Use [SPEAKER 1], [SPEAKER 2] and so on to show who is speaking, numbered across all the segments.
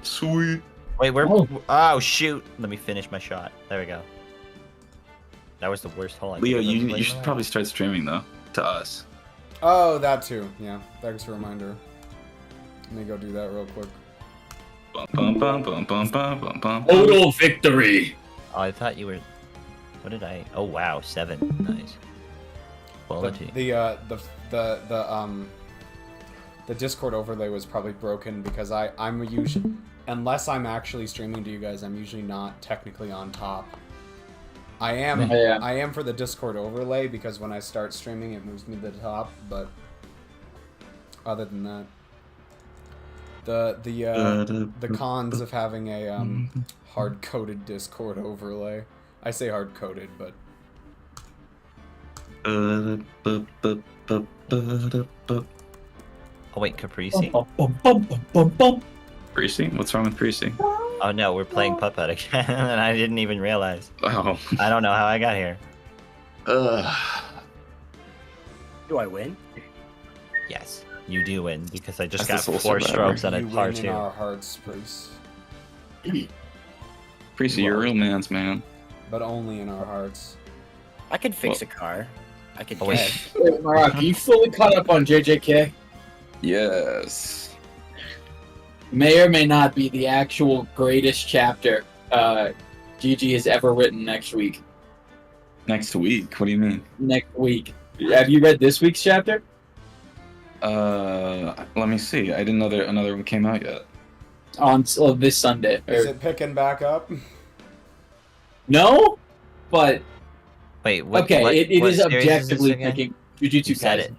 [SPEAKER 1] Sweet.
[SPEAKER 2] Wait, where?
[SPEAKER 3] Oh.
[SPEAKER 2] Oh shoot! Let me finish my shot. There we go. That was the worst hole.
[SPEAKER 1] Leo, you should probably start streaming though to us.
[SPEAKER 4] Oh, that too. Yeah, thanks for a reminder. Let me go do that real quick.
[SPEAKER 1] Bum, bum, bum, bum, bum, bum, bum.
[SPEAKER 3] Total victory.
[SPEAKER 2] Oh, I thought you were. What did I? Oh wow, 7. Nice. Quality.
[SPEAKER 4] The Discord overlay was probably broken because I'm usually, unless I'm actually streaming to you guys, I'm usually not technically on top. I am for the Discord overlay because when I start streaming it moves me to the top, but other than that, the cons of having a hard-coded Discord overlay. I say hard-coded, but
[SPEAKER 2] Oh wait, Caprese.
[SPEAKER 1] Precy? What's wrong with Precy?
[SPEAKER 2] Oh no, we're playing putt-putt again, and I didn't even realize.
[SPEAKER 1] Oh.
[SPEAKER 2] I don't know how I got here.
[SPEAKER 3] Do I win?
[SPEAKER 2] Yes, you do win because I just
[SPEAKER 1] That's
[SPEAKER 2] got
[SPEAKER 1] the
[SPEAKER 2] 4
[SPEAKER 1] Soul
[SPEAKER 2] strokes on a
[SPEAKER 4] you
[SPEAKER 2] par
[SPEAKER 4] win in
[SPEAKER 2] 2.
[SPEAKER 4] our hearts, Priest.
[SPEAKER 1] Precy, you're a real man's man.
[SPEAKER 4] But only in our hearts.
[SPEAKER 3] I could fix a car. I could
[SPEAKER 2] Oh, wait.
[SPEAKER 3] guess. Wait, Marak, are you fully caught up on JJK?
[SPEAKER 1] Yes.
[SPEAKER 3] May or may not be the actual greatest chapter Gigi has ever written next week.
[SPEAKER 1] Next week? What do you mean?
[SPEAKER 3] Next week. Have you read this week's chapter?
[SPEAKER 1] Let me see. I didn't know that another one came out yet.
[SPEAKER 3] On this Sunday.
[SPEAKER 4] Is it picking back up?
[SPEAKER 3] No? But,
[SPEAKER 2] Wait, what?
[SPEAKER 3] okay,
[SPEAKER 2] what,
[SPEAKER 3] it
[SPEAKER 2] what
[SPEAKER 3] is
[SPEAKER 2] series
[SPEAKER 3] objectively
[SPEAKER 2] this again?
[SPEAKER 3] picking...
[SPEAKER 2] You
[SPEAKER 3] Jujutsu
[SPEAKER 2] said it.
[SPEAKER 3] Kaisen.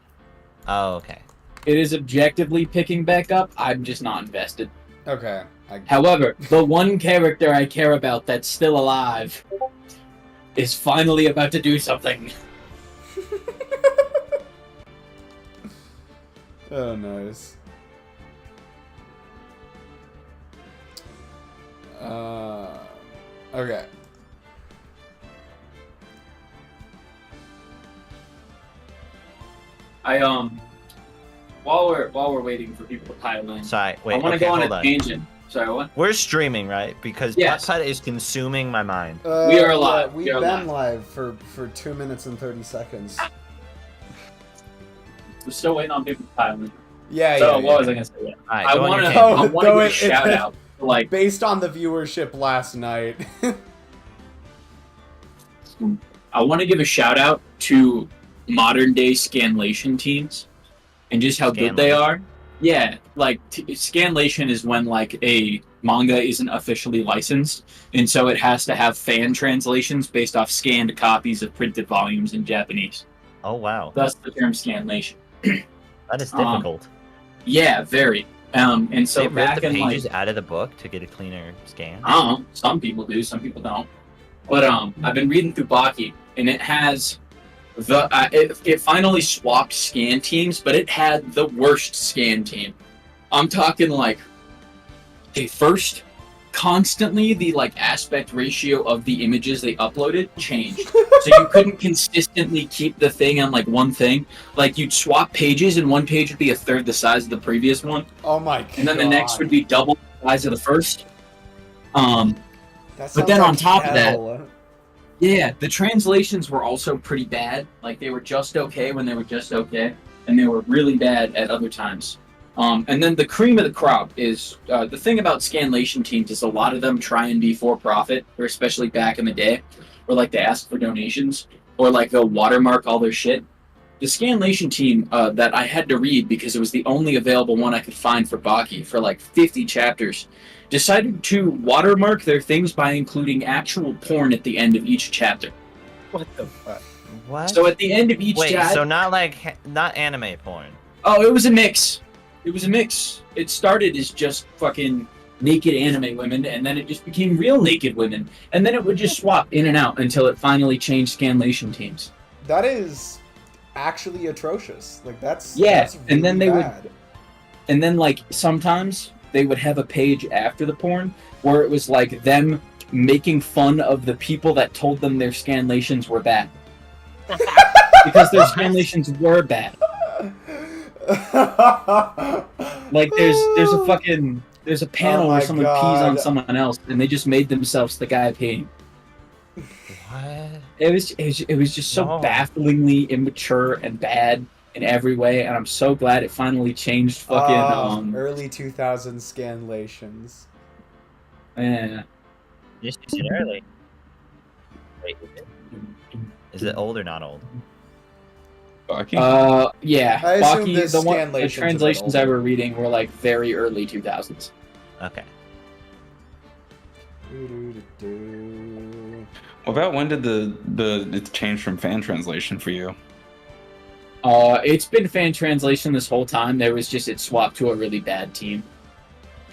[SPEAKER 2] Oh, okay.
[SPEAKER 3] It is objectively picking back up. I'm just not invested.
[SPEAKER 4] Okay.
[SPEAKER 3] However, the one character I care about that's still alive is finally about to do something.
[SPEAKER 4] Oh, nice. Okay.
[SPEAKER 3] While we're waiting for people to pile in,
[SPEAKER 2] Sorry, wait.
[SPEAKER 3] I want to
[SPEAKER 2] okay,
[SPEAKER 3] go on
[SPEAKER 2] hold
[SPEAKER 3] a tangent. Sorry, what?
[SPEAKER 2] We're streaming, right? Because
[SPEAKER 3] Yes.
[SPEAKER 2] putt-putt is consuming my mind.
[SPEAKER 3] We are live.
[SPEAKER 4] We've
[SPEAKER 3] We are
[SPEAKER 4] been live for 2 minutes and 30 seconds.
[SPEAKER 3] We're still waiting on people to pile in.
[SPEAKER 4] Yeah,
[SPEAKER 3] So
[SPEAKER 4] yeah.
[SPEAKER 3] what was I gonna say? Yeah.
[SPEAKER 2] All right,
[SPEAKER 3] I
[SPEAKER 2] go on
[SPEAKER 3] want
[SPEAKER 2] your
[SPEAKER 3] to.
[SPEAKER 2] tangent.
[SPEAKER 3] I want to
[SPEAKER 4] Go
[SPEAKER 3] give a
[SPEAKER 4] it-
[SPEAKER 3] shout out. Like,
[SPEAKER 4] Based on the viewership last night.
[SPEAKER 3] I want to give a shout out to modern day scanlation teams and just how good they are. Yeah, like scanlation is when like a manga isn't officially licensed, and so it has to have fan translations based off scanned copies of printed volumes in Japanese.
[SPEAKER 2] Oh wow,
[SPEAKER 3] Thus the term scanlation.
[SPEAKER 2] that is difficult.
[SPEAKER 3] Yeah, very. And so
[SPEAKER 2] they rip
[SPEAKER 3] back
[SPEAKER 2] the
[SPEAKER 3] in
[SPEAKER 2] pages
[SPEAKER 3] like,
[SPEAKER 2] out of the book to get a cleaner scan.
[SPEAKER 3] I don't know, some people do, some people don't. But I've been reading through Baki, and it has it finally swapped scan teams, but it had the worst scan team. I'm talking like, first, constantly the like aspect ratio of the images they uploaded changed, so you couldn't consistently keep the thing on like one thing. Like you'd swap pages, and one page would be a third the size of the previous one,
[SPEAKER 4] Oh my god.
[SPEAKER 3] and then the next would be double the size of the first.
[SPEAKER 4] That
[SPEAKER 3] but
[SPEAKER 4] sounds
[SPEAKER 3] then on
[SPEAKER 4] like
[SPEAKER 3] top of that,
[SPEAKER 4] hell.
[SPEAKER 3] yeah, the translations were also pretty bad. Like they were just okay when they were just okay, and they were really bad at other times. And then the cream of the crop is the thing about scanlation teams is a lot of them try and be for profit, or especially back in the day, or like they ask for donations, or like they'll watermark all their shit. The scanlation team that I had to read because it was the only available one I could find for Baki for like 50 chapters, decided to watermark their things by including actual porn at the end of each chapter.
[SPEAKER 2] What the fuck? What?
[SPEAKER 3] So at the end of each
[SPEAKER 2] Wait,
[SPEAKER 3] chapter...
[SPEAKER 2] so not anime porn.
[SPEAKER 3] Oh, it was a mix. It was a mix. It started as just fucking naked anime women, and then it just became real naked women. And then it would just swap in and out until it finally changed scanlation teams.
[SPEAKER 4] That is actually atrocious. Like that's
[SPEAKER 3] Yeah,
[SPEAKER 4] that's really
[SPEAKER 3] and then they would-
[SPEAKER 4] bad.
[SPEAKER 3] And then, like, sometimes they would have a page after the porn where it was, like, them making fun of the people that told them their scanlations were bad. Because their scanlations were bad. Like, there's a fucking... There's a panel where
[SPEAKER 4] my
[SPEAKER 3] someone pees on
[SPEAKER 4] God.
[SPEAKER 3] someone else, and they just made themselves the guy peeing.
[SPEAKER 2] What?
[SPEAKER 3] It was just so
[SPEAKER 2] No.
[SPEAKER 3] bafflingly immature and bad in every way, and I'm so glad it finally changed. Fucking
[SPEAKER 4] early 2000s scanlations.
[SPEAKER 3] yeah.
[SPEAKER 2] Just use it early. Wait, is it old or not old?
[SPEAKER 1] Bucky?
[SPEAKER 3] Yeah.
[SPEAKER 4] I assume
[SPEAKER 3] Baki,
[SPEAKER 4] this
[SPEAKER 3] the
[SPEAKER 4] scanlation's a bit
[SPEAKER 3] translations I
[SPEAKER 4] older.
[SPEAKER 3] were reading were like very early 2000s.
[SPEAKER 2] Okay.
[SPEAKER 1] What about when did it change from fan translation for you?
[SPEAKER 3] It's been fan translation this whole time. There was just it swapped to a really bad team.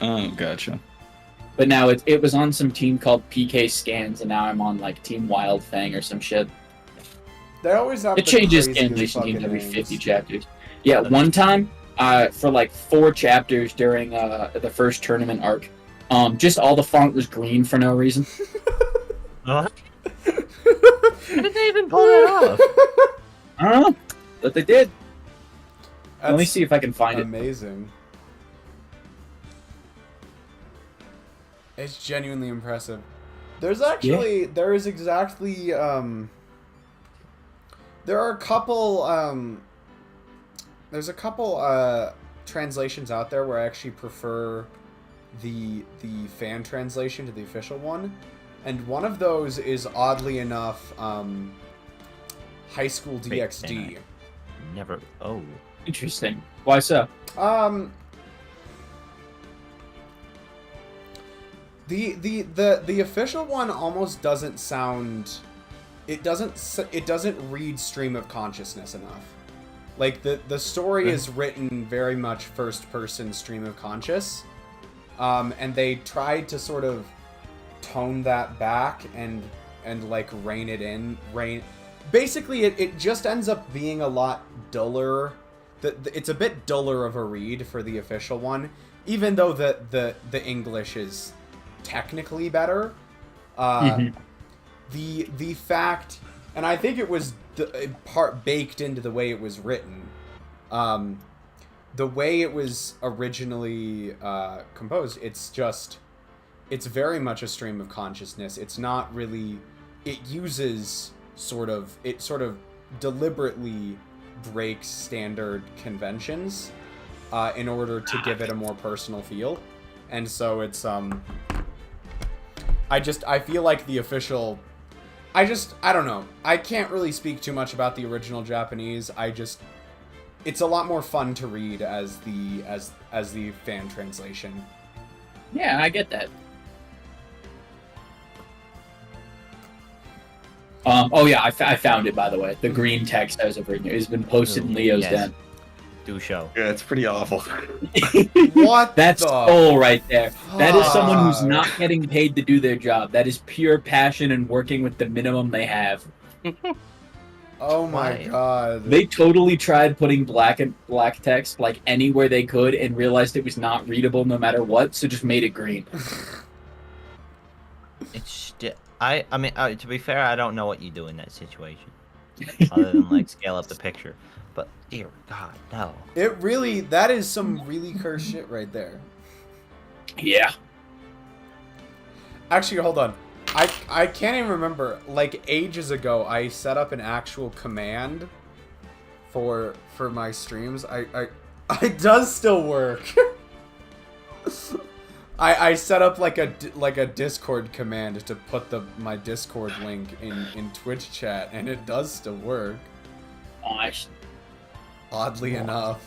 [SPEAKER 1] Oh, gotcha.
[SPEAKER 3] But now it was on some team called PK Scans, and now I'm on like Team Wild Thing or some shit.
[SPEAKER 4] They always have
[SPEAKER 3] It
[SPEAKER 4] the
[SPEAKER 3] changes
[SPEAKER 4] craziest
[SPEAKER 3] translation teams
[SPEAKER 4] fucking
[SPEAKER 3] every
[SPEAKER 4] names.
[SPEAKER 3] 50 chapters. Yeah, one time, for like 4 chapters during the first tournament arc, just all the font was green for no reason.
[SPEAKER 2] What? How did they even pull that off?
[SPEAKER 3] I don't know, but they did. Let me
[SPEAKER 4] That's
[SPEAKER 3] see if I can find it.
[SPEAKER 4] amazing. It's genuinely impressive. There's actually there is exactly there are a couple there's a couple translations out there where I actually prefer the fan translation to the official one, and one of those is oddly enough High School
[SPEAKER 2] Wait,
[SPEAKER 4] DxD.
[SPEAKER 2] Never. Oh.
[SPEAKER 3] Interesting. Why so?
[SPEAKER 4] The official one almost doesn't sound. It doesn't read stream of consciousness enough. Like the story is written very much first person stream of conscious, and they tried to sort of tone that back and like rein it in. Basically, it just ends up being a lot duller. It's a bit duller of a read for the official one, even though the English is technically better. The fact, and I think it was part baked into the way it was written, the way it was originally composed, it's very much a stream of consciousness. It's not really, it sort of deliberately breaks standard conventions in order to give it a more personal feel. And so it's I feel like the official, I don't know. I can't really speak too much about the original Japanese. It's a lot more fun to read as the fan translation.
[SPEAKER 3] Yeah, I get that. Oh yeah, I found it, by the way. The green text I was reading has been posted in Leo's
[SPEAKER 2] Yes.
[SPEAKER 3] den.
[SPEAKER 2] Do show.
[SPEAKER 1] Yeah, it's pretty awful.
[SPEAKER 4] What?
[SPEAKER 3] That's
[SPEAKER 4] the
[SPEAKER 3] soul right there. That is someone who's
[SPEAKER 4] fuck?
[SPEAKER 3] not getting paid to do their job. That is pure passion and working with the minimum they have.
[SPEAKER 4] Oh my
[SPEAKER 2] Why?
[SPEAKER 4] god.
[SPEAKER 3] They totally tried putting black text like anywhere they could and realized it was not readable no matter what, so just made it green.
[SPEAKER 2] It's I mean, to be fair, I don't know what you do in that situation, other than like scale up the picture. But dear God, no.
[SPEAKER 4] That is some really cursed shit right there.
[SPEAKER 3] Yeah.
[SPEAKER 4] Actually, hold on. I can't even remember. Like ages ago, I set up an actual command for my streams. It does still work. I set up like a Discord command to put my Discord link in Twitch chat, and it does still work.
[SPEAKER 3] Nice.
[SPEAKER 4] Oddly enough.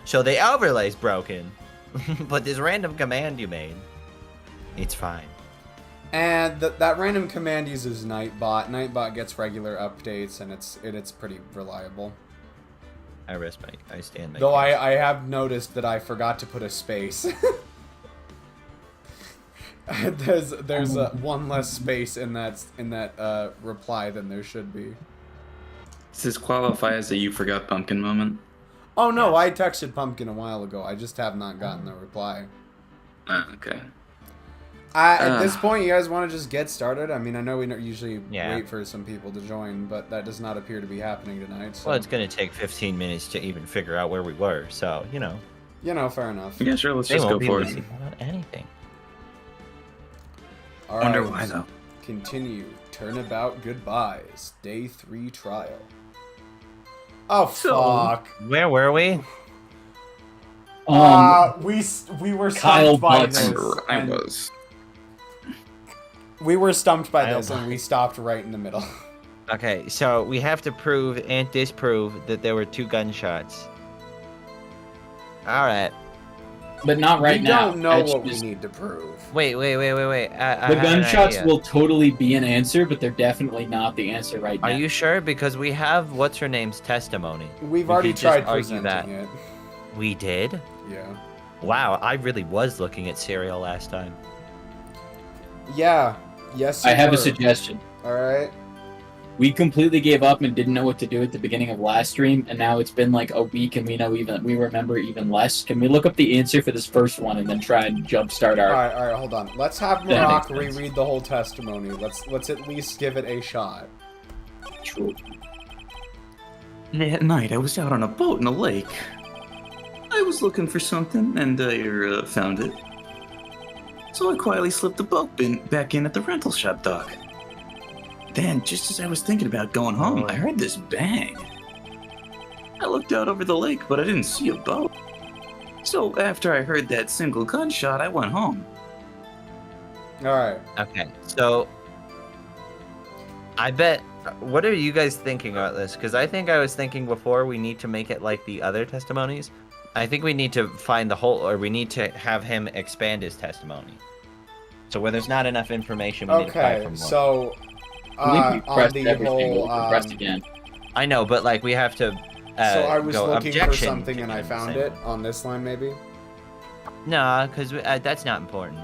[SPEAKER 2] So the overlay's broken, but this random command you made, it's fine.
[SPEAKER 4] And that random command uses Nightbot. Nightbot gets regular updates, and it's pretty reliable.
[SPEAKER 2] I stand by.
[SPEAKER 4] Though
[SPEAKER 2] case.
[SPEAKER 4] I have noticed that I forgot to put a space. there's one less space in that reply than there should be.
[SPEAKER 1] Does this qualify as a you forgot pumpkin moment?
[SPEAKER 4] Oh no,
[SPEAKER 2] Yes.
[SPEAKER 4] I texted Pumpkin a while ago. I just have not gotten the reply.
[SPEAKER 1] Okay.
[SPEAKER 4] At this point, you guys want to just get started? I mean, I know we don't usually
[SPEAKER 2] Yeah.
[SPEAKER 4] wait for some people to join, but that does not appear to be happening tonight. So.
[SPEAKER 2] Well, it's gonna take 15 minutes to even figure out where we were, so you know.
[SPEAKER 4] You know, fair enough.
[SPEAKER 1] Yeah, sure. Let's
[SPEAKER 2] They
[SPEAKER 1] just
[SPEAKER 2] won't
[SPEAKER 1] go
[SPEAKER 2] be
[SPEAKER 1] for it.
[SPEAKER 2] losing out on anything.
[SPEAKER 4] All
[SPEAKER 1] Wonder
[SPEAKER 4] right.
[SPEAKER 1] why though.
[SPEAKER 4] Continue. Turnabout goodbyes. Day 3 trial. Oh
[SPEAKER 1] So-
[SPEAKER 4] fuck.
[SPEAKER 2] Where were we?
[SPEAKER 4] We were
[SPEAKER 3] Kyle
[SPEAKER 4] stumped by
[SPEAKER 3] Butts.
[SPEAKER 4] this.
[SPEAKER 1] I
[SPEAKER 4] and-
[SPEAKER 1] was.
[SPEAKER 4] We were stumped by
[SPEAKER 2] Kyle
[SPEAKER 4] this, and we stopped right in the middle.
[SPEAKER 2] Okay, so we have to prove and disprove that there were 2 gunshots. All right.
[SPEAKER 3] But not right
[SPEAKER 4] we
[SPEAKER 3] now.
[SPEAKER 4] don't know
[SPEAKER 3] It's
[SPEAKER 4] what
[SPEAKER 3] just-
[SPEAKER 4] we need to prove.
[SPEAKER 2] Wait. I
[SPEAKER 3] The
[SPEAKER 2] have an
[SPEAKER 3] gunshots
[SPEAKER 2] idea.
[SPEAKER 3] will totally be an answer, but they're definitely not the answer right now.
[SPEAKER 2] Are you sure? Because we have what's her name's testimony.
[SPEAKER 4] We've
[SPEAKER 2] We
[SPEAKER 4] already
[SPEAKER 2] could just
[SPEAKER 4] tried
[SPEAKER 2] argue
[SPEAKER 4] presenting
[SPEAKER 2] that.
[SPEAKER 4] it.
[SPEAKER 2] We did?
[SPEAKER 4] Yeah.
[SPEAKER 2] Wow, I really was looking at cereal last time.
[SPEAKER 4] Yeah. Yes.
[SPEAKER 3] I
[SPEAKER 4] you
[SPEAKER 3] have
[SPEAKER 4] were.
[SPEAKER 3] a suggestion.
[SPEAKER 4] All right.
[SPEAKER 3] We completely gave up and didn't know what to do at the beginning of last stream, and now it's been like a week and we remember even less. Can we look up the answer for this first one and then try and jumpstart
[SPEAKER 4] All
[SPEAKER 3] our?
[SPEAKER 4] right. Hold on. Let's have
[SPEAKER 3] That
[SPEAKER 4] Maroc
[SPEAKER 3] makes sense.
[SPEAKER 4] reread the whole testimony. Let's at least give it a shot.
[SPEAKER 3] True.
[SPEAKER 1] At night, I was out on a boat in a lake. I was looking for something, and I found it. So I quietly slipped the boat back in at the rental shop dock. Then, just as I was thinking about going home, I heard this bang. I looked out over the lake, but I didn't see a boat. So after I heard that single gunshot, I went home.
[SPEAKER 4] All right.
[SPEAKER 2] Okay, so I bet. What are you guys thinking about this? Because I think I was thinking before we need to make it like the other testimonies. I think we need to find the whole, or we need to have him expand his testimony. So where there's not enough information, we need to find
[SPEAKER 4] Okay.
[SPEAKER 2] from more.
[SPEAKER 4] So
[SPEAKER 3] I think we
[SPEAKER 4] on
[SPEAKER 3] pressed
[SPEAKER 4] the
[SPEAKER 3] everything.
[SPEAKER 4] whole.
[SPEAKER 3] We'll press again.
[SPEAKER 2] I know, but like we have to.
[SPEAKER 4] So I was
[SPEAKER 2] go
[SPEAKER 4] looking for
[SPEAKER 2] objection
[SPEAKER 4] something
[SPEAKER 2] to
[SPEAKER 4] and I
[SPEAKER 2] him
[SPEAKER 4] found
[SPEAKER 2] saying-
[SPEAKER 4] it on this line, maybe.
[SPEAKER 2] No, because that's not important.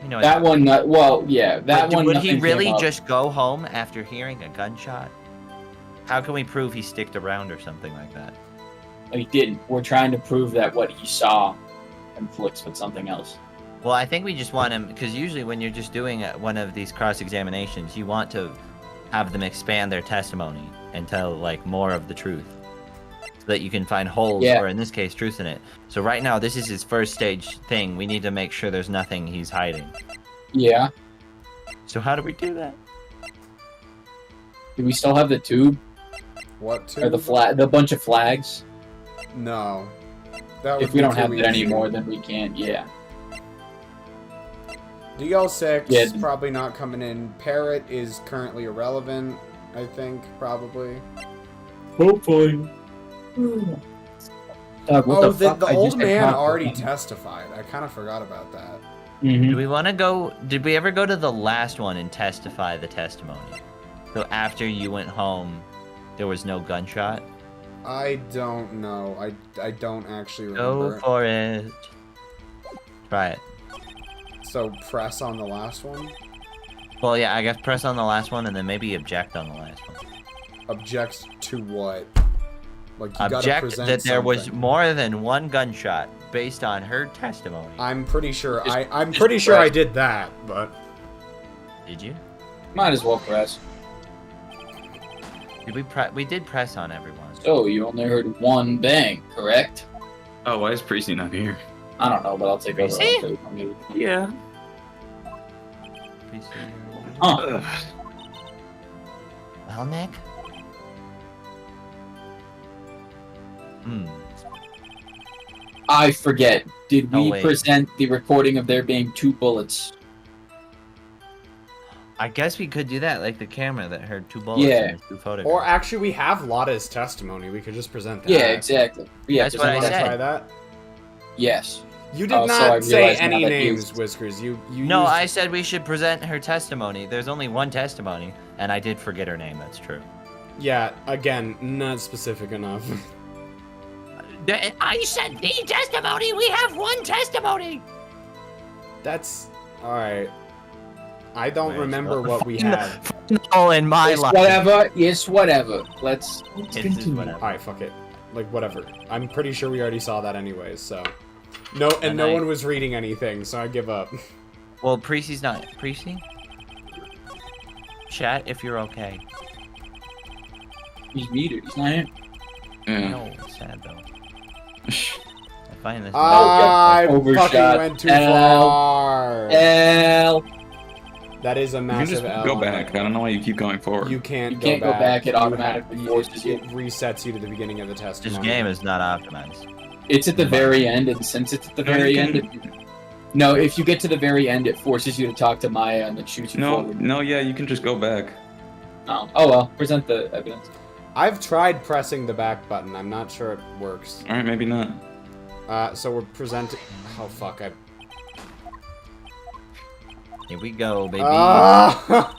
[SPEAKER 2] You know,
[SPEAKER 3] That one, well, yeah, that
[SPEAKER 2] But
[SPEAKER 3] one.
[SPEAKER 2] would he
[SPEAKER 3] nothing
[SPEAKER 2] really
[SPEAKER 3] came up.
[SPEAKER 2] just go home after hearing a gunshot? How can we prove he sticked around or something like that?
[SPEAKER 3] He didn't. We're trying to prove that what he saw conflicts with something else.
[SPEAKER 2] Well, I think we just want him, because usually when you're just doing one of these cross-examinations, you want to have them expand their testimony and tell, like, more of the truth. So that you can find holes,
[SPEAKER 3] Yeah.
[SPEAKER 2] or in this case, truth in it. So right now, this is his first stage thing. We need to make sure there's nothing he's hiding.
[SPEAKER 3] Yeah.
[SPEAKER 2] So how do we do that?
[SPEAKER 3] Do we still have the tube
[SPEAKER 4] What?
[SPEAKER 3] or the bunch of flags?
[SPEAKER 4] No. That would
[SPEAKER 3] If we
[SPEAKER 4] be
[SPEAKER 3] don't
[SPEAKER 4] too
[SPEAKER 3] have it
[SPEAKER 4] easy.
[SPEAKER 3] anymore, then we can't. Yeah.
[SPEAKER 4] DL6
[SPEAKER 3] Yeah.
[SPEAKER 4] probably not coming in. Parrot is currently irrelevant, I think, probably.
[SPEAKER 3] Hopefully. Doug, what
[SPEAKER 4] Oh,
[SPEAKER 3] the
[SPEAKER 4] the
[SPEAKER 3] fuck? I
[SPEAKER 4] old
[SPEAKER 3] just got
[SPEAKER 4] man
[SPEAKER 3] caught.
[SPEAKER 4] already testified. I kind of forgot about that.
[SPEAKER 3] Mhm.
[SPEAKER 2] Do we want to go... Did we ever go to the last one and testify the testimony? So after you went home, there was no gunshot?
[SPEAKER 4] I don't know. I don't actually
[SPEAKER 2] Go
[SPEAKER 4] remember.
[SPEAKER 2] for it. Try it.
[SPEAKER 4] So press on the last one.
[SPEAKER 2] Well, yeah, I guess press on the last one and then maybe object on the last one.
[SPEAKER 4] Object to what? Like you gotta
[SPEAKER 2] Object
[SPEAKER 4] present
[SPEAKER 2] that there was
[SPEAKER 4] something.
[SPEAKER 2] more than one gunshot based on her testimony.
[SPEAKER 4] I'm pretty sure.
[SPEAKER 3] Just-
[SPEAKER 4] I'm
[SPEAKER 3] just
[SPEAKER 4] pretty sure I
[SPEAKER 3] press.
[SPEAKER 4] did that, but
[SPEAKER 2] Did you?
[SPEAKER 3] Might as well press.
[SPEAKER 2] Did we did press on everyone.
[SPEAKER 3] So you only heard one bang, correct?
[SPEAKER 1] Oh, why is Priesty not here?
[SPEAKER 3] I don't know, but I'll take over.
[SPEAKER 2] See?
[SPEAKER 1] Yeah.
[SPEAKER 3] Huh.
[SPEAKER 2] Well, Nick?
[SPEAKER 3] I forget. Did
[SPEAKER 2] Oh,
[SPEAKER 3] we
[SPEAKER 2] wait.
[SPEAKER 3] present the recording of there being 2 bullets?
[SPEAKER 2] I guess we could do that, like the camera that heard 2 bullets
[SPEAKER 3] Yeah.
[SPEAKER 2] in his 2 photographs.
[SPEAKER 4] or actually we have Lada's testimony. We could just present that.
[SPEAKER 3] Yeah, exactly. Yeah,
[SPEAKER 2] That's
[SPEAKER 3] does
[SPEAKER 2] what I
[SPEAKER 3] anyone-
[SPEAKER 4] Wanna
[SPEAKER 2] said.
[SPEAKER 4] try that?
[SPEAKER 3] Yes.
[SPEAKER 4] You did
[SPEAKER 3] Oh, so I
[SPEAKER 4] not say
[SPEAKER 3] realized now
[SPEAKER 4] any
[SPEAKER 3] that he
[SPEAKER 4] names,
[SPEAKER 3] was-
[SPEAKER 4] Whiskers. You
[SPEAKER 2] No,
[SPEAKER 4] used...
[SPEAKER 2] I said we should present her testimony. There's only one testimony, and I did forget her name, that's true.
[SPEAKER 4] Yeah, again, not specific enough.
[SPEAKER 2] I said the testimony! We have one testimony!
[SPEAKER 4] That's alright. I don't
[SPEAKER 2] Right,
[SPEAKER 4] remember
[SPEAKER 2] well,
[SPEAKER 4] what we had.
[SPEAKER 2] Oh, in my
[SPEAKER 3] Yes,
[SPEAKER 2] life.
[SPEAKER 3] whatever. Yes, whatever. Let's
[SPEAKER 2] It's just
[SPEAKER 3] continue.
[SPEAKER 2] whatever.
[SPEAKER 4] Alright, fuck it. Like, whatever. I'm pretty sure we already saw that anyways, so... No, and
[SPEAKER 2] And
[SPEAKER 4] no
[SPEAKER 2] I-
[SPEAKER 4] one was reading anything, so I give up.
[SPEAKER 2] Well, Precy's not. Precy? Chat if you're okay.
[SPEAKER 3] He's muted. He's not here.
[SPEAKER 1] Yeah.
[SPEAKER 2] No, it's sad though. I find this.
[SPEAKER 4] I
[SPEAKER 3] Overshot.
[SPEAKER 4] fucking went too
[SPEAKER 3] L.
[SPEAKER 4] far.
[SPEAKER 3] L.
[SPEAKER 4] That is a
[SPEAKER 1] You can
[SPEAKER 4] massive
[SPEAKER 1] just
[SPEAKER 4] L.
[SPEAKER 1] go
[SPEAKER 4] on
[SPEAKER 1] back. I don't know why you keep going forward.
[SPEAKER 4] You can't,
[SPEAKER 3] You can't go back, it
[SPEAKER 4] You
[SPEAKER 3] automatically forces you.
[SPEAKER 4] It resets you to the beginning of the
[SPEAKER 2] This
[SPEAKER 4] testimony.
[SPEAKER 2] game is not optimized.
[SPEAKER 3] It's at the very end, and since it's at the very end, no, if you get to the very end, it forces you to talk to Maya and then shoots you forward.
[SPEAKER 1] No, yeah, you can just go back.
[SPEAKER 3] Oh well, present the evidence.
[SPEAKER 4] I've tried pressing the back button. I'm not sure it works.
[SPEAKER 1] All right, maybe not.
[SPEAKER 4] So we're presenting. Oh fuck!
[SPEAKER 2] Here we go, baby.
[SPEAKER 4] Ah!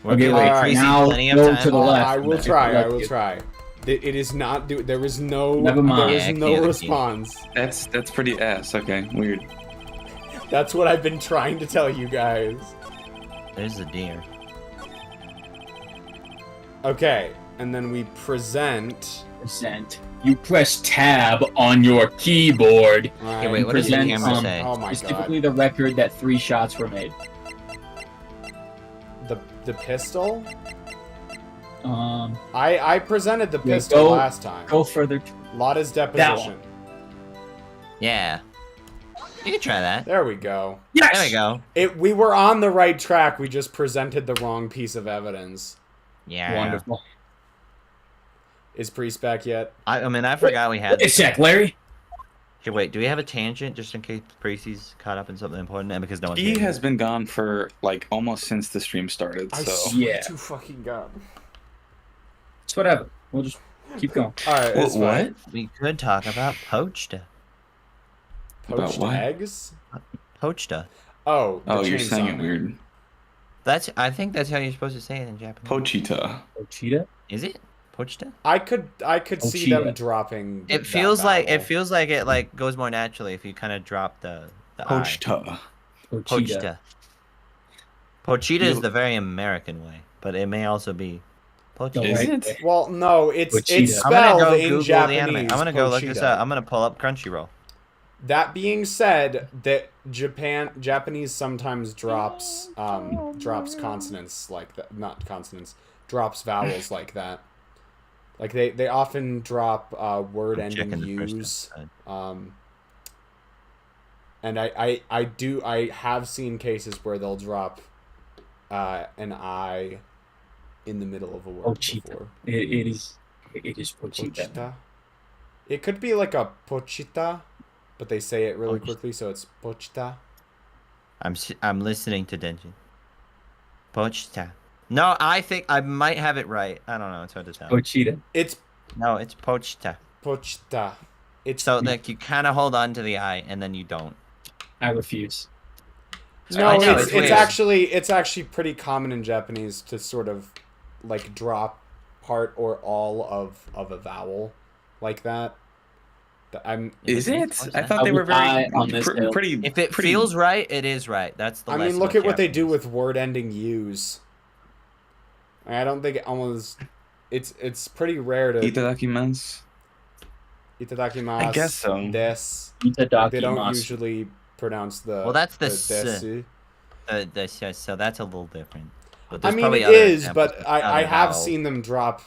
[SPEAKER 2] We're
[SPEAKER 3] Okay,
[SPEAKER 2] giving
[SPEAKER 3] wait,
[SPEAKER 2] Tracy
[SPEAKER 3] now
[SPEAKER 2] plenty of
[SPEAKER 3] go
[SPEAKER 2] time.
[SPEAKER 3] to the left.
[SPEAKER 4] I will
[SPEAKER 3] If
[SPEAKER 4] try.
[SPEAKER 3] you
[SPEAKER 4] I
[SPEAKER 3] like
[SPEAKER 4] will
[SPEAKER 3] it.
[SPEAKER 4] try. It is not. There was no.
[SPEAKER 3] Never mind.
[SPEAKER 4] There was
[SPEAKER 2] Yeah,
[SPEAKER 4] no
[SPEAKER 2] can't.
[SPEAKER 4] response.
[SPEAKER 1] That's pretty ass. Okay, weird.
[SPEAKER 4] That's what I've been trying to tell you guys.
[SPEAKER 2] There's the deer.
[SPEAKER 4] Okay, and then we present.
[SPEAKER 3] Present. You press tab on your keyboard.
[SPEAKER 2] Hey, wait, what does the
[SPEAKER 3] present,
[SPEAKER 2] camera say?
[SPEAKER 4] Oh my
[SPEAKER 3] Specifically
[SPEAKER 4] god.
[SPEAKER 3] the record that 3 shots were made.
[SPEAKER 4] The pistol?
[SPEAKER 3] Um,
[SPEAKER 4] I presented the
[SPEAKER 3] Yeah,
[SPEAKER 4] pistol
[SPEAKER 3] go-
[SPEAKER 4] last time.
[SPEAKER 3] go further.
[SPEAKER 4] Lotta's deposition.
[SPEAKER 2] Yeah. You can try that.
[SPEAKER 4] There we go.
[SPEAKER 3] Yes!
[SPEAKER 2] There we go.
[SPEAKER 4] We were on the right track. We just presented the wrong piece of evidence.
[SPEAKER 2] Yeah.
[SPEAKER 3] Wonderful.
[SPEAKER 4] Is Priest back yet?
[SPEAKER 2] I mean, I forgot we had.
[SPEAKER 3] Wait a sec, Larry.
[SPEAKER 2] Okay, wait. Do we have a tangent just in case Precy's caught up in something important? And because no one's
[SPEAKER 1] He
[SPEAKER 2] here?
[SPEAKER 1] has been gone for like almost since the stream started.
[SPEAKER 4] I
[SPEAKER 1] So
[SPEAKER 4] swear
[SPEAKER 3] Yeah.
[SPEAKER 4] to fucking god.
[SPEAKER 3] It's whatever. We'll just keep going.
[SPEAKER 4] Alright, it's
[SPEAKER 1] what?
[SPEAKER 2] We could talk about poached.
[SPEAKER 4] Poached
[SPEAKER 1] what?
[SPEAKER 4] eggs?
[SPEAKER 2] Poached.
[SPEAKER 4] Oh, the
[SPEAKER 1] Oh, you're saying
[SPEAKER 4] chainsaw
[SPEAKER 1] it
[SPEAKER 4] man.
[SPEAKER 1] weird.
[SPEAKER 2] I think that's how you're supposed to say it in Japanese.
[SPEAKER 1] Pochita.
[SPEAKER 3] Cheetah?
[SPEAKER 2] Is it? Poached?
[SPEAKER 4] I could see
[SPEAKER 3] Pochita.
[SPEAKER 4] them dropping.
[SPEAKER 2] It
[SPEAKER 4] that
[SPEAKER 2] feels like
[SPEAKER 4] vowel.
[SPEAKER 2] it like goes more naturally if you kind of drop the I.
[SPEAKER 1] Pochita.
[SPEAKER 2] Poachta. Poachita is
[SPEAKER 1] You-
[SPEAKER 2] the very American way, but it may also be poachita.
[SPEAKER 1] Is
[SPEAKER 3] Right.
[SPEAKER 1] it?
[SPEAKER 4] Well, no, it's
[SPEAKER 3] Pochita.
[SPEAKER 2] I'm gonna
[SPEAKER 4] spelled
[SPEAKER 2] go
[SPEAKER 4] in
[SPEAKER 2] Google
[SPEAKER 4] Japanese.
[SPEAKER 2] the anime. I'm gonna go look this
[SPEAKER 4] Pochita.
[SPEAKER 2] up. I'm gonna pull up Crunchyroll.
[SPEAKER 4] That being said, that Japanese sometimes drops consonants like that, not consonants, drops vowels like that. Like they often drop word
[SPEAKER 2] I'm checking
[SPEAKER 4] ending
[SPEAKER 2] the first
[SPEAKER 4] U's.
[SPEAKER 2] episode.
[SPEAKER 4] And I have seen cases where they'll drop an I in the middle of a word
[SPEAKER 3] Pochita.
[SPEAKER 4] before.
[SPEAKER 3] It is Pochita.
[SPEAKER 4] Pochita. It could be like a pochita, but they say it really quickly, so it's pochita.
[SPEAKER 2] I'm listening to Denji. Poachta. No, I think I might have it right. I don't know. It's hard to tell.
[SPEAKER 3] Pochita.
[SPEAKER 4] It's
[SPEAKER 2] No, it's poachta.
[SPEAKER 4] pochita. It's
[SPEAKER 2] So like you kind of hold on to the I and then you don't.
[SPEAKER 3] I refuse.
[SPEAKER 4] no,
[SPEAKER 2] I know,
[SPEAKER 4] it's
[SPEAKER 2] it's weird.
[SPEAKER 4] actually pretty common in Japanese to sort of like drop part or all of a vowel like that.
[SPEAKER 1] Is it? I
[SPEAKER 2] I
[SPEAKER 1] thought they were very
[SPEAKER 3] on this hill.
[SPEAKER 1] pretty.
[SPEAKER 2] If it
[SPEAKER 1] pretty,
[SPEAKER 2] feels right, it is right. That's the.
[SPEAKER 4] I mean,
[SPEAKER 2] lesson
[SPEAKER 4] look
[SPEAKER 2] of
[SPEAKER 4] at what they do
[SPEAKER 2] Japanese.
[SPEAKER 4] with word ending U's. I don't think it almost. It's pretty rare to
[SPEAKER 1] Itadakimasu.
[SPEAKER 4] itadakimasu.
[SPEAKER 1] I guess so.
[SPEAKER 4] Des. They don't
[SPEAKER 3] Itadakimasu.
[SPEAKER 4] usually pronounce the.
[SPEAKER 2] Well, that's the
[SPEAKER 4] desu.
[SPEAKER 2] So that's a little different. But
[SPEAKER 4] I
[SPEAKER 2] there's
[SPEAKER 4] mean,
[SPEAKER 2] probably
[SPEAKER 4] it
[SPEAKER 2] other
[SPEAKER 4] is,
[SPEAKER 2] examples
[SPEAKER 4] but
[SPEAKER 2] with
[SPEAKER 4] I
[SPEAKER 2] other
[SPEAKER 4] have
[SPEAKER 2] vowels.
[SPEAKER 4] seen them drop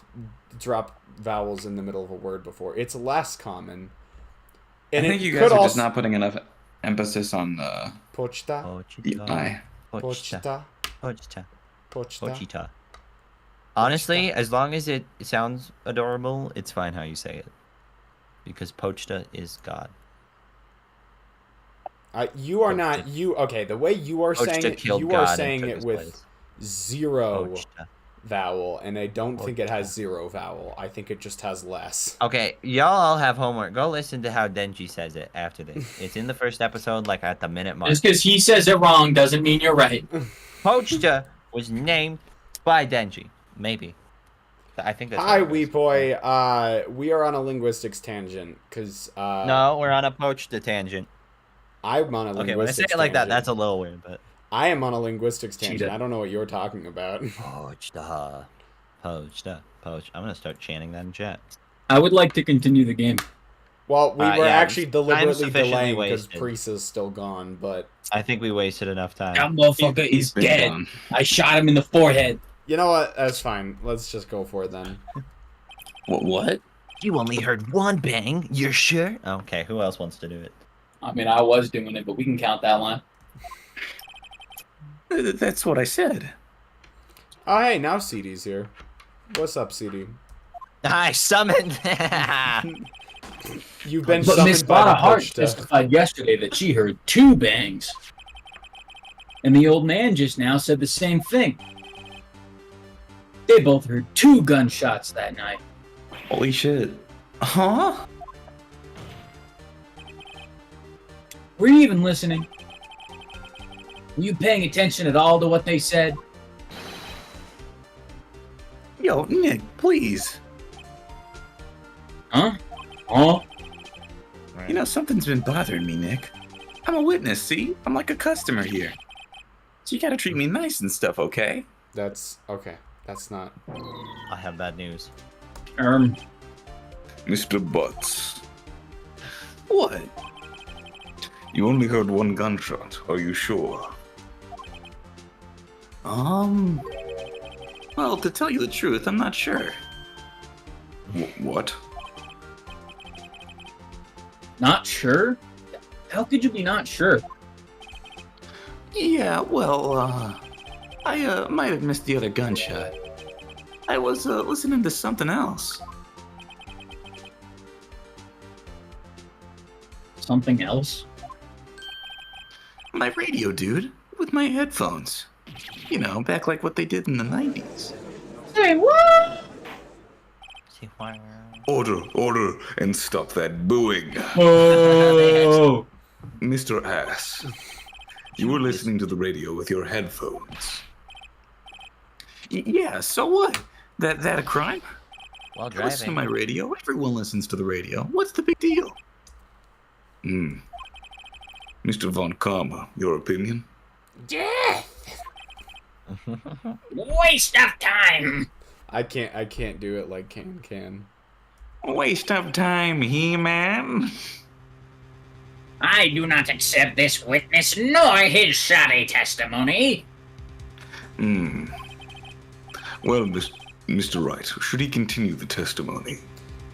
[SPEAKER 4] vowels in the middle of a word before. It's less common.
[SPEAKER 1] I think you guys are just not putting enough emphasis on
[SPEAKER 4] Pochta,
[SPEAKER 1] the
[SPEAKER 2] Pochita.
[SPEAKER 1] I.
[SPEAKER 2] Pochita.
[SPEAKER 4] pochta,
[SPEAKER 2] Pochita.
[SPEAKER 4] pochta.
[SPEAKER 2] Pochita. Honestly, as long as it sounds adorable, it's fine how you say it. Because Pochta is God.
[SPEAKER 4] You are not you. Okay, the way you are saying
[SPEAKER 2] Pochta
[SPEAKER 4] it,
[SPEAKER 2] killed
[SPEAKER 4] you
[SPEAKER 2] God
[SPEAKER 4] are
[SPEAKER 2] and
[SPEAKER 4] saying
[SPEAKER 2] took
[SPEAKER 4] it
[SPEAKER 2] his
[SPEAKER 4] with
[SPEAKER 2] place.
[SPEAKER 4] zero
[SPEAKER 2] Pochta.
[SPEAKER 4] vowel, and I don't think it has zero vowel. I think it just has less.
[SPEAKER 2] Okay, y'all all have homework. Go listen to how Denji says it after this. It's in the first episode, like at the minute mark.
[SPEAKER 3] Just because he says it wrong doesn't mean you're right.
[SPEAKER 2] Pochta was named by Denji. Maybe. I think that's.
[SPEAKER 4] Hi,
[SPEAKER 2] how it
[SPEAKER 4] wee
[SPEAKER 2] goes.
[SPEAKER 4] boy. We are on a linguistics tangent because
[SPEAKER 2] No, we're on a Pochta tangent.
[SPEAKER 4] I'm on a linguistics.
[SPEAKER 2] Okay, when I say it like that,
[SPEAKER 4] tangent.
[SPEAKER 2] that's a little weird, but.
[SPEAKER 4] I am on a linguistics tangent.
[SPEAKER 3] Cheetah.
[SPEAKER 4] I don't know what you're talking about.
[SPEAKER 2] Pochta. Pochta. Poach. I'm gonna start chanting that in chat.
[SPEAKER 3] I would like to continue the game.
[SPEAKER 4] Well, we were
[SPEAKER 2] Yeah,
[SPEAKER 4] actually
[SPEAKER 2] time's
[SPEAKER 4] deliberately
[SPEAKER 2] sufficiently
[SPEAKER 4] delaying because
[SPEAKER 2] wasted.
[SPEAKER 4] Priest is still gone, but
[SPEAKER 2] I think we wasted enough time.
[SPEAKER 3] That motherfucker is
[SPEAKER 1] been
[SPEAKER 3] dead.
[SPEAKER 1] gone.
[SPEAKER 3] I shot him in the forehead.
[SPEAKER 4] you know what? That's fine. Let's just go for it then.
[SPEAKER 1] What?
[SPEAKER 2] You only heard one bang. You're sure? Okay, who else wants to do it?
[SPEAKER 3] I mean, I was doing it, but we can count that line.
[SPEAKER 1] That's what I said.
[SPEAKER 4] Oh, hey, now CD's here. What's up, CD?
[SPEAKER 2] I summoned.
[SPEAKER 4] You've been
[SPEAKER 3] But Miss
[SPEAKER 4] summoned by the
[SPEAKER 3] Bonahart
[SPEAKER 4] push to...
[SPEAKER 3] testified yesterday that she heard 2 bangs. And the old man just now said the same thing. They both heard 2 gunshots that night.
[SPEAKER 1] Holy shit. Huh?
[SPEAKER 3] Were you even listening? Were you paying attention at all to what they said?
[SPEAKER 1] Yo, Nick, please.
[SPEAKER 3] Huh? Huh?
[SPEAKER 1] You know, something's been bothering me, Nick. I'm a witness, see? I'm like a customer here. So you gotta treat me nice and stuff, okay?
[SPEAKER 4] That's... okay. That's not...
[SPEAKER 2] I have bad news.
[SPEAKER 1] Mr. Butts. What? You only heard 1 gunshot, are you sure? Well, to tell you the truth, I'm not sure. What?
[SPEAKER 3] Not sure? How could you be not sure?
[SPEAKER 1] Yeah, well, I might have missed the other gunshot. I was listening to something else.
[SPEAKER 3] Something else?
[SPEAKER 1] My radio, dude, with my headphones. You know, back like what they did in the 90s.
[SPEAKER 3] Hey, what?
[SPEAKER 1] Order, and stop that booing.
[SPEAKER 3] Oh!
[SPEAKER 1] Mr. Ass, you were listening to the radio with your headphones. Yeah, so what? That a crime?
[SPEAKER 2] While
[SPEAKER 1] I listen to my
[SPEAKER 2] driving.
[SPEAKER 1] radio. Everyone listens to the radio. What's the big deal? Mr. Von Karma, your opinion?
[SPEAKER 3] Waste of time!
[SPEAKER 4] I can't do it like can.
[SPEAKER 1] Waste of time, He-Man.
[SPEAKER 5] I do not accept this witness nor his shoddy testimony.
[SPEAKER 1] Well, Mr. Wright, should he continue the testimony?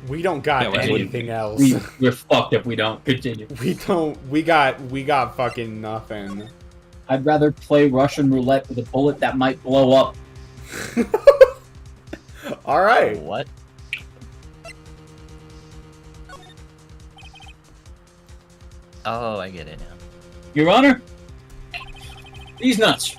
[SPEAKER 4] We don't got
[SPEAKER 1] Yeah, well,
[SPEAKER 4] anything else.
[SPEAKER 3] We're fucked if we don't continue.
[SPEAKER 4] We got fucking nothing.
[SPEAKER 3] I'd rather play Russian roulette with a bullet that might blow up.
[SPEAKER 4] All right.
[SPEAKER 2] What? Oh, I get it now.
[SPEAKER 3] Your Honor, these nuts.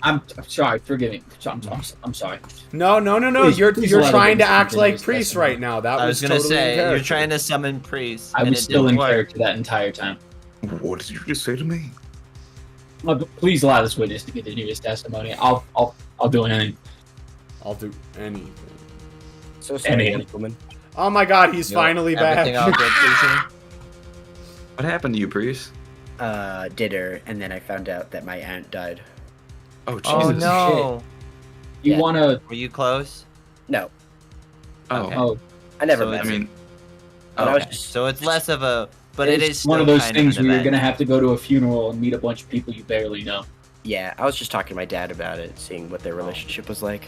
[SPEAKER 3] I'm sorry. Forgive me. I'm sorry.
[SPEAKER 4] No.
[SPEAKER 3] Please-
[SPEAKER 4] You're
[SPEAKER 3] please allow
[SPEAKER 4] trying
[SPEAKER 3] the
[SPEAKER 4] to act
[SPEAKER 3] continuous
[SPEAKER 4] like priest
[SPEAKER 3] testimony.
[SPEAKER 4] right now. That
[SPEAKER 2] I was gonna
[SPEAKER 4] totally in
[SPEAKER 2] say you're
[SPEAKER 4] character.
[SPEAKER 2] trying to summon priests.
[SPEAKER 3] I
[SPEAKER 2] and
[SPEAKER 3] was
[SPEAKER 2] it
[SPEAKER 3] still
[SPEAKER 2] didn't
[SPEAKER 3] in
[SPEAKER 2] work.
[SPEAKER 3] character that entire time.
[SPEAKER 1] What did you just say to me?
[SPEAKER 3] Please allow this witness to continue his testimony. I'll do anything.
[SPEAKER 4] I'll do anything.
[SPEAKER 6] So sorry,
[SPEAKER 3] Anything.
[SPEAKER 6] gentlemen.
[SPEAKER 4] Oh my God, he's
[SPEAKER 2] You know,
[SPEAKER 4] finally
[SPEAKER 2] everything all
[SPEAKER 4] back.
[SPEAKER 2] good, Susan?
[SPEAKER 1] What happened to you, Priest?
[SPEAKER 6] Dinner, and then I found out that my aunt died.
[SPEAKER 1] Oh, Jesus.
[SPEAKER 2] Oh no!
[SPEAKER 3] You
[SPEAKER 6] Yeah.
[SPEAKER 3] wanna?
[SPEAKER 2] Were you close?
[SPEAKER 6] No,
[SPEAKER 1] Oh,
[SPEAKER 2] Okay.
[SPEAKER 3] Oh,
[SPEAKER 6] I never
[SPEAKER 2] So
[SPEAKER 6] met
[SPEAKER 1] I
[SPEAKER 6] her.
[SPEAKER 1] mean,
[SPEAKER 6] But I was
[SPEAKER 2] Okay.
[SPEAKER 6] just-
[SPEAKER 2] So it's less of a, but it is
[SPEAKER 3] it's
[SPEAKER 2] still
[SPEAKER 3] one of those
[SPEAKER 2] kind
[SPEAKER 3] things
[SPEAKER 2] an
[SPEAKER 3] where you're
[SPEAKER 2] event.
[SPEAKER 3] gonna have to go to a funeral and meet a bunch of people you barely know.
[SPEAKER 6] Yeah, I was just talking to my dad about it, seeing what their relationship was like.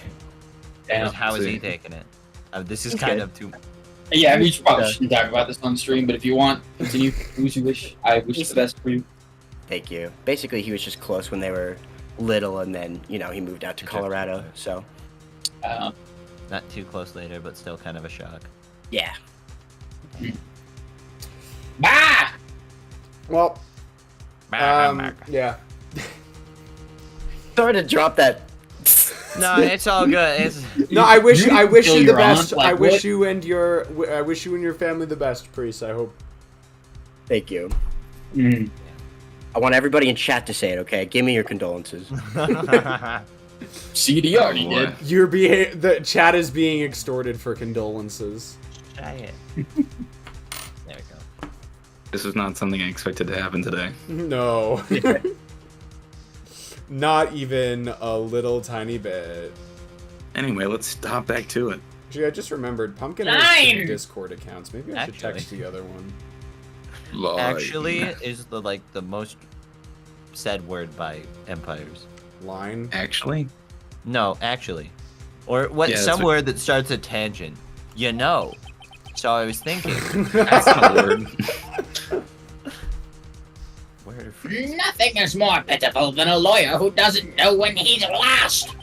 [SPEAKER 3] Damn.
[SPEAKER 2] How is
[SPEAKER 1] See.
[SPEAKER 2] he taking it? This is
[SPEAKER 6] He's
[SPEAKER 2] kind
[SPEAKER 6] good.
[SPEAKER 2] of too.
[SPEAKER 3] Yeah, we probably
[SPEAKER 6] Yeah.
[SPEAKER 3] shouldn't talk about this on stream, but if you want, continue. Do what you wish. I wish the best for you.
[SPEAKER 6] Thank you. Basically, he was just close when they were little, and then, he moved out to Colorado, so,
[SPEAKER 2] Not too close later, but still kind of a shock.
[SPEAKER 6] yeah.
[SPEAKER 3] Bah!
[SPEAKER 4] Well, yeah.
[SPEAKER 6] Sorry to drop that.
[SPEAKER 2] No, it's all good. It's
[SPEAKER 4] No, I wish
[SPEAKER 3] you
[SPEAKER 4] you
[SPEAKER 3] kill
[SPEAKER 4] the
[SPEAKER 3] your
[SPEAKER 4] best.
[SPEAKER 3] aunt, like
[SPEAKER 4] I wish
[SPEAKER 3] what?
[SPEAKER 4] you and your family the best, priest. I hope.
[SPEAKER 6] Thank you.
[SPEAKER 3] Mm.
[SPEAKER 6] I want everybody in chat to say it, okay? Give me your condolences.
[SPEAKER 3] CD already
[SPEAKER 1] boy.
[SPEAKER 3] did.
[SPEAKER 4] The chat is being extorted for condolences.
[SPEAKER 2] try it. There we go.
[SPEAKER 1] this is not something I expected to happen today.
[SPEAKER 4] No. Not even a little tiny bit.
[SPEAKER 1] Anyway, let's hop back to it.
[SPEAKER 4] Gee, I just remembered Pumpkin has 2
[SPEAKER 5] Nine!
[SPEAKER 4] Discord accounts. Maybe I should
[SPEAKER 2] Actually.
[SPEAKER 4] text the other one.
[SPEAKER 1] Line.
[SPEAKER 2] Actually, is the most said word by empires.
[SPEAKER 4] Line.
[SPEAKER 1] Actually?
[SPEAKER 2] No, actually, or what?
[SPEAKER 1] Yeah, that's
[SPEAKER 2] some
[SPEAKER 1] what-
[SPEAKER 2] word that starts a tangent. You know. So I was thinking.
[SPEAKER 1] That's my word.
[SPEAKER 2] Where?
[SPEAKER 5] Nothing is more pitiful than a lawyer who doesn't know when he's lost.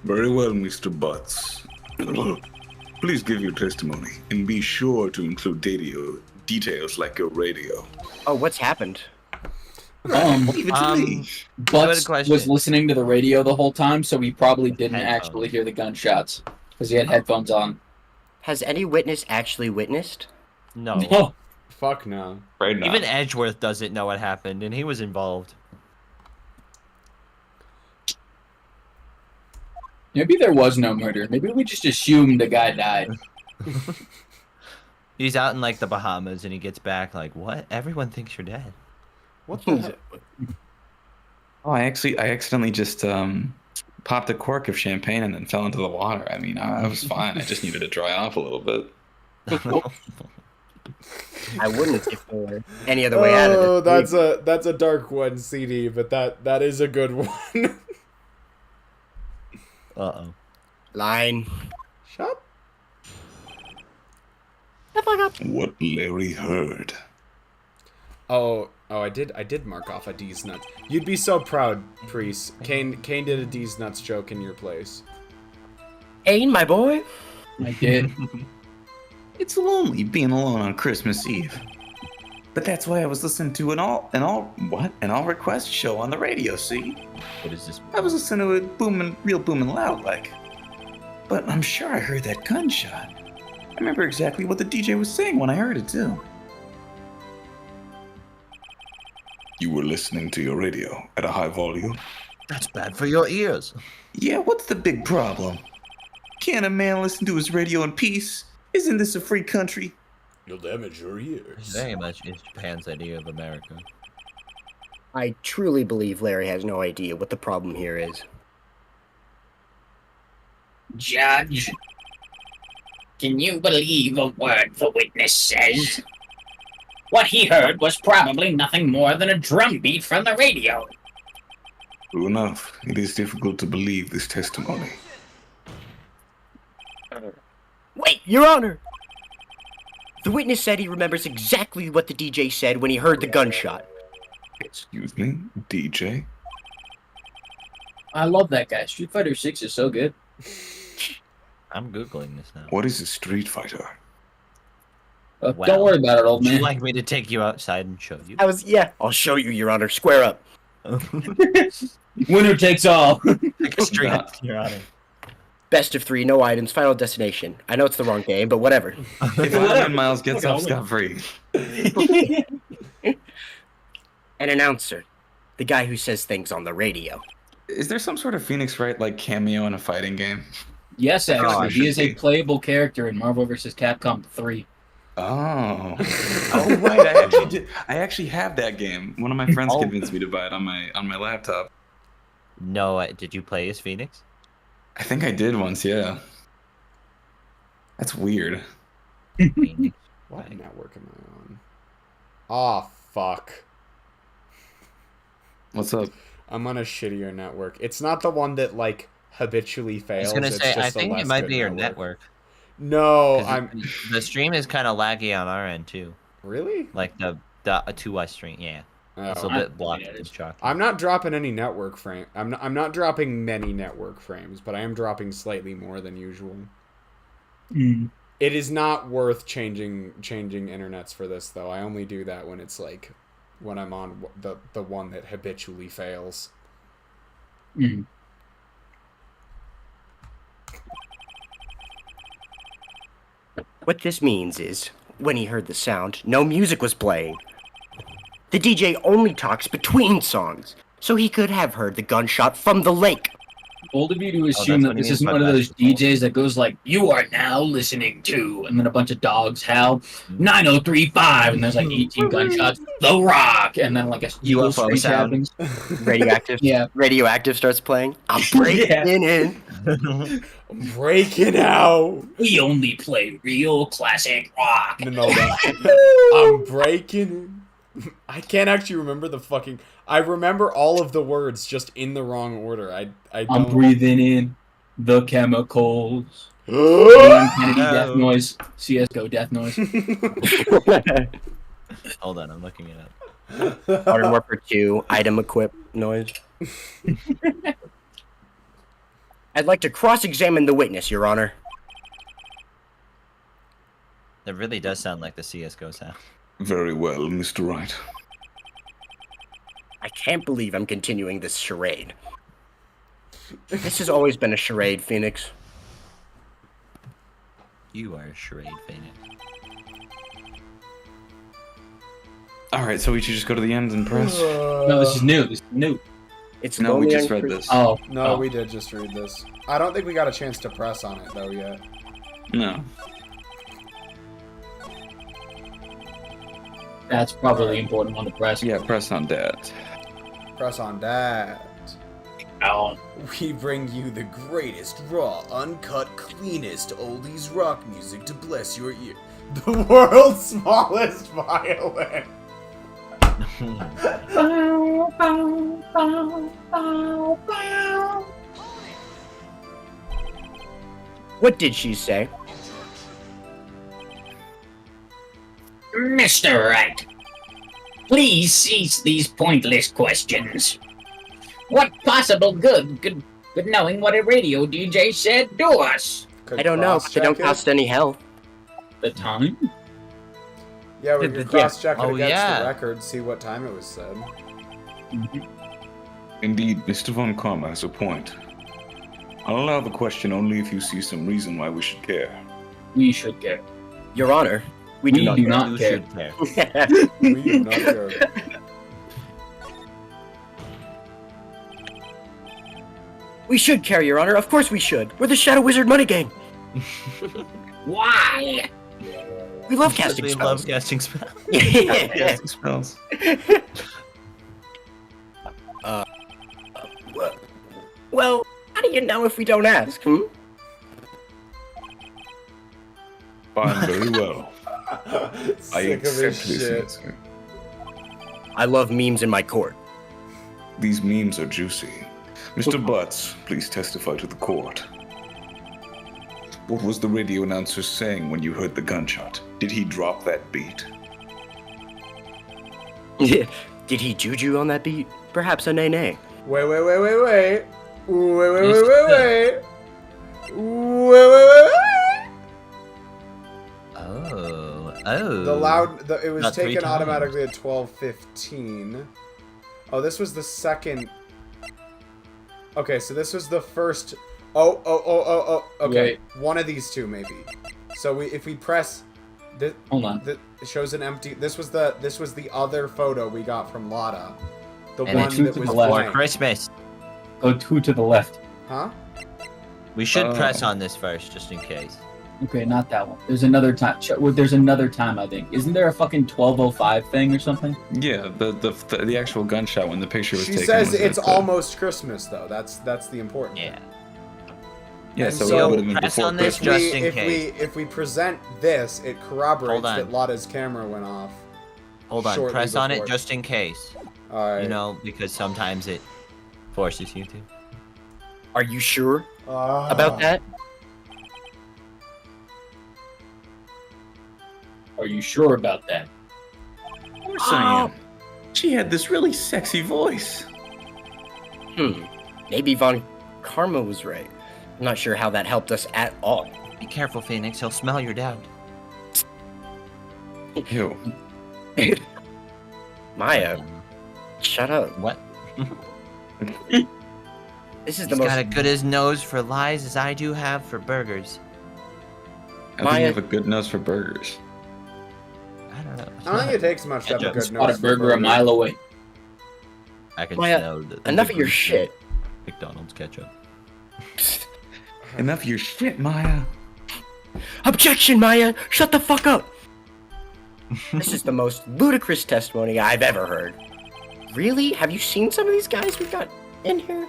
[SPEAKER 7] Very well, Mr. Butts. Please give your testimony and be sure to include details like your radio.
[SPEAKER 6] Oh, what's happened?
[SPEAKER 1] Leave it to me.
[SPEAKER 3] Butts
[SPEAKER 2] question.
[SPEAKER 3] was listening to the radio the whole time, so he probably didn't
[SPEAKER 2] Headphones.
[SPEAKER 3] actually hear the gunshots because he had headphones on.
[SPEAKER 6] Has any witness actually witnessed?
[SPEAKER 2] No.
[SPEAKER 3] No.
[SPEAKER 4] Fuck no.
[SPEAKER 1] Right now.
[SPEAKER 2] Even Edgeworth doesn't know what happened, and he was involved.
[SPEAKER 3] Maybe there was no murder. Maybe we just assumed the guy died.
[SPEAKER 2] He's out in like the Bahamas, and he gets back like, "What? Everyone thinks you're dead."
[SPEAKER 4] What the hell?
[SPEAKER 1] Oh, I accidentally just popped a cork of champagne and then fell into the water. I mean, I was fine. I just needed to dry off a little bit.
[SPEAKER 6] I wouldn't if there were any other way out of
[SPEAKER 4] Oh,
[SPEAKER 6] it.
[SPEAKER 4] that's a dark one, CD, but that is a good one.
[SPEAKER 2] Uh-oh.
[SPEAKER 6] Line.
[SPEAKER 4] Shut.
[SPEAKER 6] The fuck up.
[SPEAKER 7] What Larry heard.
[SPEAKER 4] Oh, I did mark off a D's nuts. You'd be so proud, Priest. Kane did a D's nuts joke in your place.
[SPEAKER 6] Ain, my boy.
[SPEAKER 3] I did.
[SPEAKER 1] It's lonely being alone on Christmas Eve. But that's why I was listening to an all request show on the radio, see?
[SPEAKER 2] What is this?
[SPEAKER 1] I was listening to it real booming loud like. But I'm sure I heard that gunshot. I remember exactly what the DJ was saying when I heard it too.
[SPEAKER 7] You were listening to your radio at a high volume.
[SPEAKER 2] That's bad for your ears.
[SPEAKER 1] Yeah, what's the big problem? Can't a man listen to his radio in peace? Isn't this a free country?
[SPEAKER 4] You'll damage your ears.
[SPEAKER 2] Very much is Japan's idea of America.
[SPEAKER 6] I truly believe Larry has no idea what the problem here is.
[SPEAKER 5] Judge, can you believe a word the witness says? What he heard was probably nothing more than a drumbeat from the radio.
[SPEAKER 7] True enough, it is difficult to believe this testimony.
[SPEAKER 6] Wait, Your Honor! The witness said he remembers exactly what the DJ said when he heard the gunshot.
[SPEAKER 7] Excuse me, DJ?
[SPEAKER 3] I love that guy. Street Fighter 6 is so good.
[SPEAKER 2] I'm Googling this now.
[SPEAKER 7] What is a Street Fighter?
[SPEAKER 3] Don't
[SPEAKER 2] Well,
[SPEAKER 3] worry about it, old
[SPEAKER 2] Would you
[SPEAKER 3] man.
[SPEAKER 2] like me to take you outside and show you?
[SPEAKER 6] I'll show you, Your Honor. Square up.
[SPEAKER 3] Winner takes all.
[SPEAKER 2] Like a street, Your Honor.
[SPEAKER 6] Best of 3, no items, final destination. I know it's the wrong game, but whatever.
[SPEAKER 1] If Iron Miles gets off scot-free.
[SPEAKER 6] An announcer. The guy who says things on the radio.
[SPEAKER 1] Is there some sort of Phoenix Wright like cameo in a fighting game?
[SPEAKER 3] Yes,
[SPEAKER 1] Oh,
[SPEAKER 3] actually.
[SPEAKER 1] I
[SPEAKER 3] He is
[SPEAKER 1] should
[SPEAKER 3] a
[SPEAKER 1] be.
[SPEAKER 3] playable character in Marvel vs. Capcom 3.
[SPEAKER 1] Oh. Oh right, I actually have that game. One of my friends
[SPEAKER 2] Oh.
[SPEAKER 1] convinced me to buy it on my laptop.
[SPEAKER 2] No, did you play as Phoenix?
[SPEAKER 1] I think I did once, yeah. That's weird.
[SPEAKER 2] Phoenix.
[SPEAKER 4] What network am I on? Oh, fuck.
[SPEAKER 1] What's up?
[SPEAKER 4] I'm on a shittier network. It's not the one that, like, habitually
[SPEAKER 2] I
[SPEAKER 4] fails.
[SPEAKER 2] was gonna
[SPEAKER 4] it's
[SPEAKER 2] say,
[SPEAKER 4] just
[SPEAKER 2] I
[SPEAKER 4] a
[SPEAKER 2] think
[SPEAKER 4] less
[SPEAKER 2] it might
[SPEAKER 4] good
[SPEAKER 2] be your network.
[SPEAKER 4] No,
[SPEAKER 2] 'Cause
[SPEAKER 4] I'm...
[SPEAKER 2] The stream is kind of laggy on our end too.
[SPEAKER 4] Really?
[SPEAKER 2] Like the 2 stream, yeah. It's a
[SPEAKER 4] Oh.
[SPEAKER 2] bit blocked
[SPEAKER 3] yeah,
[SPEAKER 2] and
[SPEAKER 3] it's-
[SPEAKER 2] chalky.
[SPEAKER 4] I'm not dropping any network frame. I'm not dropping many network frames, but I am dropping slightly more than usual. It is not worth changing internets for this though. I only do that when it's like when I'm on the one that habitually fails.
[SPEAKER 3] Mm.
[SPEAKER 6] What this means is, when he heard the sound, no music was playing. The DJ only talks between songs, so he could have heard the gunshot from the lake.
[SPEAKER 3] Bold of you to assume
[SPEAKER 2] that's what
[SPEAKER 3] that
[SPEAKER 2] he
[SPEAKER 3] this
[SPEAKER 2] means
[SPEAKER 3] isn't
[SPEAKER 2] by
[SPEAKER 3] one of those
[SPEAKER 2] basketball.
[SPEAKER 3] DJs that goes like, "You are now listening to," and then a bunch of dogs howl, 9035, and there's like 18 gunshots, The Rock, and then like a
[SPEAKER 2] UFO
[SPEAKER 3] UFO
[SPEAKER 2] sound.
[SPEAKER 3] happens.
[SPEAKER 6] Radioactive.
[SPEAKER 3] Yeah.
[SPEAKER 6] Radioactive starts playing. I'm breaking in.
[SPEAKER 4] I'm breaking out.
[SPEAKER 5] We only play real classic rock.
[SPEAKER 4] No, I'm breaking in. I can't actually remember the fucking. I remember all of the words just in the wrong order. I
[SPEAKER 3] I'm
[SPEAKER 4] don't.
[SPEAKER 3] breathing in the chemicals. Kennedy death noise. CS:GO death noise.
[SPEAKER 2] Hold on, I'm looking it up.
[SPEAKER 6] Modern Warfare 2 item equip noise. I'd like to cross-examine the witness, Your Honor.
[SPEAKER 2] It really does sound like the CS:GO sound.
[SPEAKER 7] Very well, Mr. Wright.
[SPEAKER 6] I can't believe I'm continuing this charade. This has always been a charade, Phoenix.
[SPEAKER 2] You are a charade, Phoenix.
[SPEAKER 1] All right, so we should just go to the end and press.
[SPEAKER 3] No, this is new. This is new.
[SPEAKER 6] It's
[SPEAKER 1] No, we
[SPEAKER 6] lonely
[SPEAKER 1] just
[SPEAKER 6] on
[SPEAKER 1] read
[SPEAKER 6] Chris-
[SPEAKER 1] this.
[SPEAKER 3] Oh.
[SPEAKER 4] No, we did just read this. I don't think we got a chance to press on it though yet.
[SPEAKER 1] No.
[SPEAKER 3] That's probably the important one to press.
[SPEAKER 1] Yeah, press on that.
[SPEAKER 4] Press on that.
[SPEAKER 3] Oh.
[SPEAKER 4] We bring you the greatest, raw, uncut, cleanest oldies rock music to bless your ear. The world's smallest violin.
[SPEAKER 6] What did she say?
[SPEAKER 5] Mr. Wright, please cease these pointless questions. What possible good could knowing what a radio DJ said do us?
[SPEAKER 6] I don't know, but they don't cost any health.
[SPEAKER 3] The time?
[SPEAKER 4] Yeah, we
[SPEAKER 6] Yeah.
[SPEAKER 4] can cross-check it
[SPEAKER 2] Oh,
[SPEAKER 4] against
[SPEAKER 2] yeah.
[SPEAKER 4] the record, see what time it was said.
[SPEAKER 7] Indeed, Mr. Von Karma has a point. I'll allow the question only if you see some reason why we should care.
[SPEAKER 3] We should care.
[SPEAKER 6] Your Honor, we do not.
[SPEAKER 3] do not
[SPEAKER 2] You
[SPEAKER 3] care.
[SPEAKER 2] should care.
[SPEAKER 4] We do not care.
[SPEAKER 6] We should care, Your Honor. Of course we should. We're the Shadow Wizard Money Gang.
[SPEAKER 5] Why?
[SPEAKER 6] We love casting
[SPEAKER 2] We
[SPEAKER 6] spells.
[SPEAKER 2] love casting spells.
[SPEAKER 6] Yeah.
[SPEAKER 1] Casting spells.
[SPEAKER 6] Well, how do you know if we don't ask?
[SPEAKER 7] Fine, very well. I
[SPEAKER 4] Sick of
[SPEAKER 7] accept
[SPEAKER 4] his
[SPEAKER 7] this
[SPEAKER 4] shit.
[SPEAKER 7] answer.
[SPEAKER 6] I love memes in my court.
[SPEAKER 7] These memes are juicy. Mr. Butts, please testify to the court. What was the radio announcer saying when you heard the gunshot? Did he drop that beat?
[SPEAKER 6] Did he juju on that beat? Perhaps a nay-nay.
[SPEAKER 4] Wait. Wait.
[SPEAKER 2] Oh.
[SPEAKER 4] It was
[SPEAKER 2] Not three
[SPEAKER 4] taken
[SPEAKER 2] times.
[SPEAKER 4] automatically at 12:15. Oh, this was the second. Okay, so this was the first. Oh. Okay,
[SPEAKER 3] Wait.
[SPEAKER 4] one of these two maybe. So if we press,
[SPEAKER 3] Hold on.
[SPEAKER 4] it shows an empty. This was the other photo we got from Lotta. The
[SPEAKER 2] And
[SPEAKER 4] one
[SPEAKER 3] it's
[SPEAKER 4] that
[SPEAKER 3] to
[SPEAKER 4] was
[SPEAKER 3] the left.
[SPEAKER 2] For
[SPEAKER 4] blank.
[SPEAKER 2] Christmas.
[SPEAKER 3] Go two to the left.
[SPEAKER 4] Huh?
[SPEAKER 2] We should
[SPEAKER 1] Oh.
[SPEAKER 2] press on this first, just in case.
[SPEAKER 3] Okay, not that one. There's another time. There's another time, I think. Isn't there a fucking 12:05 thing or something?
[SPEAKER 1] Yeah, the actual gunshot when the picture was
[SPEAKER 4] She
[SPEAKER 1] taken.
[SPEAKER 4] says
[SPEAKER 1] was
[SPEAKER 4] it's
[SPEAKER 1] at,
[SPEAKER 4] almost Christmas though. That's the important.
[SPEAKER 2] Yeah.
[SPEAKER 1] Yeah,
[SPEAKER 4] And
[SPEAKER 1] so,
[SPEAKER 4] so-
[SPEAKER 1] it would have been
[SPEAKER 2] Press
[SPEAKER 1] before
[SPEAKER 2] on this
[SPEAKER 1] Christmas.
[SPEAKER 2] just in case.
[SPEAKER 4] If we present this, it corroborates
[SPEAKER 2] Hold on.
[SPEAKER 4] that Lotta's camera went off.
[SPEAKER 2] Hold on.
[SPEAKER 4] Shortly
[SPEAKER 2] Press on it
[SPEAKER 4] before.
[SPEAKER 2] just in case.
[SPEAKER 4] All right.
[SPEAKER 2] You know, because sometimes it forces you to.
[SPEAKER 6] Are you sure about that?
[SPEAKER 3] Are you sure about that?
[SPEAKER 1] Of course I am. She had this really sexy voice.
[SPEAKER 6] Maybe Von Karma was right. I'm not sure how that helped us at all.
[SPEAKER 2] Be careful, Phoenix. He'll smell your doubt.
[SPEAKER 1] Ew.
[SPEAKER 6] Maya, shut up.
[SPEAKER 2] What?
[SPEAKER 6] This is
[SPEAKER 2] He's
[SPEAKER 6] the most.
[SPEAKER 2] got as good as nose for lies as I do have for burgers.
[SPEAKER 1] I think
[SPEAKER 6] Maya-
[SPEAKER 1] you have a good nose for burgers.
[SPEAKER 2] I don't know.
[SPEAKER 4] I don't think it takes much to have a
[SPEAKER 2] Ketchup.
[SPEAKER 4] good
[SPEAKER 3] Spot
[SPEAKER 4] nose
[SPEAKER 3] a
[SPEAKER 4] for
[SPEAKER 3] burger a mile away.
[SPEAKER 2] I can
[SPEAKER 6] Maya,
[SPEAKER 2] smell the
[SPEAKER 6] enough of your
[SPEAKER 2] grease
[SPEAKER 6] shit.
[SPEAKER 2] McDonald's ketchup.
[SPEAKER 1] Enough of your shit, Maya.
[SPEAKER 6] Objection, Maya! Shut the fuck up! This is the most ludicrous testimony I've ever heard. Really? Have you seen some of these guys we've got in here?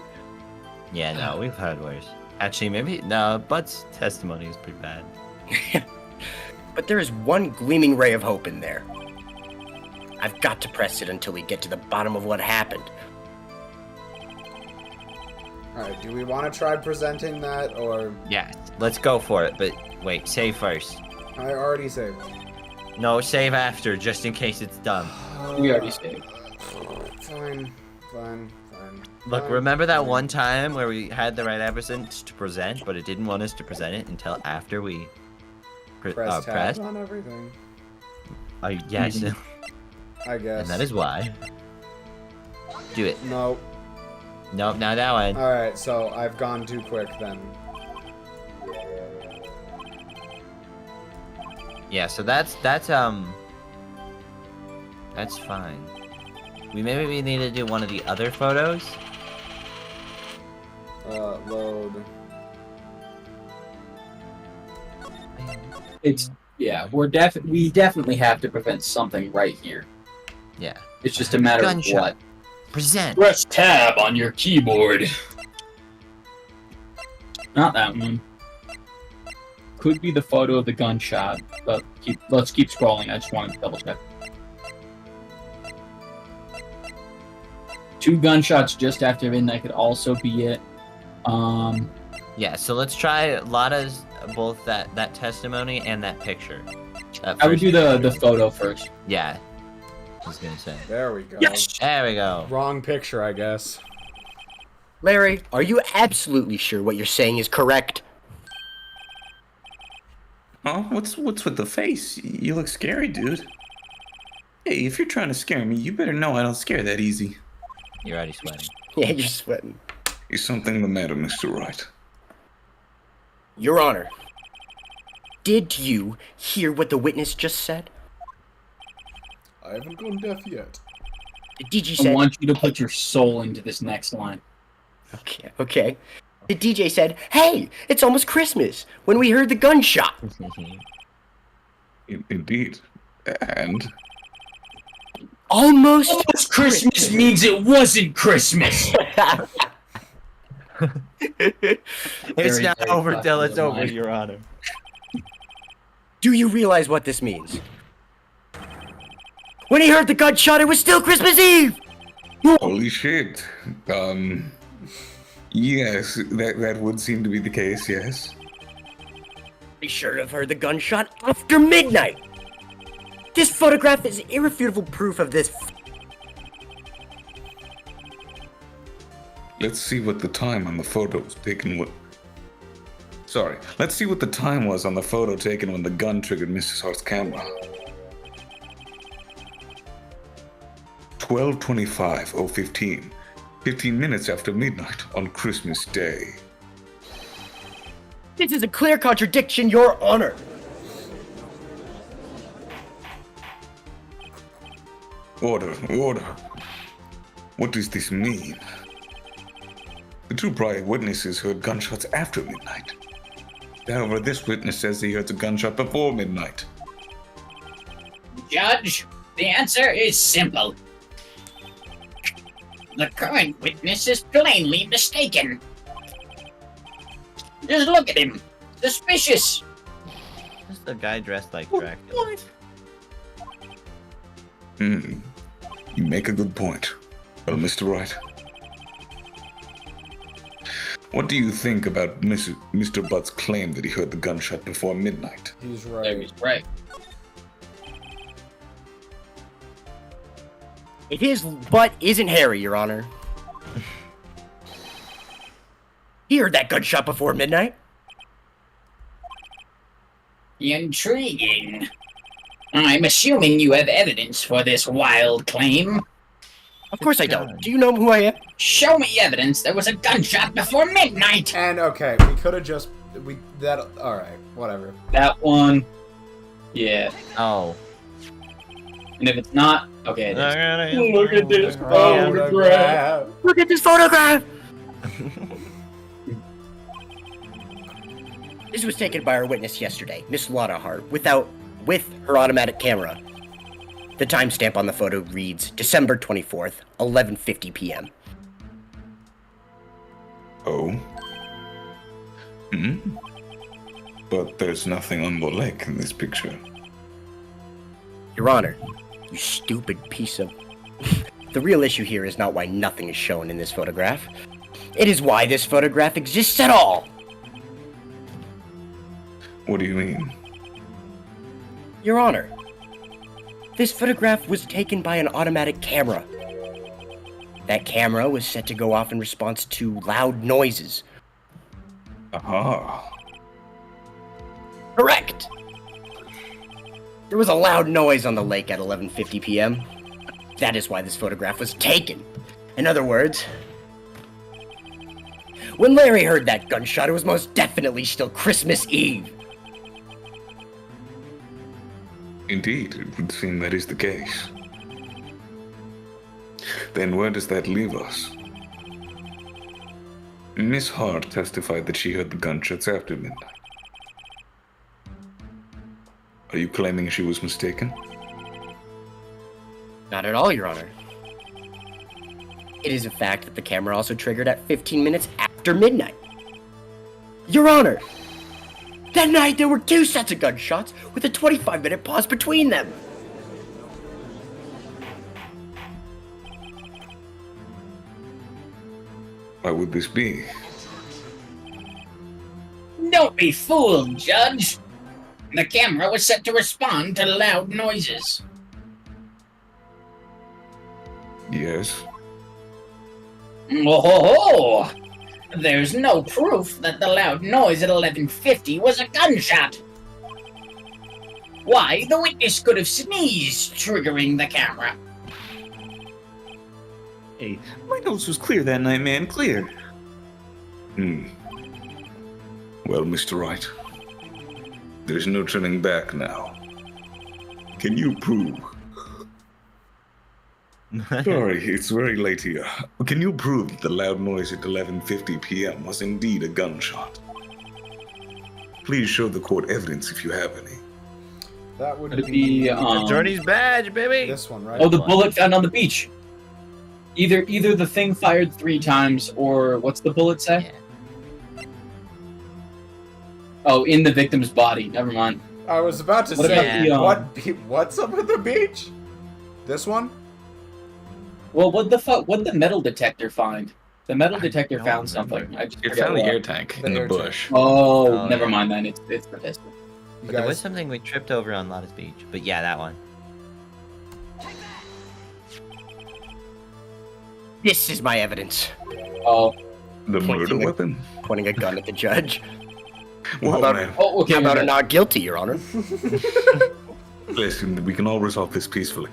[SPEAKER 2] Yeah, no, we've had worse. Actually, maybe no. Bud's testimony is pretty bad.
[SPEAKER 6] But there is one gleaming ray of hope in there. I've got to press it until we get to the bottom of what happened.
[SPEAKER 4] Alright, do we want to try presenting that, or...
[SPEAKER 2] Yeah, let's go for it, but wait, save first.
[SPEAKER 4] I already saved.
[SPEAKER 2] No, save after, just in case it's done.
[SPEAKER 3] We already saved.
[SPEAKER 4] Fine.
[SPEAKER 2] Look, remember that one time where we had the right evidence to present, but it didn't want us to present it until after we
[SPEAKER 4] Press tabs
[SPEAKER 2] pressed?
[SPEAKER 4] on everything.
[SPEAKER 2] Yes,
[SPEAKER 4] I guess.
[SPEAKER 2] and that is why. Do it.
[SPEAKER 4] No.
[SPEAKER 2] Nope, not that one.
[SPEAKER 4] Alright, so I've gone too quick then.
[SPEAKER 2] Yeah, so that's fine. We need to do one of the other photos.
[SPEAKER 4] Load.
[SPEAKER 3] It's yeah. We definitely have to prevent something right here.
[SPEAKER 2] Yeah.
[SPEAKER 3] It's just a matter
[SPEAKER 2] Gunshot.
[SPEAKER 3] of what.
[SPEAKER 2] Present.
[SPEAKER 3] Press tab on your keyboard. Not that one. Could be the photo of the gunshot, but let's keep scrolling. I just wanted to double check. 2 gunshots just after midnight could also be it.
[SPEAKER 2] Yeah, so let's try Lada's both that testimony and that picture.
[SPEAKER 3] I would do the photo first.
[SPEAKER 2] Yeah. I was gonna say.
[SPEAKER 4] There we go.
[SPEAKER 3] Yes!
[SPEAKER 2] There we go.
[SPEAKER 4] Wrong picture, I guess.
[SPEAKER 6] Larry, are you absolutely sure what you're saying is correct?
[SPEAKER 1] Huh? What's with the face? You look scary, dude. Hey, if you're trying to scare me, you better know I don't scare that easy.
[SPEAKER 2] You're already sweating.
[SPEAKER 6] Yeah, you're sweating.
[SPEAKER 7] Is something the matter, Mr. Wright?
[SPEAKER 6] Your Honor, did you hear what the witness just said?
[SPEAKER 4] I haven't gone deaf yet.
[SPEAKER 6] The DJ
[SPEAKER 3] I
[SPEAKER 6] said...
[SPEAKER 3] want you to put your soul into this next line.
[SPEAKER 6] Okay. The DJ said, "Hey, it's almost Christmas," when we heard the gunshot.
[SPEAKER 7] Indeed. And?
[SPEAKER 6] Almost
[SPEAKER 3] Christmas means it wasn't Christmas!
[SPEAKER 2] It's
[SPEAKER 3] Very,
[SPEAKER 2] not
[SPEAKER 3] very
[SPEAKER 2] over till it's
[SPEAKER 3] flexible
[SPEAKER 2] over,
[SPEAKER 3] line.
[SPEAKER 2] Your Honor.
[SPEAKER 6] Do you realize what this means? When he heard the gunshot, it was still Christmas Eve!
[SPEAKER 7] Holy shit. Yes, that would seem to be the case, yes.
[SPEAKER 6] He should have heard the gunshot after midnight! This photograph is irrefutable proof of this.
[SPEAKER 7] Let's see what the time on the photo was taken. Sorry, let's see what the time was on the photo taken when the gun triggered Mrs. Hart's camera. 12:25:015. 15 minutes after midnight on Christmas Day.
[SPEAKER 6] This is a clear contradiction, Your Honor.
[SPEAKER 7] Order. What does this mean? The 2 prior witnesses heard gunshots after midnight. However, this witness says he heard the gunshot before midnight.
[SPEAKER 5] Judge, the answer is simple. The current witness is plainly mistaken. Just look at him. Suspicious.
[SPEAKER 2] This is the guy dressed like Dracula.
[SPEAKER 7] You make a good point. Well, Mr. Wright, what do you think about Mr. Butt's claim that he heard the gunshot before midnight?
[SPEAKER 4] He's
[SPEAKER 3] There
[SPEAKER 4] right.
[SPEAKER 3] he's right.
[SPEAKER 6] His butt isn't hairy, Your Honor. He heard that gunshot before midnight.
[SPEAKER 5] Intriguing. I'm assuming you have evidence for this wild claim.
[SPEAKER 6] Of course I don't. Do you know who I am?
[SPEAKER 5] Show me evidence there was a gunshot before midnight.
[SPEAKER 4] And okay, we could have just alright, whatever.
[SPEAKER 3] That one. Yeah.
[SPEAKER 2] Oh.
[SPEAKER 3] And if it's not, okay, it is.
[SPEAKER 2] Look
[SPEAKER 3] at this
[SPEAKER 4] Photograph.
[SPEAKER 6] Look at this photograph! This was taken by our witness yesterday, Miss Lana Hart, with her automatic camera. The timestamp on the photo reads December 24th, 11:50 p.m.
[SPEAKER 7] Oh? But there's nothing on the lake in this picture.
[SPEAKER 6] Your Honor, you stupid piece of... The real issue here is not why nothing is shown in this photograph. It is why this photograph exists at all.
[SPEAKER 7] What do you mean?
[SPEAKER 6] Your Honor, this photograph was taken by an automatic camera. That camera was set to go off in response to loud noises.
[SPEAKER 7] Aha.
[SPEAKER 6] Correct! There was a loud noise on the lake at 11:50 p.m. That is why this photograph was taken. In other words, when Larry heard that gunshot, it was most definitely still Christmas Eve.
[SPEAKER 7] Indeed, it would seem that is the case. Then where does that leave us? Miss Hart testified that she heard the gunshots after midnight. Are you claiming she was mistaken?
[SPEAKER 6] Not at all, Your Honor. It is a fact that the camera also triggered at 15 minutes after midnight. Your Honor, that night there were 2 sets of gunshots with a 25-minute pause between them.
[SPEAKER 7] Why would this be?
[SPEAKER 5] Don't be fooled, Judge. The camera was set to respond to loud noises.
[SPEAKER 7] Yes.
[SPEAKER 5] Oh ho ho! There's no proof that the loud noise at 11:50 was a gunshot. Why, the witness could have sneezed, triggering the camera.
[SPEAKER 1] Hey, my nose was clear that night, man. Clear.
[SPEAKER 7] Well, Mr. Wright, there's no turning back now. Can you prove? Sorry, it's very late here. Can you prove that the loud noise at 11:50 p.m. was indeed a gunshot? Please show the court evidence if you have any.
[SPEAKER 4] That would
[SPEAKER 3] Would it be
[SPEAKER 2] Attorney's badge, baby.
[SPEAKER 4] this one, right?
[SPEAKER 3] oh, the bullet found on the beach. Either the thing fired 3 times, or what's the bullet say? Oh, in the victim's body. Never mind.
[SPEAKER 4] I was about to
[SPEAKER 3] What
[SPEAKER 4] say,
[SPEAKER 3] about the,
[SPEAKER 4] what's up with the beach? This one?
[SPEAKER 3] Well, what the metal detector find? The metal detector
[SPEAKER 2] don't
[SPEAKER 3] found
[SPEAKER 2] remember.
[SPEAKER 3] something. I just
[SPEAKER 1] It
[SPEAKER 3] forget
[SPEAKER 1] found the
[SPEAKER 3] what.
[SPEAKER 1] air tank
[SPEAKER 4] The
[SPEAKER 1] in the
[SPEAKER 4] air tank.
[SPEAKER 1] bush.
[SPEAKER 3] Oh,
[SPEAKER 2] Oh,
[SPEAKER 3] never
[SPEAKER 2] yeah.
[SPEAKER 3] mind then. It's the pistol.
[SPEAKER 4] You
[SPEAKER 2] But there was
[SPEAKER 4] guys,
[SPEAKER 2] something we tripped over on Lotta's Beach. But yeah, that one.
[SPEAKER 6] This is my evidence.
[SPEAKER 3] Oh,
[SPEAKER 7] The murder
[SPEAKER 6] Pointing a-
[SPEAKER 7] weapon?
[SPEAKER 6] Pointing a gun at the judge.
[SPEAKER 7] Well,
[SPEAKER 6] about-
[SPEAKER 7] man,
[SPEAKER 3] oh, okay.
[SPEAKER 6] How about
[SPEAKER 3] okay.
[SPEAKER 6] a not guilty, Your Honor?
[SPEAKER 7] listen, we can all resolve this peacefully.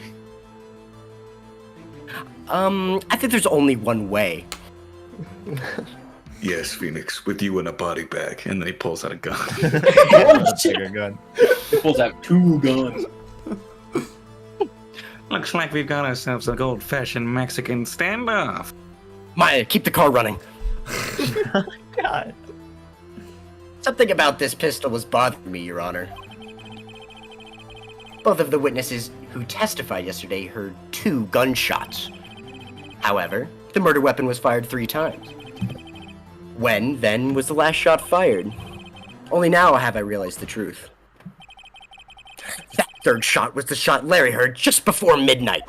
[SPEAKER 6] I think there's only one way.
[SPEAKER 7] Yes, Phoenix, with you in a body bag, and then he pulls out a gun.
[SPEAKER 2] Bigger gun.
[SPEAKER 3] He pulls out 2 guns.
[SPEAKER 1] Looks like we've got ourselves a old-fashioned Mexican standoff.
[SPEAKER 6] Maya, keep the car running.
[SPEAKER 2] God.
[SPEAKER 6] Something about this pistol was bothering me, Your Honor. Both of the witnesses who testified yesterday heard 2 gunshots. However, the murder weapon was fired 3 times. When, then, was the last shot fired? Only now have I realized the truth. That 3rd shot was the shot Larry heard just before midnight.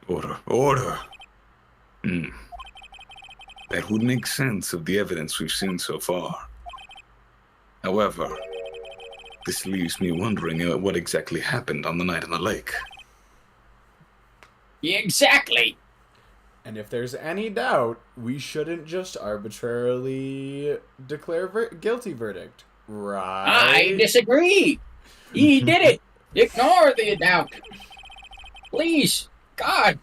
[SPEAKER 7] Order, order. That would make sense of the evidence we've seen so far. However, this leaves me wondering what exactly happened on the night on the lake.
[SPEAKER 5] Exactly.
[SPEAKER 4] and if there's any doubt, we shouldn't just arbitrarily declare guilty verdict, right?
[SPEAKER 5] I disagree. He did it. Ignore the doubt. Please, God.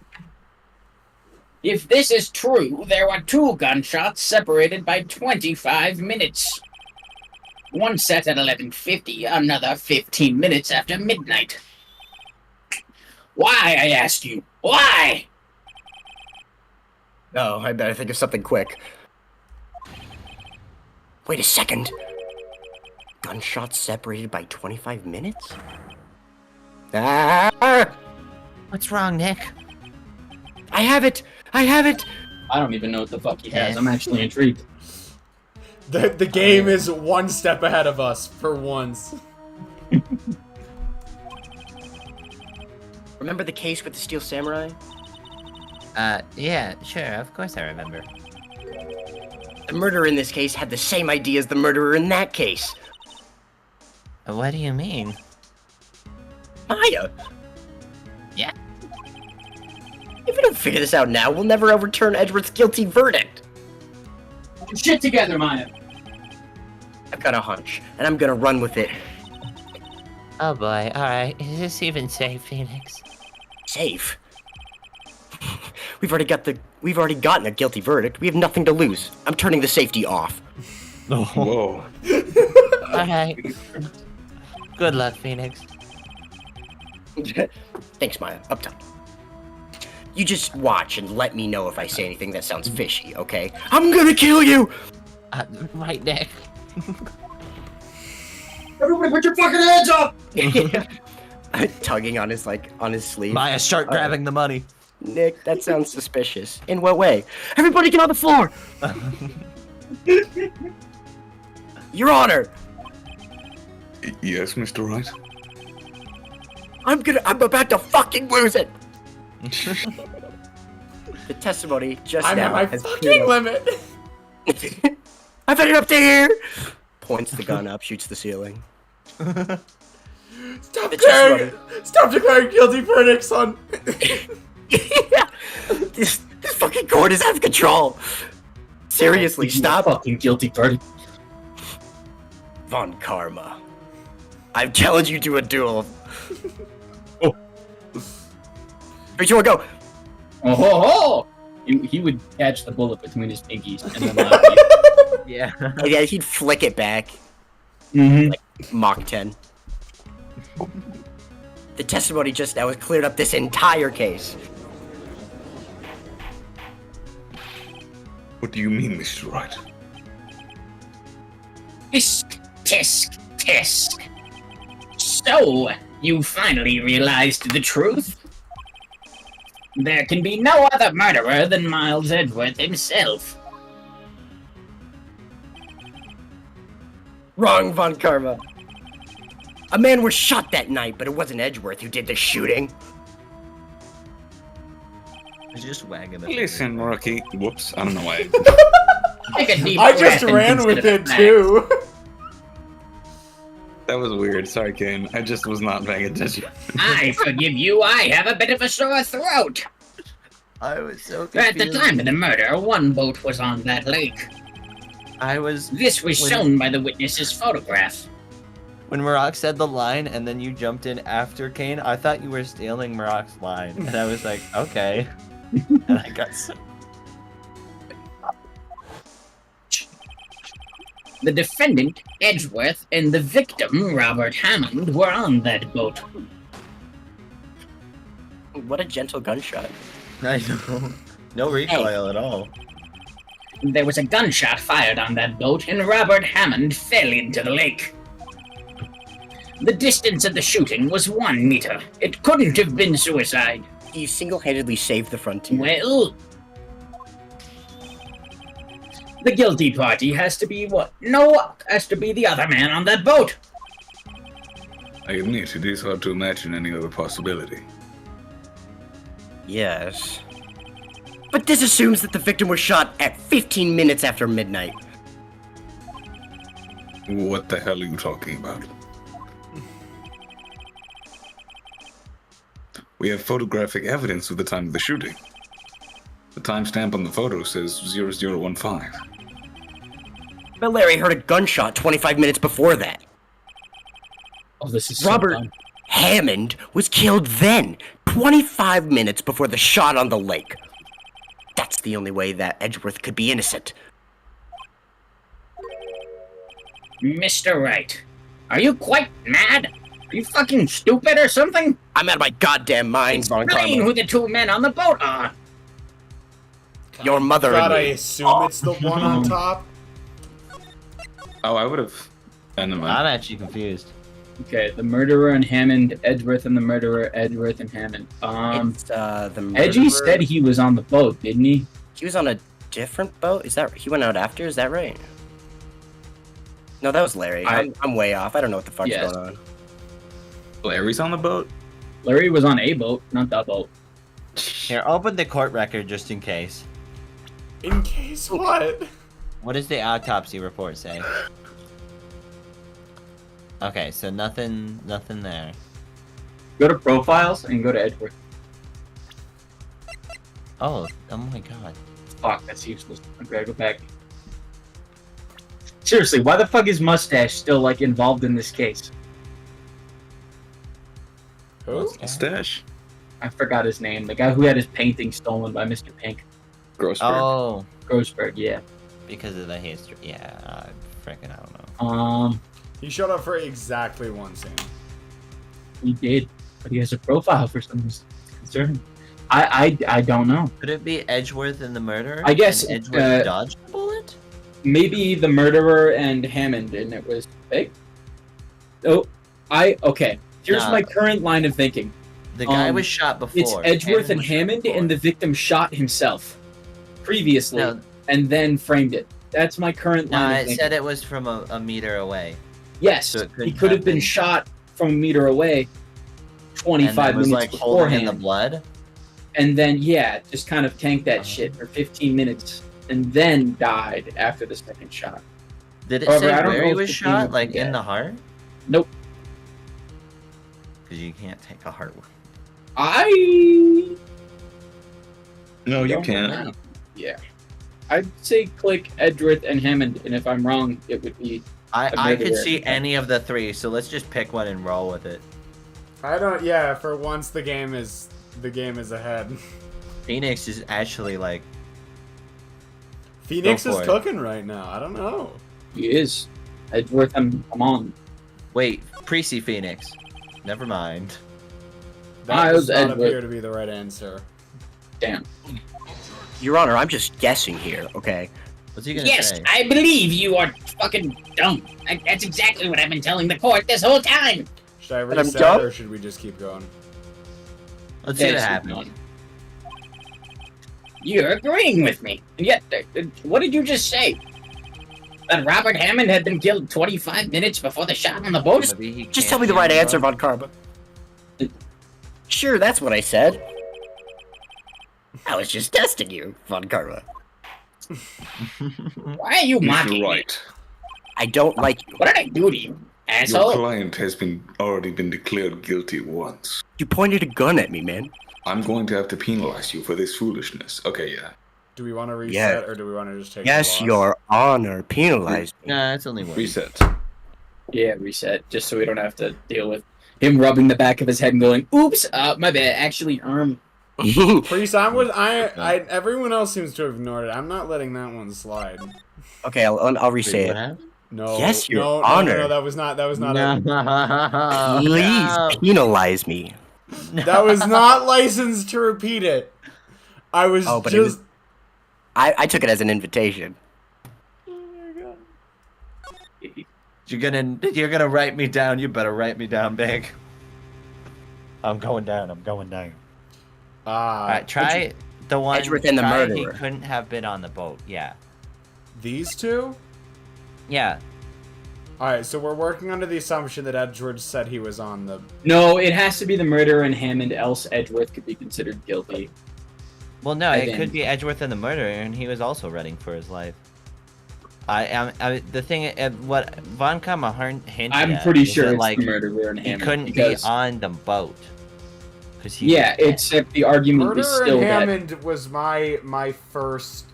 [SPEAKER 5] If this is true, there were 2 gunshots separated by 25 minutes. One set at 11:50, another 15 minutes after midnight. Why, I ask you? Why?
[SPEAKER 6] Oh, I better think of something quick. Wait a second. Gunshots separated by 25 minutes? Ah!
[SPEAKER 2] What's wrong, Nick?
[SPEAKER 6] I have it! I have it!
[SPEAKER 3] I don't even know what the fuck he has. I'm actually intrigued.
[SPEAKER 4] The game is one step ahead of us for once.
[SPEAKER 6] Remember the case with the Steel Samurai?
[SPEAKER 2] Yeah, sure, of course I remember.
[SPEAKER 6] The murderer in this case had the same idea as the murderer in that case.
[SPEAKER 2] What do you mean?
[SPEAKER 6] Maya!
[SPEAKER 2] Yeah?
[SPEAKER 6] If we don't figure this out now, we'll never overturn Edward's guilty verdict.
[SPEAKER 3] Get your shit together, Maya.
[SPEAKER 6] I've got a hunch, and I'm gonna run with it.
[SPEAKER 2] Oh boy, alright. Is this even safe, Phoenix?
[SPEAKER 6] Safe? We've already gotten a guilty verdict. We have nothing to lose. I'm turning the safety off.
[SPEAKER 7] Whoa.
[SPEAKER 2] Alright. Good luck, Phoenix.
[SPEAKER 6] Thanks, Maya. Up top. You just watch and let me know if I say anything that sounds fishy, okay? I'm gonna kill you!
[SPEAKER 2] Right, Nick.
[SPEAKER 3] Everybody put your fucking hands up!
[SPEAKER 6] Tugging on his sleeve.
[SPEAKER 2] Maya, start grabbing the money.
[SPEAKER 6] Nick, that sounds suspicious. In what way? Everybody get on the floor! Your Honor!
[SPEAKER 7] Yes, Mr. Wright?
[SPEAKER 6] I'm about to fucking lose it! The testimony just
[SPEAKER 4] I'm
[SPEAKER 6] now
[SPEAKER 4] at my
[SPEAKER 6] has
[SPEAKER 4] fucking limit.
[SPEAKER 6] I've had it up to here! Points the gun up, shoots the ceiling.
[SPEAKER 4] Stop declaring guilty verdict, son.
[SPEAKER 6] Yeah. This fucking court is out of control. Seriously, stop.
[SPEAKER 3] Fucking guilty verdict.
[SPEAKER 6] Von Karma. I've challenged you to a duel. Oh. 3, 2, 1, go!
[SPEAKER 3] Oh ho ho! He would catch the bullet between his pinkies and then laugh.
[SPEAKER 2] Yeah.
[SPEAKER 6] Yeah, he'd flick it back.
[SPEAKER 3] Mm-hmm.
[SPEAKER 6] Like Mach 10. The testimony just now has cleared up this entire case.
[SPEAKER 7] What do you mean, Mr. Wright?
[SPEAKER 5] Tisk, tisk, tisk. So, you finally realized the truth? There can be no other murderer than Miles Edgeworth himself.
[SPEAKER 6] Wrong, Von Karma. A man was shot that night, but it wasn't Edgeworth who did the shooting.
[SPEAKER 2] Just wagging the
[SPEAKER 7] Listen, Rocky. Whoops, I don't know why.
[SPEAKER 5] Take a deep
[SPEAKER 4] I
[SPEAKER 5] breath
[SPEAKER 4] just
[SPEAKER 5] and
[SPEAKER 4] ran
[SPEAKER 5] consider
[SPEAKER 4] with
[SPEAKER 5] the
[SPEAKER 4] it
[SPEAKER 5] facts.
[SPEAKER 4] too.
[SPEAKER 7] That was weird. Sorry, Kane. I just was not paying attention.
[SPEAKER 5] I forgive you, I have a bit of a sore throat.
[SPEAKER 2] I was so
[SPEAKER 5] At
[SPEAKER 2] confused.
[SPEAKER 5] the time of the murder, one boat was on that lake.
[SPEAKER 2] I was...
[SPEAKER 5] This was shown by the witness's photograph.
[SPEAKER 2] When Maroc said the line and then you jumped in after Kane, I thought you were stealing Maroc's line. And I was like, okay. And I got so...
[SPEAKER 5] The defendant, Edgeworth, and the victim, Robert Hammond, were on that boat.
[SPEAKER 6] What a gentle gunshot.
[SPEAKER 2] I know. No recoil at all.
[SPEAKER 5] There was a gunshot fired on that boat, and Robert Hammond fell into the lake. The distance of the shooting was 1 meter. It couldn't have been suicide.
[SPEAKER 6] You single-handedly saved the frontier.
[SPEAKER 5] Well, the guilty party has to be what? No, has to be the other man on that boat.
[SPEAKER 7] I admit, it is hard to imagine any other possibility.
[SPEAKER 6] Yes. But this assumes that the victim was shot at 15 minutes after midnight.
[SPEAKER 7] What the hell are you talking about? We have photographic evidence of the time of the shooting. The timestamp on the photo says 0015.
[SPEAKER 6] But Larry heard a gunshot 25 minutes before that.
[SPEAKER 3] Oh, this is
[SPEAKER 6] Robert
[SPEAKER 3] so dumb.
[SPEAKER 6] Hammond was killed then, 25 minutes before the shot on the lake. That's the only way that Edgeworth could be innocent.
[SPEAKER 5] Mr. Wright, are you quite mad? Are you fucking stupid or something?
[SPEAKER 6] I'm out of my goddamn mind, Von
[SPEAKER 5] Explain
[SPEAKER 6] Karma.
[SPEAKER 5] who the two men on the boat are.
[SPEAKER 6] Your mother
[SPEAKER 4] God,
[SPEAKER 6] and
[SPEAKER 4] I
[SPEAKER 6] me.
[SPEAKER 4] assume it's the one on top.
[SPEAKER 7] Oh, I would have. Never mind.
[SPEAKER 2] I'm actually confused.
[SPEAKER 3] Okay, the murderer and Hammond, Edgeworth and the murderer, Edgeworth and Hammond.
[SPEAKER 6] It's, the
[SPEAKER 3] Edgy
[SPEAKER 6] murderer-
[SPEAKER 3] said he was on the boat, didn't he?
[SPEAKER 6] He was on a different boat? Is that he went out after? Is that right? No, that was Larry. I'm way off. I don't know what the fuck's
[SPEAKER 3] Yes.
[SPEAKER 6] going on.
[SPEAKER 7] Larry's on the boat?
[SPEAKER 3] Larry was on a boat, not that boat.
[SPEAKER 2] Here, open the court record just in case.
[SPEAKER 4] In case what?
[SPEAKER 2] What does the autopsy report say? Okay, so nothing there.
[SPEAKER 3] Go to profiles and go to Edgeworth.
[SPEAKER 2] Oh my god.
[SPEAKER 3] Fuck, that's useless. I'm gonna go back. Seriously, why the fuck is Mustache still like involved in this case?
[SPEAKER 4] Who?
[SPEAKER 1] Stash.
[SPEAKER 3] I forgot his name. The guy who had his painting stolen by Mr. Pink.
[SPEAKER 1] Grossberg.
[SPEAKER 2] Oh,
[SPEAKER 3] Grossberg, yeah.
[SPEAKER 2] because of the history. Yeah, freaking, I don't know.
[SPEAKER 4] He showed up for exactly one scene.
[SPEAKER 3] He did, but he has a profile for some reason. It's concerning. I don't know.
[SPEAKER 2] Could it be Edgeworth and the murderer?
[SPEAKER 3] I guess,
[SPEAKER 2] And Edgeworth dodged the bullet?
[SPEAKER 3] Maybe the murderer and Hammond, and it was fake. Oh, okay. Here's
[SPEAKER 2] Nah.
[SPEAKER 3] my current line of thinking.
[SPEAKER 2] The guy
[SPEAKER 3] Um,
[SPEAKER 2] was shot before.
[SPEAKER 3] It's Edgeworth and
[SPEAKER 2] was shot
[SPEAKER 3] Hammond,
[SPEAKER 2] before.
[SPEAKER 3] and the victim shot himself previously,
[SPEAKER 2] No,
[SPEAKER 3] and then framed it. That's my current line of
[SPEAKER 2] it
[SPEAKER 3] thinking.
[SPEAKER 2] said it was from a meter away.
[SPEAKER 3] Yes,
[SPEAKER 2] so it
[SPEAKER 3] he
[SPEAKER 2] couldn't
[SPEAKER 3] could have
[SPEAKER 2] have
[SPEAKER 3] been
[SPEAKER 2] been-
[SPEAKER 3] shot from a meter away, 25
[SPEAKER 2] and was
[SPEAKER 3] minutes
[SPEAKER 2] like holding in
[SPEAKER 3] beforehand.
[SPEAKER 2] the blood.
[SPEAKER 3] And then, yeah, just kind of tanked that shit for 15 minutes, and then died after the second shot.
[SPEAKER 2] Did it
[SPEAKER 3] However,
[SPEAKER 2] say
[SPEAKER 3] I don't
[SPEAKER 2] where
[SPEAKER 3] know
[SPEAKER 2] he
[SPEAKER 3] if
[SPEAKER 2] was
[SPEAKER 3] the
[SPEAKER 2] shot?
[SPEAKER 3] demon
[SPEAKER 2] Like
[SPEAKER 3] can
[SPEAKER 2] in
[SPEAKER 3] get-
[SPEAKER 2] the heart?
[SPEAKER 3] Nope.
[SPEAKER 2] Because you can't take a heart.
[SPEAKER 3] I
[SPEAKER 1] No, you
[SPEAKER 3] don't
[SPEAKER 1] can't.
[SPEAKER 3] know. Yeah. I'd say click Edgeworth and Hammond, and if I'm wrong, it would be...
[SPEAKER 2] I could
[SPEAKER 3] murderer.
[SPEAKER 2] see any of the three, so let's just pick one and roll with it.
[SPEAKER 4] I don't. Yeah, for once the game is ahead.
[SPEAKER 2] Phoenix is actually like
[SPEAKER 4] Phoenix
[SPEAKER 2] Go
[SPEAKER 4] is
[SPEAKER 2] for it.
[SPEAKER 4] cooking right now. I don't know.
[SPEAKER 3] He is. Edgeworth, I'm on.
[SPEAKER 2] wait, Precy Phoenix. Never mind.
[SPEAKER 4] That
[SPEAKER 3] it
[SPEAKER 4] does
[SPEAKER 3] was
[SPEAKER 4] not
[SPEAKER 3] Edward.
[SPEAKER 4] appear to be the right answer.
[SPEAKER 3] Damn.
[SPEAKER 6] Your Honor, I'm just guessing here, okay?
[SPEAKER 2] What's he gonna
[SPEAKER 5] Yes,
[SPEAKER 2] say?
[SPEAKER 5] I believe you are fucking dumb. That's exactly what I've been telling the court this whole time.
[SPEAKER 4] Should I
[SPEAKER 6] But I'm
[SPEAKER 4] reset
[SPEAKER 6] dumb?
[SPEAKER 4] or should we just keep going?
[SPEAKER 2] Let's see what
[SPEAKER 3] Yes,
[SPEAKER 2] happens.
[SPEAKER 5] You're agreeing with me. And yet, what did you just say? That Robert Hammond had been killed 25 minutes before the shot on the boat?
[SPEAKER 2] Maybe he
[SPEAKER 6] Just
[SPEAKER 2] can't
[SPEAKER 6] tell me the
[SPEAKER 2] hear
[SPEAKER 6] right
[SPEAKER 2] me,
[SPEAKER 6] answer,
[SPEAKER 2] bro.
[SPEAKER 6] Von Karma. Sure, that's what I said. I was just testing you, Von Karma.
[SPEAKER 5] Why are you mocking
[SPEAKER 7] Mr.
[SPEAKER 5] me?
[SPEAKER 7] Wright,
[SPEAKER 6] I don't like you.
[SPEAKER 5] What did I do to you,
[SPEAKER 7] your
[SPEAKER 5] asshole?
[SPEAKER 7] client has already been declared guilty once.
[SPEAKER 6] You pointed a gun at me, man.
[SPEAKER 7] I'm going to have to penalize you for this foolishness. Okay, yeah.
[SPEAKER 4] Do we want to reset
[SPEAKER 6] Yeah.
[SPEAKER 4] or do we want to just take?
[SPEAKER 6] Yes,
[SPEAKER 4] the loss?
[SPEAKER 6] Your Honor, penalize me.
[SPEAKER 2] Nah, it's only one.
[SPEAKER 7] Reset.
[SPEAKER 3] Yeah, reset, just so we don't have to deal with him rubbing the back of his head and going, oops, my bad. Actually,
[SPEAKER 4] Priest, everyone else seems to have ignored it. I'm not letting that one slide.
[SPEAKER 6] Okay, I'll
[SPEAKER 2] Wait,
[SPEAKER 6] re-say
[SPEAKER 2] what
[SPEAKER 6] it.
[SPEAKER 2] happened?
[SPEAKER 4] No.
[SPEAKER 6] Yes, Your
[SPEAKER 4] no,
[SPEAKER 6] Honor.
[SPEAKER 4] No, that was not it.
[SPEAKER 2] No.
[SPEAKER 6] Please penalize me.
[SPEAKER 4] That was not licensed to repeat it. I was
[SPEAKER 6] Oh, but it
[SPEAKER 4] just.
[SPEAKER 6] was- I took it as an invitation.
[SPEAKER 2] You're gonna write me down. You better write me down big. I'm going down. All right, try the one.
[SPEAKER 6] Edgeworth and the
[SPEAKER 2] try
[SPEAKER 6] murderer.
[SPEAKER 2] He couldn't have been on the boat. Yeah.
[SPEAKER 4] These two?
[SPEAKER 2] Yeah.
[SPEAKER 4] Alright, so we're working under the assumption that Edgeworth said he was on the.
[SPEAKER 3] No, it has to be the murderer and Hammond, else Edgeworth could be considered guilty.
[SPEAKER 2] Well, no,
[SPEAKER 3] I
[SPEAKER 2] it
[SPEAKER 3] think-
[SPEAKER 2] could be Edgeworth and the murderer, and he was also running for his life. The thing, what Von Kamma hinted
[SPEAKER 3] I'm
[SPEAKER 2] at
[SPEAKER 3] pretty
[SPEAKER 2] is
[SPEAKER 3] sure
[SPEAKER 2] that,
[SPEAKER 3] it's
[SPEAKER 2] like
[SPEAKER 3] the murderer and
[SPEAKER 2] he
[SPEAKER 3] Hammond.
[SPEAKER 2] couldn't
[SPEAKER 3] because,
[SPEAKER 2] be on the boat. Cause he
[SPEAKER 3] Yeah,
[SPEAKER 2] was dead.
[SPEAKER 3] except the argument is
[SPEAKER 4] Murder
[SPEAKER 3] still
[SPEAKER 4] and
[SPEAKER 3] that.
[SPEAKER 4] Hammond was my first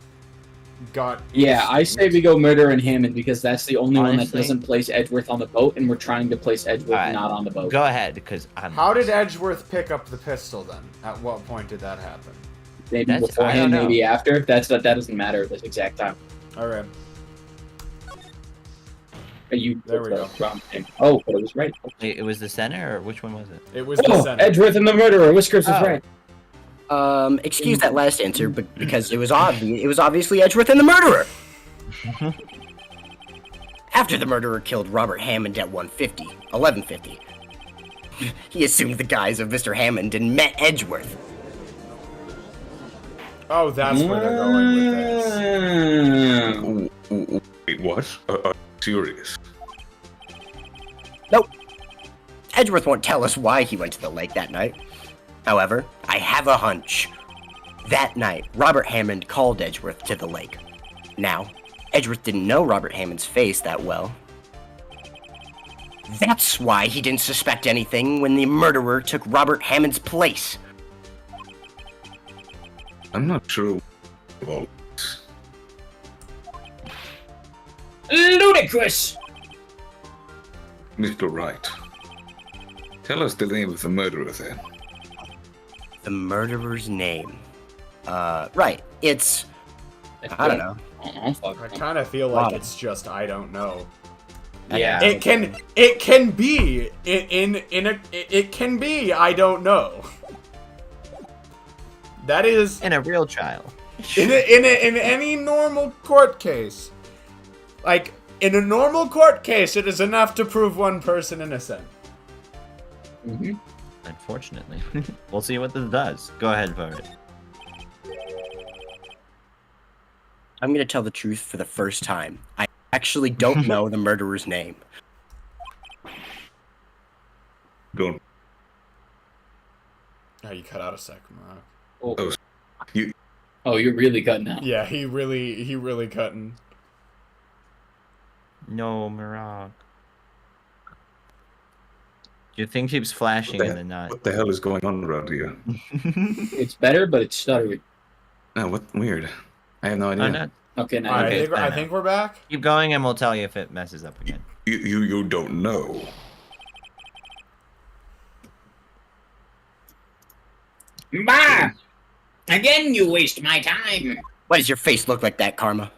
[SPEAKER 4] gut.
[SPEAKER 3] Yeah, I say we go murder and Hammond because that's the only one that
[SPEAKER 2] Honestly-
[SPEAKER 3] doesn't place Edgeworth on the boat, and we're trying to place Edgeworth
[SPEAKER 2] Alright,
[SPEAKER 3] not on the boat.
[SPEAKER 2] Go ahead, because I'm.
[SPEAKER 4] How did Edgeworth pick up the pistol then? At what point did that happen?
[SPEAKER 3] Maybe
[SPEAKER 2] That's- I
[SPEAKER 3] beforehand,
[SPEAKER 2] don't know.
[SPEAKER 3] maybe after. That doesn't matter at this exact time.
[SPEAKER 4] Alright.
[SPEAKER 3] You
[SPEAKER 4] There we go.
[SPEAKER 3] wrong thing. Oh, but it was right.
[SPEAKER 2] Wait, it was the center, or which one was it?
[SPEAKER 4] It was the
[SPEAKER 3] Oh,
[SPEAKER 4] center.
[SPEAKER 3] Edgeworth and the murderer. Whiskers was
[SPEAKER 2] Oh.
[SPEAKER 3] right.
[SPEAKER 6] Excuse that last answer, but because it was obviously Edgeworth and the murderer. After the murderer killed Robert Hammond at 11:50, he assumed the guise of Mr. Hammond and met Edgeworth.
[SPEAKER 4] Oh, that's where they're going with this.
[SPEAKER 7] Wait, what? Are you serious?
[SPEAKER 6] Nope. Edgeworth won't tell us why he went to the lake that night. However, I have a hunch. That night, Robert Hammond called Edgeworth to the lake. Now, Edgeworth didn't know Robert Hammond's face that well. That's why he didn't suspect anything when the murderer took Robert Hammond's place.
[SPEAKER 7] I'm not sure about this.
[SPEAKER 5] Ludicrous!
[SPEAKER 7] Mr. Wright. Tell us the name of the murderer then.
[SPEAKER 6] The murderer's name. Right. It's... I don't know.
[SPEAKER 4] I kind of feel like it's just I don't know.
[SPEAKER 5] Yeah.
[SPEAKER 4] It can be it can be I don't know. That is
[SPEAKER 2] In a real trial.
[SPEAKER 4] in any normal court case. Like in a normal court case, it is enough to prove one person innocent.
[SPEAKER 5] Mm-hmm.
[SPEAKER 2] Unfortunately. We'll see what this does. Go ahead, Parrot.
[SPEAKER 6] I'm gonna tell the truth for the first time. I actually don't know the murderer's name.
[SPEAKER 7] Don't.
[SPEAKER 4] Oh, you cut out a second, Rock.
[SPEAKER 5] Oh.
[SPEAKER 7] You.
[SPEAKER 5] Oh, you're really cutting out.
[SPEAKER 4] Yeah, he really cutting.
[SPEAKER 2] No, Mirage. Your thing keeps flashing and then not.
[SPEAKER 7] What the hell is going on around here?
[SPEAKER 5] It's better, but it's stuttery.
[SPEAKER 7] Oh, what? Weird. I have no idea.
[SPEAKER 2] Oh, no.
[SPEAKER 5] Okay, now
[SPEAKER 4] Alright,
[SPEAKER 5] okay.
[SPEAKER 4] I think we're back.
[SPEAKER 2] Keep going and we'll tell you if it messes up again.
[SPEAKER 7] You don't know.
[SPEAKER 5] Bah! Again, you waste my time.
[SPEAKER 6] Why does your face look like that, Karma?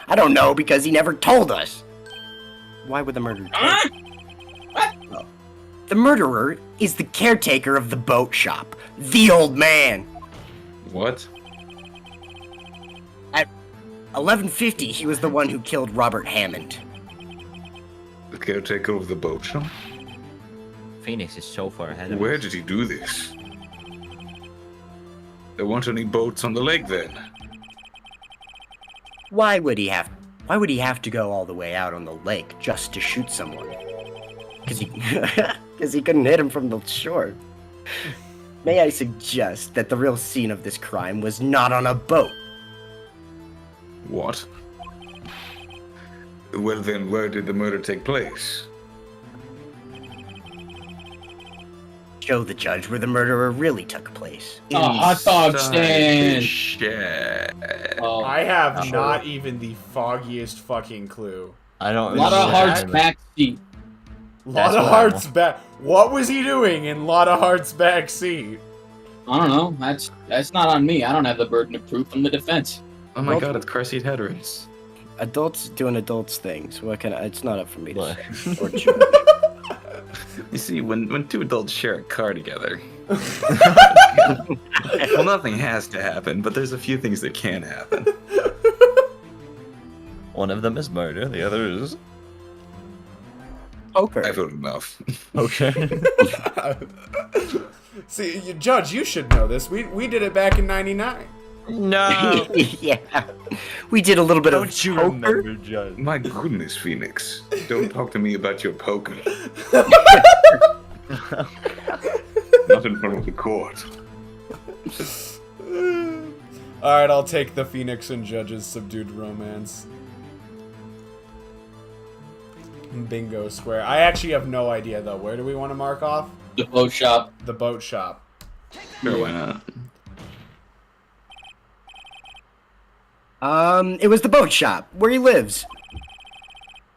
[SPEAKER 6] I don't know, because he never told us. Why would the murderer tell us?
[SPEAKER 5] Huh?
[SPEAKER 6] The murderer is the caretaker of the boat shop. The old man.
[SPEAKER 7] What?
[SPEAKER 6] At 11:50, he was the one who killed Robert Hammond.
[SPEAKER 7] The caretaker of the boat shop?
[SPEAKER 2] Phoenix is so far ahead of
[SPEAKER 7] Where
[SPEAKER 2] us.
[SPEAKER 7] did he do this? There weren't any boats on the lake then.
[SPEAKER 6] Why would he have to go all the way out on the lake just to shoot someone? Because he couldn't hit him from the shore. May I suggest that the real scene of this crime was not on a boat?
[SPEAKER 7] What? Well then, where did the murder take place?
[SPEAKER 6] Show the judge where the murderer really took place.
[SPEAKER 5] A hot dog
[SPEAKER 7] Inside
[SPEAKER 5] stand.
[SPEAKER 7] the shed.
[SPEAKER 5] Oh,
[SPEAKER 4] I have
[SPEAKER 5] sure.
[SPEAKER 4] not even the foggiest fucking clue.
[SPEAKER 2] I don't
[SPEAKER 5] A lot of
[SPEAKER 2] remember
[SPEAKER 5] hearts
[SPEAKER 2] that.
[SPEAKER 5] back seat.
[SPEAKER 4] Lot
[SPEAKER 2] That's
[SPEAKER 4] of
[SPEAKER 2] what I
[SPEAKER 4] Heart's back. What was he doing in Lot of Heart's back seat?
[SPEAKER 5] I don't know. That's not on me. I don't have the burden of proof from the defense.
[SPEAKER 1] Oh my god, it's car seat headrest.
[SPEAKER 6] Adults doing adults things. What can I? It's not up for me to
[SPEAKER 2] What?
[SPEAKER 6] say. Or judge.
[SPEAKER 1] You see, when two adults share a car together, well, nothing has to happen, but there's a few things that can happen.
[SPEAKER 2] One of them is murder, the other is...
[SPEAKER 6] Poker.
[SPEAKER 7] I've heard enough.
[SPEAKER 2] Okay.
[SPEAKER 4] See, Judge, you should know this. We did it back in '99.
[SPEAKER 2] No!
[SPEAKER 6] Yeah, we did a little bit
[SPEAKER 2] Don't
[SPEAKER 6] of
[SPEAKER 2] you
[SPEAKER 6] poker.
[SPEAKER 2] remember, Judge?
[SPEAKER 7] My goodness, Phoenix. Don't talk to me about your poker. Not in front of the court.
[SPEAKER 4] All right, I'll take the Phoenix and Judge's subdued romance. Bingo square. I actually have no idea though. Where do we want to mark off?
[SPEAKER 5] The boat shop.
[SPEAKER 4] The boat shop.
[SPEAKER 1] Sure, why not?
[SPEAKER 6] It was the boat shop where he lives.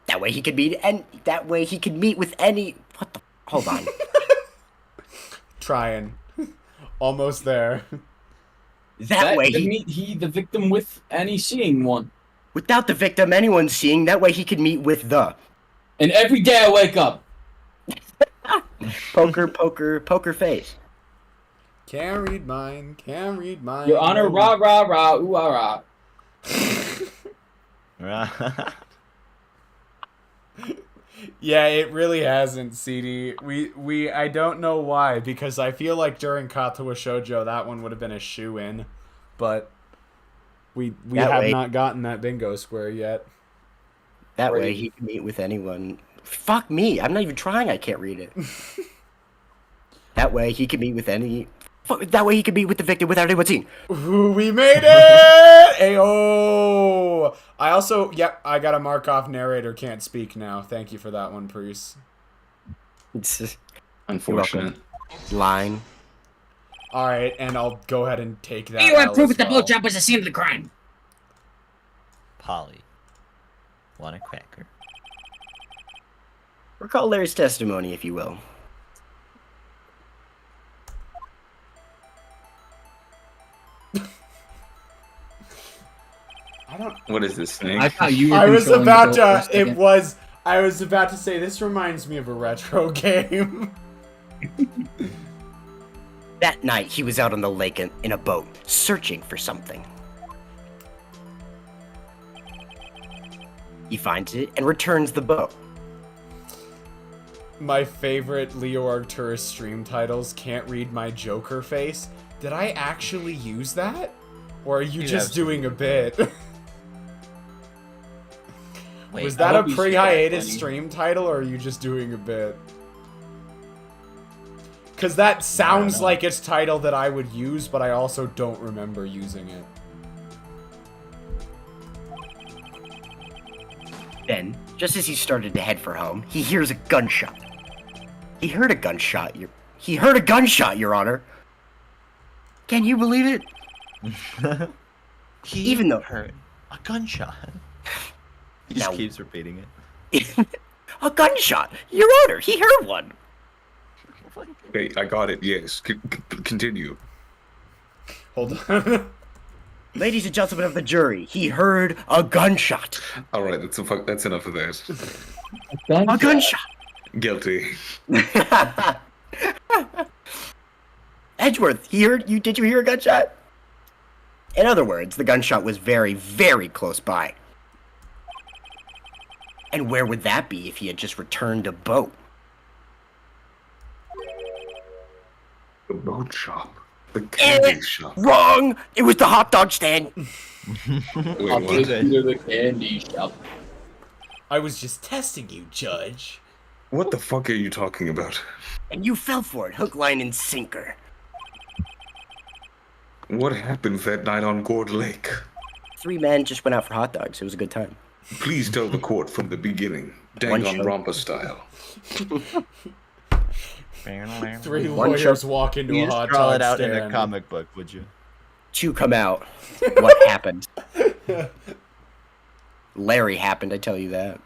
[SPEAKER 6] That way he could meet with any. What the? Hold on.
[SPEAKER 4] Trying. Almost there.
[SPEAKER 6] That way
[SPEAKER 5] to
[SPEAKER 6] he,
[SPEAKER 5] meet the victim with any seeing one.
[SPEAKER 6] without the victim anyone seeing. That way he could meet with the
[SPEAKER 5] And every day I wake up.
[SPEAKER 6] poker face.
[SPEAKER 4] Can't read mine. Can't read mine.
[SPEAKER 5] Your Honor, rah rah rah, ooh ah rah.
[SPEAKER 4] Yeah, it really hasn't, CD. I don't know why, because I feel like during Katawa Shoujo that one would have been a shoe-in, but we
[SPEAKER 6] That
[SPEAKER 4] have
[SPEAKER 6] way-
[SPEAKER 4] not gotten that bingo square yet.
[SPEAKER 6] That way he could meet with anyone. Fuck me, I'm not even trying. I can't read it. That way he could meet with any That way he could be with the victim without anyone seeing.
[SPEAKER 4] Ooh, we made it! Ayo! I also, yep, I got a mark off narrator can't speak now. Thank you for that one, Priest.
[SPEAKER 1] Unfortunate.
[SPEAKER 6] Line.
[SPEAKER 4] Alright, and I'll go ahead and take that.
[SPEAKER 5] You have
[SPEAKER 4] L
[SPEAKER 5] proof
[SPEAKER 4] as
[SPEAKER 5] that the
[SPEAKER 4] well.
[SPEAKER 5] boat shop was the scene of the crime.
[SPEAKER 2] Polly. Want a cracker?
[SPEAKER 6] Recall Larry's testimony, if you will.
[SPEAKER 4] I don't.
[SPEAKER 1] What is this thing?
[SPEAKER 3] I thought you were.
[SPEAKER 4] I was
[SPEAKER 3] controlling the
[SPEAKER 4] about
[SPEAKER 3] boat for a
[SPEAKER 4] to.
[SPEAKER 3] second.
[SPEAKER 4] It was. I was about to say this reminds me of a retro game.
[SPEAKER 6] That night, he was out on the lake in a boat, searching for something. He finds it and returns the boat.
[SPEAKER 4] My favorite Leo Arcturus stream titles, Can't Read My Joker Face. Did I actually use that? Or are you
[SPEAKER 2] You
[SPEAKER 4] just
[SPEAKER 2] have
[SPEAKER 4] doing a bit?
[SPEAKER 2] Wait,
[SPEAKER 4] Was
[SPEAKER 3] I
[SPEAKER 4] that a
[SPEAKER 3] hope you see that,
[SPEAKER 4] pre-hiatus
[SPEAKER 3] Lenny.
[SPEAKER 4] stream title, or are you just doing a bit? Because that sounds
[SPEAKER 2] know.
[SPEAKER 4] like its title that I would use, but I also don't remember using it.
[SPEAKER 6] Then, just as he started to head for home, he hears a gunshot. He heard a gunshot, Your Honor. Can you believe it?
[SPEAKER 2] He
[SPEAKER 6] Even though-
[SPEAKER 2] heard a gunshot. He
[SPEAKER 6] Now-
[SPEAKER 2] just keeps repeating it.
[SPEAKER 6] A gunshot! Your Honor, he heard one!
[SPEAKER 7] Hey, I got it. Yes. Continue.
[SPEAKER 4] Hold on.
[SPEAKER 6] Ladies and gentlemen of the jury, he heard a gunshot.
[SPEAKER 7] All right. That's enough of that.
[SPEAKER 6] A gunshot!
[SPEAKER 7] Guilty.
[SPEAKER 6] Edgeworth, did you hear a gunshot? In other words, the gunshot was very, very close by. And where would that be if he had just returned a boat?
[SPEAKER 7] The boat shop. The candy shop.
[SPEAKER 6] Wrong! It was the hot dog stand!
[SPEAKER 7] Wait,
[SPEAKER 3] I'll
[SPEAKER 7] what?
[SPEAKER 3] take you to the candy shop.
[SPEAKER 4] I was just testing you, Judge.
[SPEAKER 7] What the fuck are you talking about?
[SPEAKER 6] And you fell for it, hook, line, and sinker.
[SPEAKER 7] What happened that night on Gourd Lake?
[SPEAKER 6] 3 men just went out for hot dogs. It was a good time.
[SPEAKER 7] Please tell the court from the beginning.
[SPEAKER 6] One
[SPEAKER 7] Danganronpa style.
[SPEAKER 4] 3
[SPEAKER 6] One
[SPEAKER 4] lawyers walk into
[SPEAKER 2] You
[SPEAKER 4] a
[SPEAKER 2] just
[SPEAKER 4] hot
[SPEAKER 2] draw
[SPEAKER 4] dog
[SPEAKER 2] it out
[SPEAKER 4] stand.
[SPEAKER 2] in a comic book, would you?
[SPEAKER 6] 2 come out. What happened? Larry happened, I tell you that.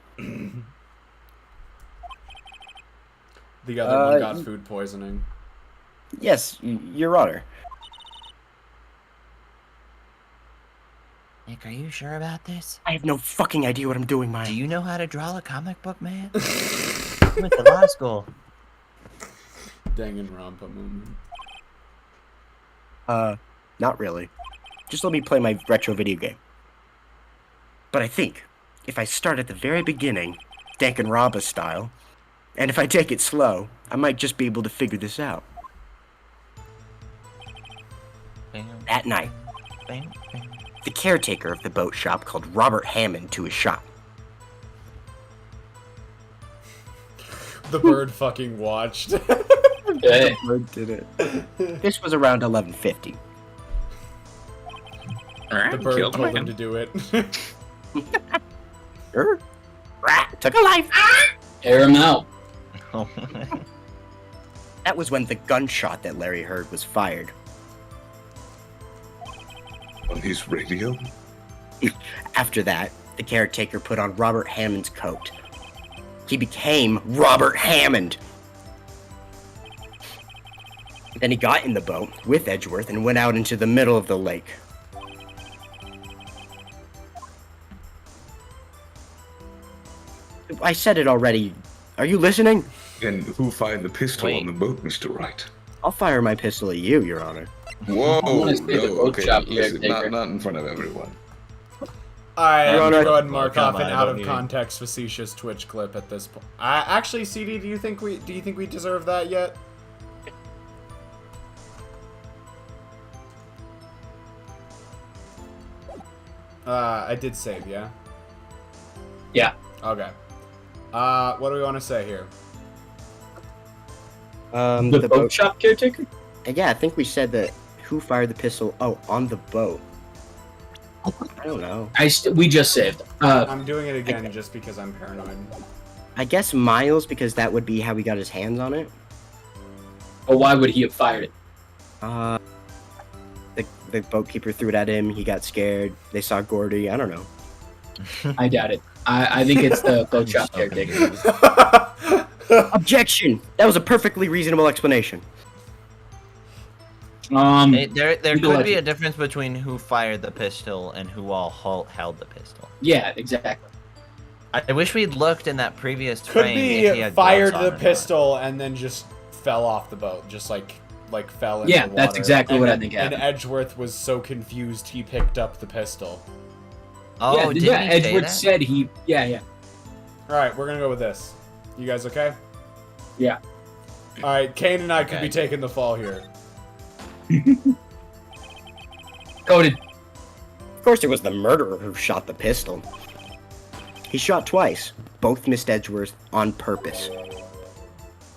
[SPEAKER 4] The other one got
[SPEAKER 6] you-
[SPEAKER 4] food poisoning.
[SPEAKER 6] Yes, Your Honor.
[SPEAKER 2] Nick, are you sure about this?
[SPEAKER 6] I have no fucking idea what I'm doing,
[SPEAKER 2] Do
[SPEAKER 6] Mike.
[SPEAKER 2] you know how to draw a comic book, man? You went to law school.
[SPEAKER 4] Danganronpa moment.
[SPEAKER 6] Not really. Just let me play my retro video game. But I think, if I start at the very beginning, Danganronpa style, and if I take it slow, I might just be able to figure this out. That night, the caretaker of the boat shop called Robert Hammond to his shop.
[SPEAKER 4] The bird fucking watched.
[SPEAKER 3] Hey,
[SPEAKER 6] Did it. This was around 11:50.
[SPEAKER 4] The bird told him to do it.
[SPEAKER 6] Rat took a life.
[SPEAKER 3] air him out.
[SPEAKER 6] That was when the gunshot that Larry heard was fired.
[SPEAKER 7] On his radio?
[SPEAKER 6] After that, the caretaker put on Robert Hammond's coat. He became Robert Hammond. Then he got in the boat with Edgeworth and went out into the middle of the lake. I said it already. Are you listening?
[SPEAKER 7] And who fired the pistol
[SPEAKER 2] Wait.
[SPEAKER 7] on the boat, Mr. Wright?
[SPEAKER 6] I'll fire my pistol at you, Your Honor.
[SPEAKER 7] Whoa,
[SPEAKER 3] wanna see the
[SPEAKER 7] no,
[SPEAKER 3] boat
[SPEAKER 7] okay,
[SPEAKER 3] shop
[SPEAKER 7] listen,
[SPEAKER 3] caretaker.
[SPEAKER 7] not in front of everyone.
[SPEAKER 4] I
[SPEAKER 6] Your
[SPEAKER 4] am
[SPEAKER 6] Honor-
[SPEAKER 4] go ahead and mark
[SPEAKER 2] Come
[SPEAKER 4] off an
[SPEAKER 2] on,
[SPEAKER 4] out
[SPEAKER 2] don't
[SPEAKER 4] of
[SPEAKER 2] need-
[SPEAKER 4] context facetious Twitch clip at this point. Actually, CD, do you think we deserve that yet? I did save, yeah.
[SPEAKER 3] Yeah.
[SPEAKER 4] Okay. What do we want to say here?
[SPEAKER 3] The boat shop caretaker?
[SPEAKER 6] Yeah, I think we said that. Who fired the pistol? Oh, on the boat. I don't know.
[SPEAKER 3] We just saved.
[SPEAKER 4] I'm doing it again just because I'm paranoid.
[SPEAKER 6] I guess Miles, because that would be how he got his hands on it.
[SPEAKER 3] But why would he have fired it?
[SPEAKER 6] The boatkeeper threw it at him. He got scared. They saw Gordy. I don't know.
[SPEAKER 3] I doubt it. I think it's the boat shop caretaker.
[SPEAKER 6] Objection! That was a perfectly reasonable explanation.
[SPEAKER 2] There
[SPEAKER 3] Legal
[SPEAKER 2] could be
[SPEAKER 3] logic.
[SPEAKER 2] a difference between who fired the pistol and who all held the pistol.
[SPEAKER 3] Yeah, exactly.
[SPEAKER 2] I wish we'd looked in that previous
[SPEAKER 4] Could
[SPEAKER 2] frame if he
[SPEAKER 4] be
[SPEAKER 2] had
[SPEAKER 4] fired
[SPEAKER 2] gloves on
[SPEAKER 4] the
[SPEAKER 2] or not.
[SPEAKER 4] pistol and then just fell off the boat, just like fell into
[SPEAKER 3] Yeah,
[SPEAKER 4] the water.
[SPEAKER 3] that's exactly
[SPEAKER 4] And
[SPEAKER 3] what I
[SPEAKER 4] then-
[SPEAKER 3] think
[SPEAKER 4] And
[SPEAKER 3] happened.
[SPEAKER 4] Edgeworth was so confused he picked up the pistol.
[SPEAKER 2] Oh, didn't he say
[SPEAKER 3] Edgeworth
[SPEAKER 2] that?
[SPEAKER 3] said he. Yeah.
[SPEAKER 4] All right, we're gonna go with this. You guys okay?
[SPEAKER 3] Yeah.
[SPEAKER 4] All right, Kane and I could
[SPEAKER 2] Okay.
[SPEAKER 4] be taking the fall here.
[SPEAKER 3] Coded.
[SPEAKER 6] Of course, it was the murderer who shot the pistol. He shot twice. Both missed Edgeworth on purpose.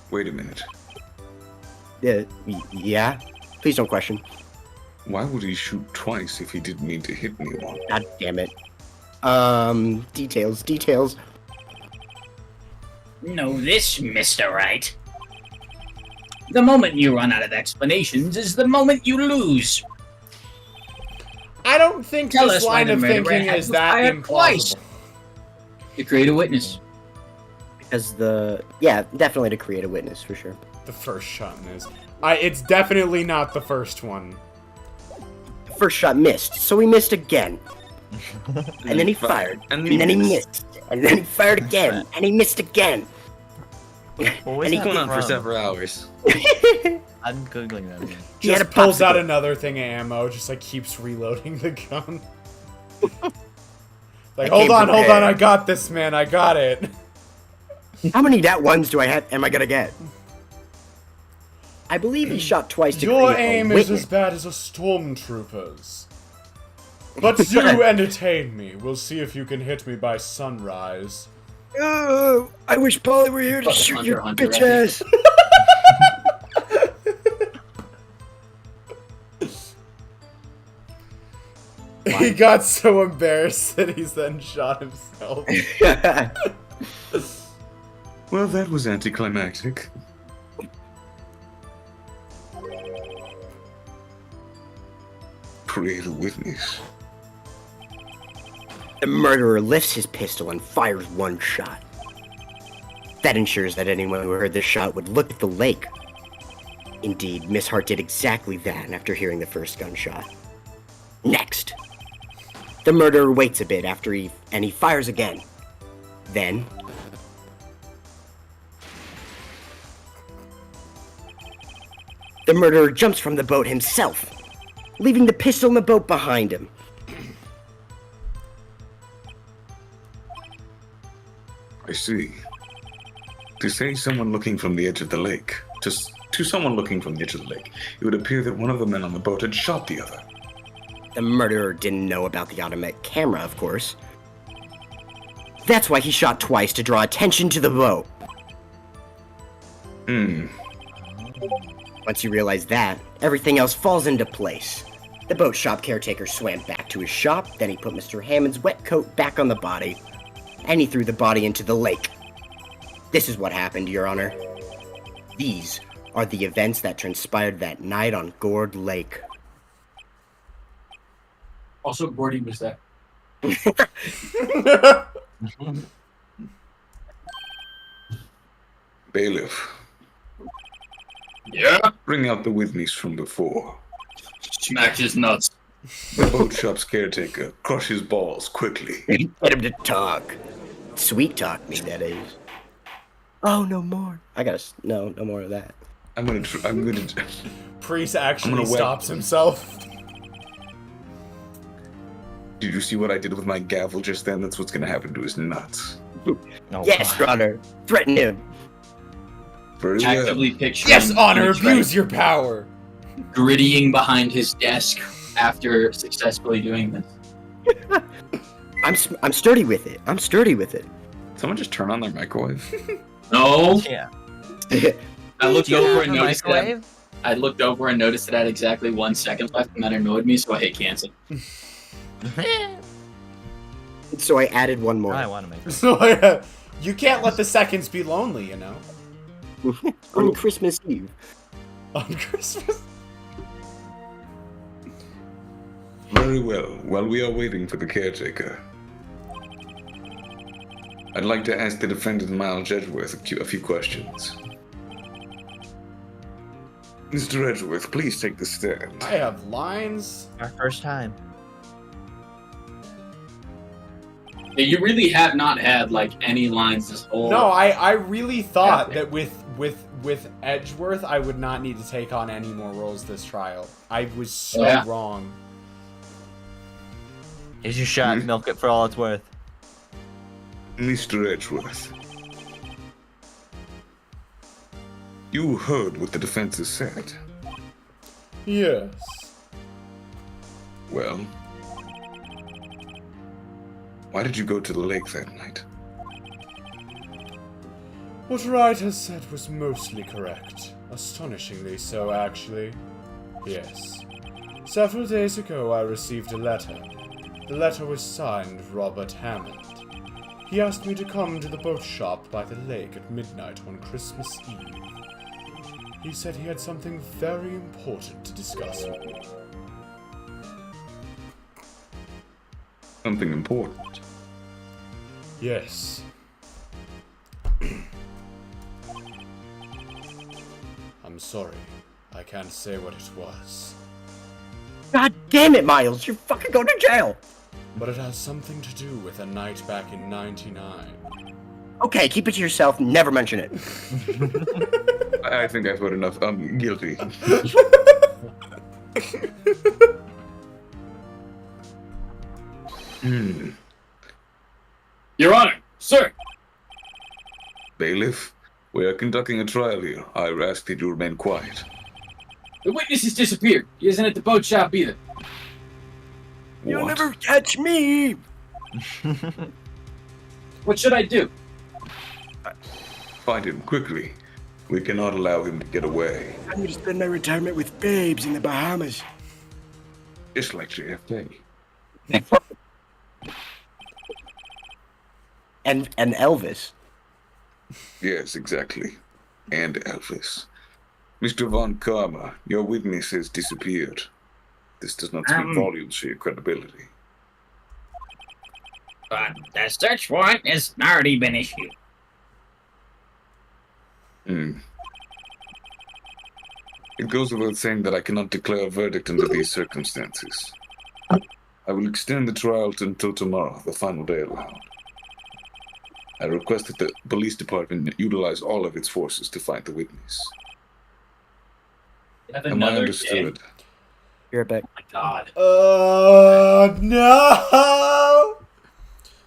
[SPEAKER 7] Wait a minute.
[SPEAKER 6] Yeah? Please don't question.
[SPEAKER 7] Why would he shoot twice if he didn't mean to hit anyone?
[SPEAKER 6] God damn it. Details.
[SPEAKER 5] Know this, Mr. Wright. The moment you run out of explanations is the moment you lose.
[SPEAKER 4] I don't think
[SPEAKER 5] Tell
[SPEAKER 4] this
[SPEAKER 5] us why
[SPEAKER 4] line
[SPEAKER 5] the
[SPEAKER 4] of
[SPEAKER 5] murderer
[SPEAKER 4] thinking
[SPEAKER 5] had
[SPEAKER 4] is
[SPEAKER 5] to
[SPEAKER 4] that
[SPEAKER 5] fire twice.
[SPEAKER 4] implausible.
[SPEAKER 3] To create a witness.
[SPEAKER 6] Because definitely to create a witness, for sure.
[SPEAKER 4] The first shot missed. It's definitely not the first one.
[SPEAKER 6] The first shot missed, so he missed again. And then he fired.
[SPEAKER 1] And
[SPEAKER 6] And then he missed. And then he fired again. And he missed again.
[SPEAKER 2] What was
[SPEAKER 6] And he
[SPEAKER 2] that
[SPEAKER 1] Going on for
[SPEAKER 2] from?
[SPEAKER 1] several hours.
[SPEAKER 2] I'm googling that again.
[SPEAKER 6] He had
[SPEAKER 4] Just
[SPEAKER 6] a
[SPEAKER 4] pulls out
[SPEAKER 6] popsicle.
[SPEAKER 4] another thing of ammo, just like keeps reloading the gun. Like,
[SPEAKER 6] I
[SPEAKER 4] hold
[SPEAKER 6] came
[SPEAKER 4] on,
[SPEAKER 6] prepared.
[SPEAKER 4] I got this, man, I got it.
[SPEAKER 6] How many that ones do I have? Am I gonna get? I believe he shot twice to
[SPEAKER 4] Your
[SPEAKER 6] create a
[SPEAKER 4] aim is
[SPEAKER 6] witness.
[SPEAKER 4] as bad as a stormtrooper's. But do entertain me. We'll see if you can hit me by sunrise.
[SPEAKER 6] I wish Polly were here to
[SPEAKER 3] Fucking
[SPEAKER 6] shoot
[SPEAKER 3] Hunter
[SPEAKER 6] your
[SPEAKER 3] Hunter,
[SPEAKER 6] bitch
[SPEAKER 3] right?
[SPEAKER 6] ass.
[SPEAKER 4] He got so embarrassed that he's then shot himself.
[SPEAKER 7] Well, that was anticlimactic. Create a witness.
[SPEAKER 6] The murderer lifts his pistol and fires one shot. That ensures that anyone who heard the shot would look at the lake. Indeed, Miss Hart did exactly that after hearing the first gunshot. Next, the murderer waits a bit after he fires again. Then, the murderer jumps from the boat himself, leaving the pistol in the boat behind him.
[SPEAKER 7] I see. To say someone looking from the edge of the lake, to someone looking from the edge of the lake, it would appear that one of the men on the boat had shot the other.
[SPEAKER 6] The murderer didn't know about the automatic camera, of course. That's why he shot twice to draw attention to the boat. Once you realize that, everything else falls into place. The boat shop caretaker swam back to his shop, then he put Mr. Hammond's wet coat back on the body, and he threw the body into the lake. This is what happened, Your Honor. These are the events that transpired that night on Gourd Lake.
[SPEAKER 3] Also, Gordy was there.
[SPEAKER 7] Bailiff,
[SPEAKER 5] Yeah?
[SPEAKER 7] bring out the witness from before.
[SPEAKER 5] Smack his nuts.
[SPEAKER 7] The boat shop's caretaker, crush his balls quickly.
[SPEAKER 6] Get him to talk. Sweet talk me, that is. Oh, no more. No more of that.
[SPEAKER 7] I'm gonna.
[SPEAKER 4] Priest
[SPEAKER 7] I'm
[SPEAKER 4] actually
[SPEAKER 7] gonna wet-
[SPEAKER 4] stops himself.
[SPEAKER 7] Did you see what I did with my gavel just then? That's what's gonna happen to his nuts.
[SPEAKER 2] Oh,
[SPEAKER 6] Yes, Your Honor. Threaten him.
[SPEAKER 7] Very well.
[SPEAKER 3] Actively picturing.
[SPEAKER 4] Yes, honor,
[SPEAKER 3] Alex
[SPEAKER 4] abuse
[SPEAKER 3] Wright
[SPEAKER 4] your power.
[SPEAKER 3] grittying behind his desk after successfully doing this.
[SPEAKER 6] I'm sturdy with it. I'm sturdy with it.
[SPEAKER 7] Someone just turn on their microwave.
[SPEAKER 3] No,
[SPEAKER 2] Yeah.
[SPEAKER 3] I looked
[SPEAKER 2] Do you
[SPEAKER 3] over
[SPEAKER 2] have
[SPEAKER 3] and
[SPEAKER 2] a
[SPEAKER 3] noticed that.
[SPEAKER 2] microwave?
[SPEAKER 3] I looked over and noticed it had exactly 1 second left, and that annoyed me, so I hit cancel.
[SPEAKER 6] So I added one more.
[SPEAKER 2] I want to make it.
[SPEAKER 4] So you can't let the seconds be lonely, you know.
[SPEAKER 6] On Christmas Eve.
[SPEAKER 4] On Christmas.
[SPEAKER 7] Very well. While we are waiting for the caretaker, I'd like to ask the defendant Miles Edgeworth a few questions. Mr. Edgeworth, please take the stand.
[SPEAKER 4] I have lines.
[SPEAKER 2] Our first time.
[SPEAKER 3] Yeah, you really have not had like any lines this whole.
[SPEAKER 4] No, I really thought that with Edgeworth, I would not need to take on any more roles this trial. I was so wrong.
[SPEAKER 2] Here's your shot. Milk it for all it's worth.
[SPEAKER 7] Mr. Edgeworth, you heard what the defense has said.
[SPEAKER 4] Yes.
[SPEAKER 7] Well, why did you go to the lake that night?
[SPEAKER 4] What Wright has said was mostly correct. Astonishingly so, actually. Yes. Several days ago, I received a letter. The letter was signed Robert Hammond. He asked me to come to the boat shop by the lake at midnight on Christmas Eve. He said he had something very important to discuss with me.
[SPEAKER 7] Something important.
[SPEAKER 4] Yes. I'm sorry. I can't say what it was.
[SPEAKER 6] God damn it, Miles! You're fucking going to jail!
[SPEAKER 4] But it has something to do with a night back in '99.
[SPEAKER 6] Okay, keep it to yourself. Never mention it.
[SPEAKER 7] I think I've heard enough. I'm guilty.
[SPEAKER 3] Your Honor, sir.
[SPEAKER 7] Bailiff, we are conducting a trial here. I ask that you remain quiet.
[SPEAKER 3] The witness has disappeared. He isn't at the boat shop either.
[SPEAKER 6] You'll
[SPEAKER 7] What?
[SPEAKER 6] never catch me!
[SPEAKER 3] What should I do?
[SPEAKER 7] Find him quickly. We cannot allow him to get away.
[SPEAKER 6] I'm gonna spend my retirement with babes in the Bahamas.
[SPEAKER 7] Just like JFK.
[SPEAKER 6] And Elvis.
[SPEAKER 7] Yes, exactly. And Elvis. Mr. Von Karma, your witness has disappeared. This does not speak volumes for your credibility.
[SPEAKER 5] But the search warrant has already been issued.
[SPEAKER 7] It goes without saying that I cannot declare a verdict under these circumstances. I will extend the trial until tomorrow, the final day allowed. I request that the police department utilize all of its forces to find the witness. Am I understood?
[SPEAKER 6] You're back.
[SPEAKER 3] Oh my God.
[SPEAKER 4] No!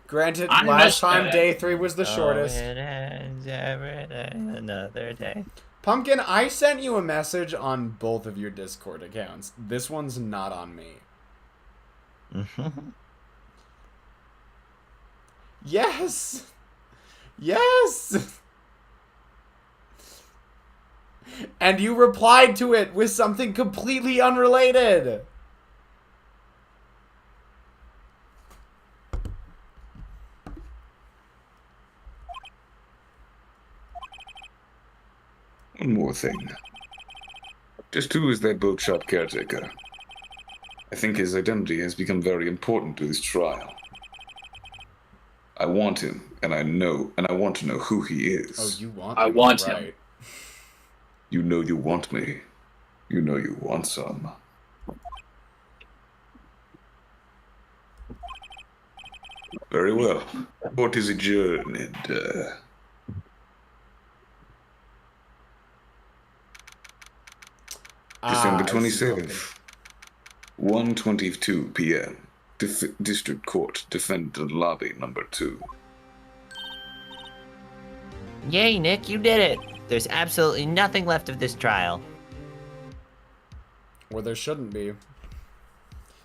[SPEAKER 4] Granted, last
[SPEAKER 5] Understood.
[SPEAKER 4] time day 3 was the shortest.
[SPEAKER 2] It ends every day, another day.
[SPEAKER 4] Pumpkin, I sent you a message on both of your Discord accounts. This one's not on me. Yes! Yes! And you replied to it with something completely unrelated.
[SPEAKER 7] One more thing. Just who is that boat shop caretaker? I think his identity has become very important to this trial. I want him, and I want to know who he is.
[SPEAKER 4] Oh, you want
[SPEAKER 3] I
[SPEAKER 4] me,
[SPEAKER 3] want him.
[SPEAKER 4] right.
[SPEAKER 7] You know you want me. You know you want some. Very well. Court is adjourned, and, December
[SPEAKER 4] I see.
[SPEAKER 7] 27th, 1:22 p.m. District Court, Defendant Lobby Number 2.
[SPEAKER 2] Yay, Nick, you did it! There's absolutely nothing left of this trial.
[SPEAKER 4] Or there shouldn't be.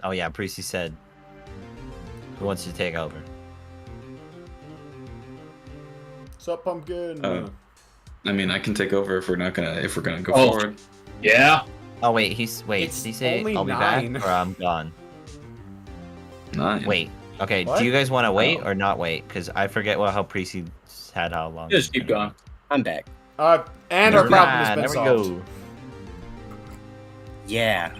[SPEAKER 2] Oh yeah, Precy said, who wants to take over?
[SPEAKER 4] Sup, Pumpkin?
[SPEAKER 1] I mean, I can take over if we're gonna go
[SPEAKER 3] Oh.
[SPEAKER 1] forward.
[SPEAKER 3] Yeah.
[SPEAKER 2] Oh wait, did
[SPEAKER 4] It's
[SPEAKER 2] he say
[SPEAKER 4] only
[SPEAKER 2] I'll be
[SPEAKER 4] 9.
[SPEAKER 2] back or I'm gone?
[SPEAKER 1] 9.
[SPEAKER 2] Wait. Okay,
[SPEAKER 4] What?
[SPEAKER 2] do you guys want to wait
[SPEAKER 1] Oh.
[SPEAKER 2] or not wait? Because I forget how Precy had how long.
[SPEAKER 3] Just keep going.
[SPEAKER 6] I'm back.
[SPEAKER 4] And our
[SPEAKER 1] Never
[SPEAKER 4] problem has
[SPEAKER 2] Ah,
[SPEAKER 4] been
[SPEAKER 2] there we
[SPEAKER 4] solved.
[SPEAKER 2] go.
[SPEAKER 6] Yeah.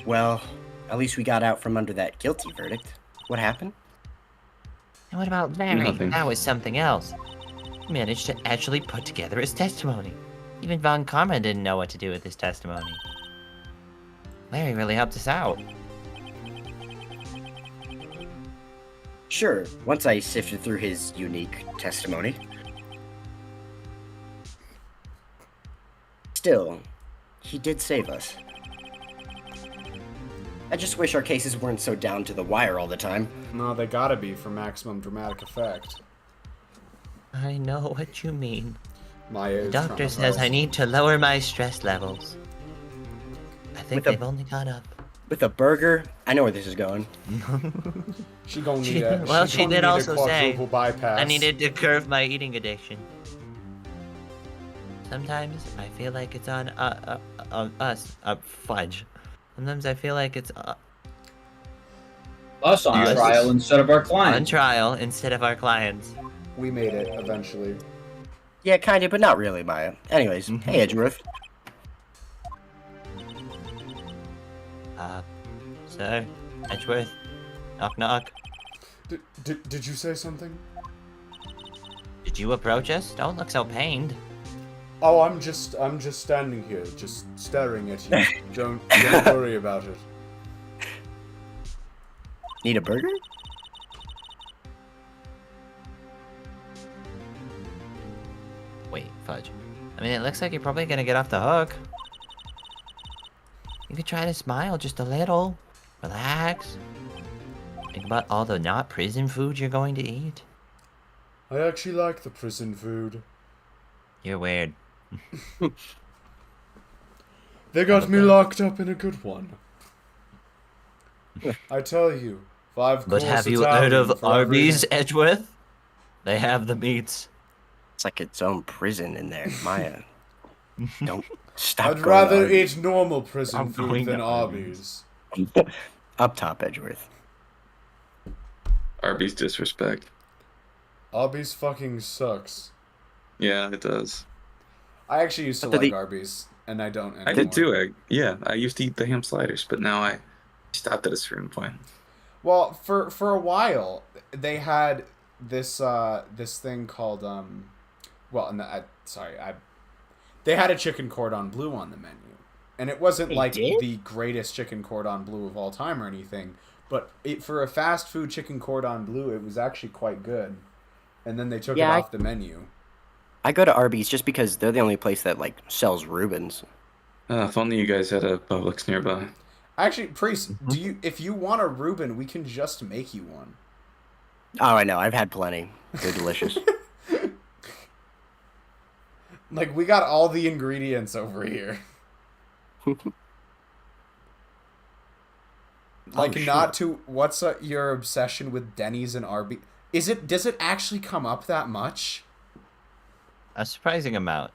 [SPEAKER 6] Well, at least we got out from under that guilty verdict. What happened?
[SPEAKER 2] And what about Larry?
[SPEAKER 1] Nothing.
[SPEAKER 2] That was something else. He managed to actually put together his testimony. Even Von Karma didn't know what to do with his testimony. Larry really helped us out.
[SPEAKER 6] Sure, once I sifted through his unique testimony. Still, he did save us. I just wish our cases weren't so down to the wire all the time.
[SPEAKER 4] No, they gotta be for maximum dramatic effect.
[SPEAKER 2] I know what you mean.
[SPEAKER 4] Maya
[SPEAKER 2] The
[SPEAKER 4] is
[SPEAKER 2] doctor says I
[SPEAKER 4] traumatized.
[SPEAKER 2] need to lower my stress levels. I think
[SPEAKER 6] With a-
[SPEAKER 2] they've only gone up.
[SPEAKER 6] With a burger, I know where this is going.
[SPEAKER 4] She gonna
[SPEAKER 2] She-
[SPEAKER 4] need a.
[SPEAKER 2] well,
[SPEAKER 4] she
[SPEAKER 2] she
[SPEAKER 4] gonna
[SPEAKER 2] did
[SPEAKER 4] need a
[SPEAKER 2] also say,
[SPEAKER 4] quadruple bypass.
[SPEAKER 2] I needed to curb my eating addiction. Sometimes I feel like it's on us. Fudge. Sometimes I feel like it's
[SPEAKER 3] Us on
[SPEAKER 2] Us.
[SPEAKER 3] trial instead of our
[SPEAKER 2] on
[SPEAKER 3] client.
[SPEAKER 2] trial instead of our clients.
[SPEAKER 4] We made it eventually.
[SPEAKER 6] Yeah, kinda, but not really, Maya. Anyways, hey Edgeworth.
[SPEAKER 2] Sir, Edgeworth, knock knock.
[SPEAKER 4] Did you say something?
[SPEAKER 2] Did you approach us? Don't look so pained.
[SPEAKER 4] Oh, I'm just standing here, just staring at you. Don't worry about it.
[SPEAKER 6] Need a burger?
[SPEAKER 2] Wait, Fudge. I mean, it looks like you're probably gonna get off the hook. You could try to smile just a little. Relax. Think about all the not prison food you're going to eat.
[SPEAKER 4] I actually like the prison food.
[SPEAKER 2] You're weird.
[SPEAKER 4] They got me locked up in a good one. I tell you, 5
[SPEAKER 2] But
[SPEAKER 4] course
[SPEAKER 2] have you
[SPEAKER 4] Italian
[SPEAKER 2] heard of
[SPEAKER 4] for every-
[SPEAKER 2] Arby's, Edgeworth? They have the meats.
[SPEAKER 6] It's like its own prison in there, Maya. Don't stop.
[SPEAKER 4] I'd
[SPEAKER 6] going
[SPEAKER 4] rather
[SPEAKER 6] on.
[SPEAKER 4] eat normal prison
[SPEAKER 2] I'm
[SPEAKER 4] food
[SPEAKER 2] going
[SPEAKER 4] than
[SPEAKER 2] to
[SPEAKER 4] Arby's.
[SPEAKER 6] Up top, Edgeworth.
[SPEAKER 1] Arby's disrespect.
[SPEAKER 4] Arby's fucking sucks.
[SPEAKER 1] Yeah, it does.
[SPEAKER 4] I actually used to
[SPEAKER 6] But
[SPEAKER 4] like
[SPEAKER 6] the-
[SPEAKER 4] Arby's, and I don't anymore.
[SPEAKER 1] I did too. I used to eat the ham sliders, but now I stopped at a certain point.
[SPEAKER 4] Well, for a while, they had this this thing called they had a chicken cordon bleu on the menu, and it wasn't
[SPEAKER 6] They
[SPEAKER 4] like
[SPEAKER 6] did?
[SPEAKER 4] the greatest chicken cordon bleu of all time or anything, but for a fast food chicken cordon bleu, it was actually quite good. And then they took
[SPEAKER 6] Yeah,
[SPEAKER 4] it
[SPEAKER 6] I-
[SPEAKER 4] off the menu.
[SPEAKER 6] I go to Arby's just because they're the only place that like sells Reubens.
[SPEAKER 1] If only you guys had a Publix nearby.
[SPEAKER 4] Actually, Priest, if you want a Reuben, we can just make you one.
[SPEAKER 6] Oh, I know. I've had plenty. They're delicious.
[SPEAKER 4] Like, we got all the ingredients over here. Like,
[SPEAKER 6] Oh,
[SPEAKER 4] not to... What's your obsession with Denny's and Arby's? Does it actually come up that much?
[SPEAKER 2] A surprising amount.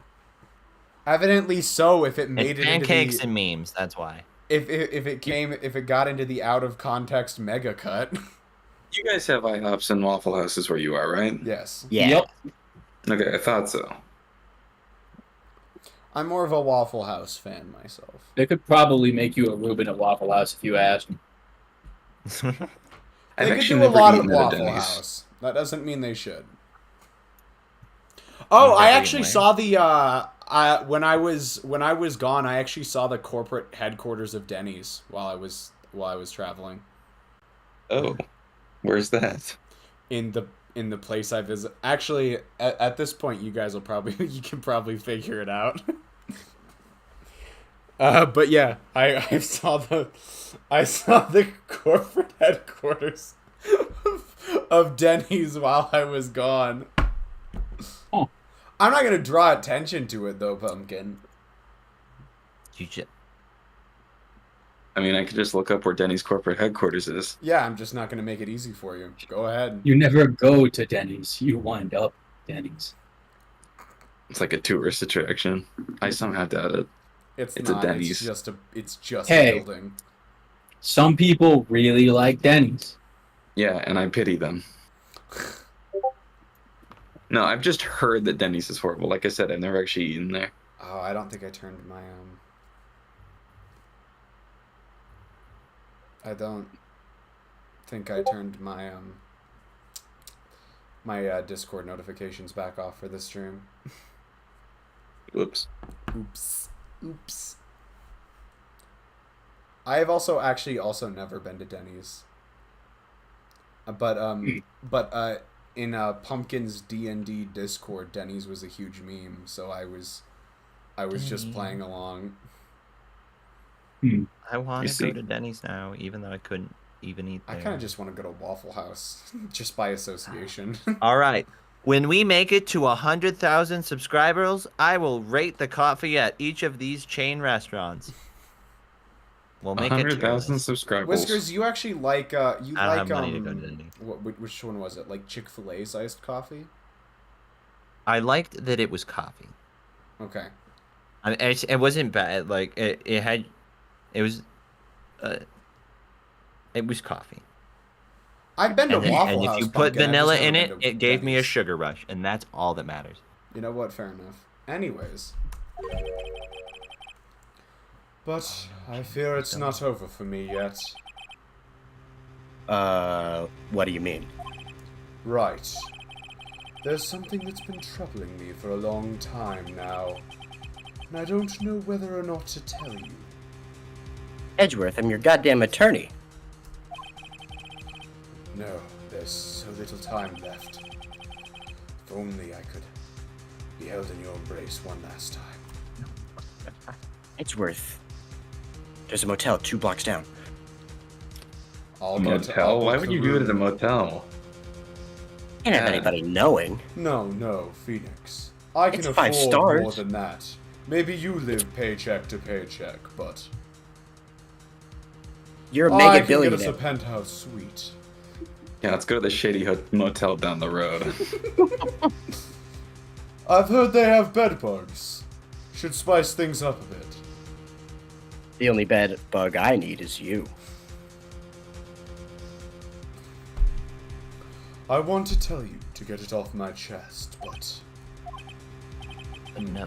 [SPEAKER 4] Evidently so, if it made
[SPEAKER 2] It's
[SPEAKER 4] it into
[SPEAKER 2] pancakes
[SPEAKER 4] the...
[SPEAKER 2] and memes, that's why.
[SPEAKER 4] If it got into the out-of-context mega cut.
[SPEAKER 1] You guys have IHOPs and Waffle Houses where you are, right?
[SPEAKER 4] Yes.
[SPEAKER 6] Yeah.
[SPEAKER 3] Yep.
[SPEAKER 1] Okay, I thought so.
[SPEAKER 4] I'm more of a Waffle House fan myself.
[SPEAKER 3] They could probably make you a Reuben at Waffle House if you asked.
[SPEAKER 1] I've
[SPEAKER 4] They could
[SPEAKER 1] actually
[SPEAKER 4] do a
[SPEAKER 1] never
[SPEAKER 4] lot at
[SPEAKER 1] eaten at a
[SPEAKER 4] Waffle
[SPEAKER 1] Denny's.
[SPEAKER 4] House. That doesn't mean they should. Oh, I
[SPEAKER 2] Never
[SPEAKER 4] actually
[SPEAKER 2] eaten
[SPEAKER 4] saw the when I was gone, I actually saw the corporate headquarters of Denny's while I was traveling.
[SPEAKER 1] Oh, where's that?
[SPEAKER 4] In the place I visit. Actually, at this point, you guys will probably you can probably figure it out. But yeah, I saw the corporate headquarters of Denny's while I was gone.
[SPEAKER 3] Oh.
[SPEAKER 4] I'm not gonna draw attention to it though, Pumpkin.
[SPEAKER 1] I mean, I could just look up where Denny's corporate headquarters is.
[SPEAKER 4] Yeah, I'm just not gonna make it easy for you. Go ahead.
[SPEAKER 3] You never go to Denny's. You wind up Denny's.
[SPEAKER 1] It's like a tourist attraction. I somehow doubt it.
[SPEAKER 4] It's
[SPEAKER 7] It's a
[SPEAKER 4] not.
[SPEAKER 7] Denny's.
[SPEAKER 4] It's just
[SPEAKER 3] Hey.
[SPEAKER 4] a building.
[SPEAKER 3] Some people really like Denny's.
[SPEAKER 1] Yeah, and I pity them. No, I've just heard that Denny's is horrible. Like I said, I've never actually eaten there.
[SPEAKER 4] Oh, I don't think I turned my I don't think I turned my my Discord notifications back off for this stream.
[SPEAKER 1] Whoops.
[SPEAKER 4] Oops. I have also never been to Denny's. But in Pumpkin's D&D Discord, Denny's was a huge meme, so I was just playing along.
[SPEAKER 2] I want
[SPEAKER 1] You
[SPEAKER 2] to
[SPEAKER 1] see.
[SPEAKER 2] go to Denny's now, even though I couldn't even eat there.
[SPEAKER 4] I kind of just want to go to Waffle House, just by association.
[SPEAKER 2] All right. When we make it to 100,000 subscribers, I will rate the coffee at each of these chain restaurants. We'll make it
[SPEAKER 1] 100,000 subscribers.
[SPEAKER 4] Whiskers, you actually like
[SPEAKER 2] I don't have money to go to Denny's.
[SPEAKER 4] which one was it? Like Chick-fil-A's iced coffee?
[SPEAKER 2] I liked that it was coffee.
[SPEAKER 4] Okay.
[SPEAKER 2] I mean, it wasn't bad. Like it was coffee.
[SPEAKER 4] I've been to
[SPEAKER 2] And, then,
[SPEAKER 4] Waffle
[SPEAKER 2] and
[SPEAKER 4] House.
[SPEAKER 2] if you put
[SPEAKER 4] Pumpkin, I've
[SPEAKER 2] vanilla
[SPEAKER 4] just
[SPEAKER 2] in
[SPEAKER 4] never
[SPEAKER 2] it,
[SPEAKER 4] been to
[SPEAKER 2] it gave me a
[SPEAKER 4] Denny's.
[SPEAKER 2] sugar rush, and that's all that matters.
[SPEAKER 4] You know what? Fair enough. Anyways. But I fear it's not over for me yet.
[SPEAKER 6] What do you mean?
[SPEAKER 4] Right. There's something that's been troubling me for a long time now. And I don't know whether or not to tell you.
[SPEAKER 6] Edgeworth, I'm your goddamn attorney.
[SPEAKER 4] No, there's so little time left. If only I could be held in your embrace one last time.
[SPEAKER 6] Edgeworth. There's a motel 2 blocks down.
[SPEAKER 4] I'll
[SPEAKER 1] A motel? Why would you do it at a motel?
[SPEAKER 6] Can't have anybody knowing.
[SPEAKER 4] No, Phoenix. I can
[SPEAKER 6] It's
[SPEAKER 4] afford
[SPEAKER 6] 5 stars.
[SPEAKER 4] more than that. Maybe you live paycheck to paycheck, but
[SPEAKER 6] You're a
[SPEAKER 4] I
[SPEAKER 6] mega
[SPEAKER 4] can get us
[SPEAKER 6] billionaire.
[SPEAKER 4] a penthouse suite.
[SPEAKER 1] Yeah, let's go to the shady motel down the road.
[SPEAKER 4] I've heard they have bed bugs. Should spice things up a bit.
[SPEAKER 6] The only bed bug I need is you.
[SPEAKER 4] I want to tell you to get it off my chest, but
[SPEAKER 2] No.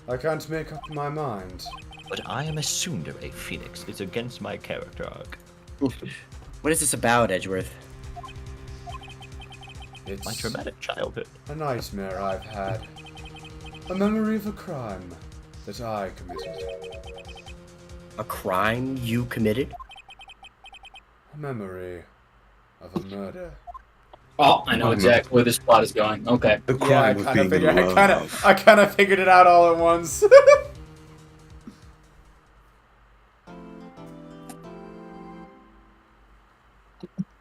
[SPEAKER 4] I can't make up my mind.
[SPEAKER 2] But I am a tsundere, Phoenix. It's against my character arc.
[SPEAKER 6] What is this about, Edgeworth?
[SPEAKER 4] It's
[SPEAKER 2] My traumatic childhood.
[SPEAKER 4] a nightmare I've had. A memory of a crime that I committed.
[SPEAKER 6] A crime you committed?
[SPEAKER 4] A memory of a murder.
[SPEAKER 3] Oh, I know exactly where this plot is going. Okay.
[SPEAKER 7] The crime of being in love.
[SPEAKER 4] I kind of figured it out all at once.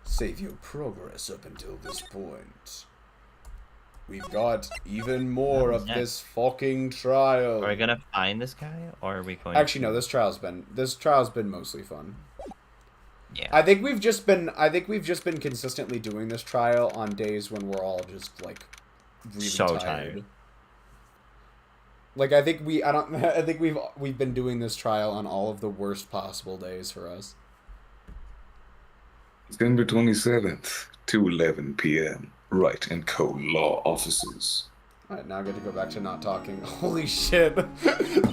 [SPEAKER 4] Save your progress up until this point. We've got even more of this fucking trial.
[SPEAKER 2] Are we gonna find this guy, or are we going?
[SPEAKER 4] Actually, no. This trial's been mostly fun.
[SPEAKER 2] Yeah.
[SPEAKER 4] I think we've just been consistently doing this trial on days when we're all just like really
[SPEAKER 2] So
[SPEAKER 4] tired.
[SPEAKER 2] tired.
[SPEAKER 4] Like I think we've been doing this trial on all of the worst possible days for us.
[SPEAKER 7] December 27th, 2:11 p.m. Wright and Co. Law Offices.
[SPEAKER 4] Alright, now I get to go back to not talking. Holy shit.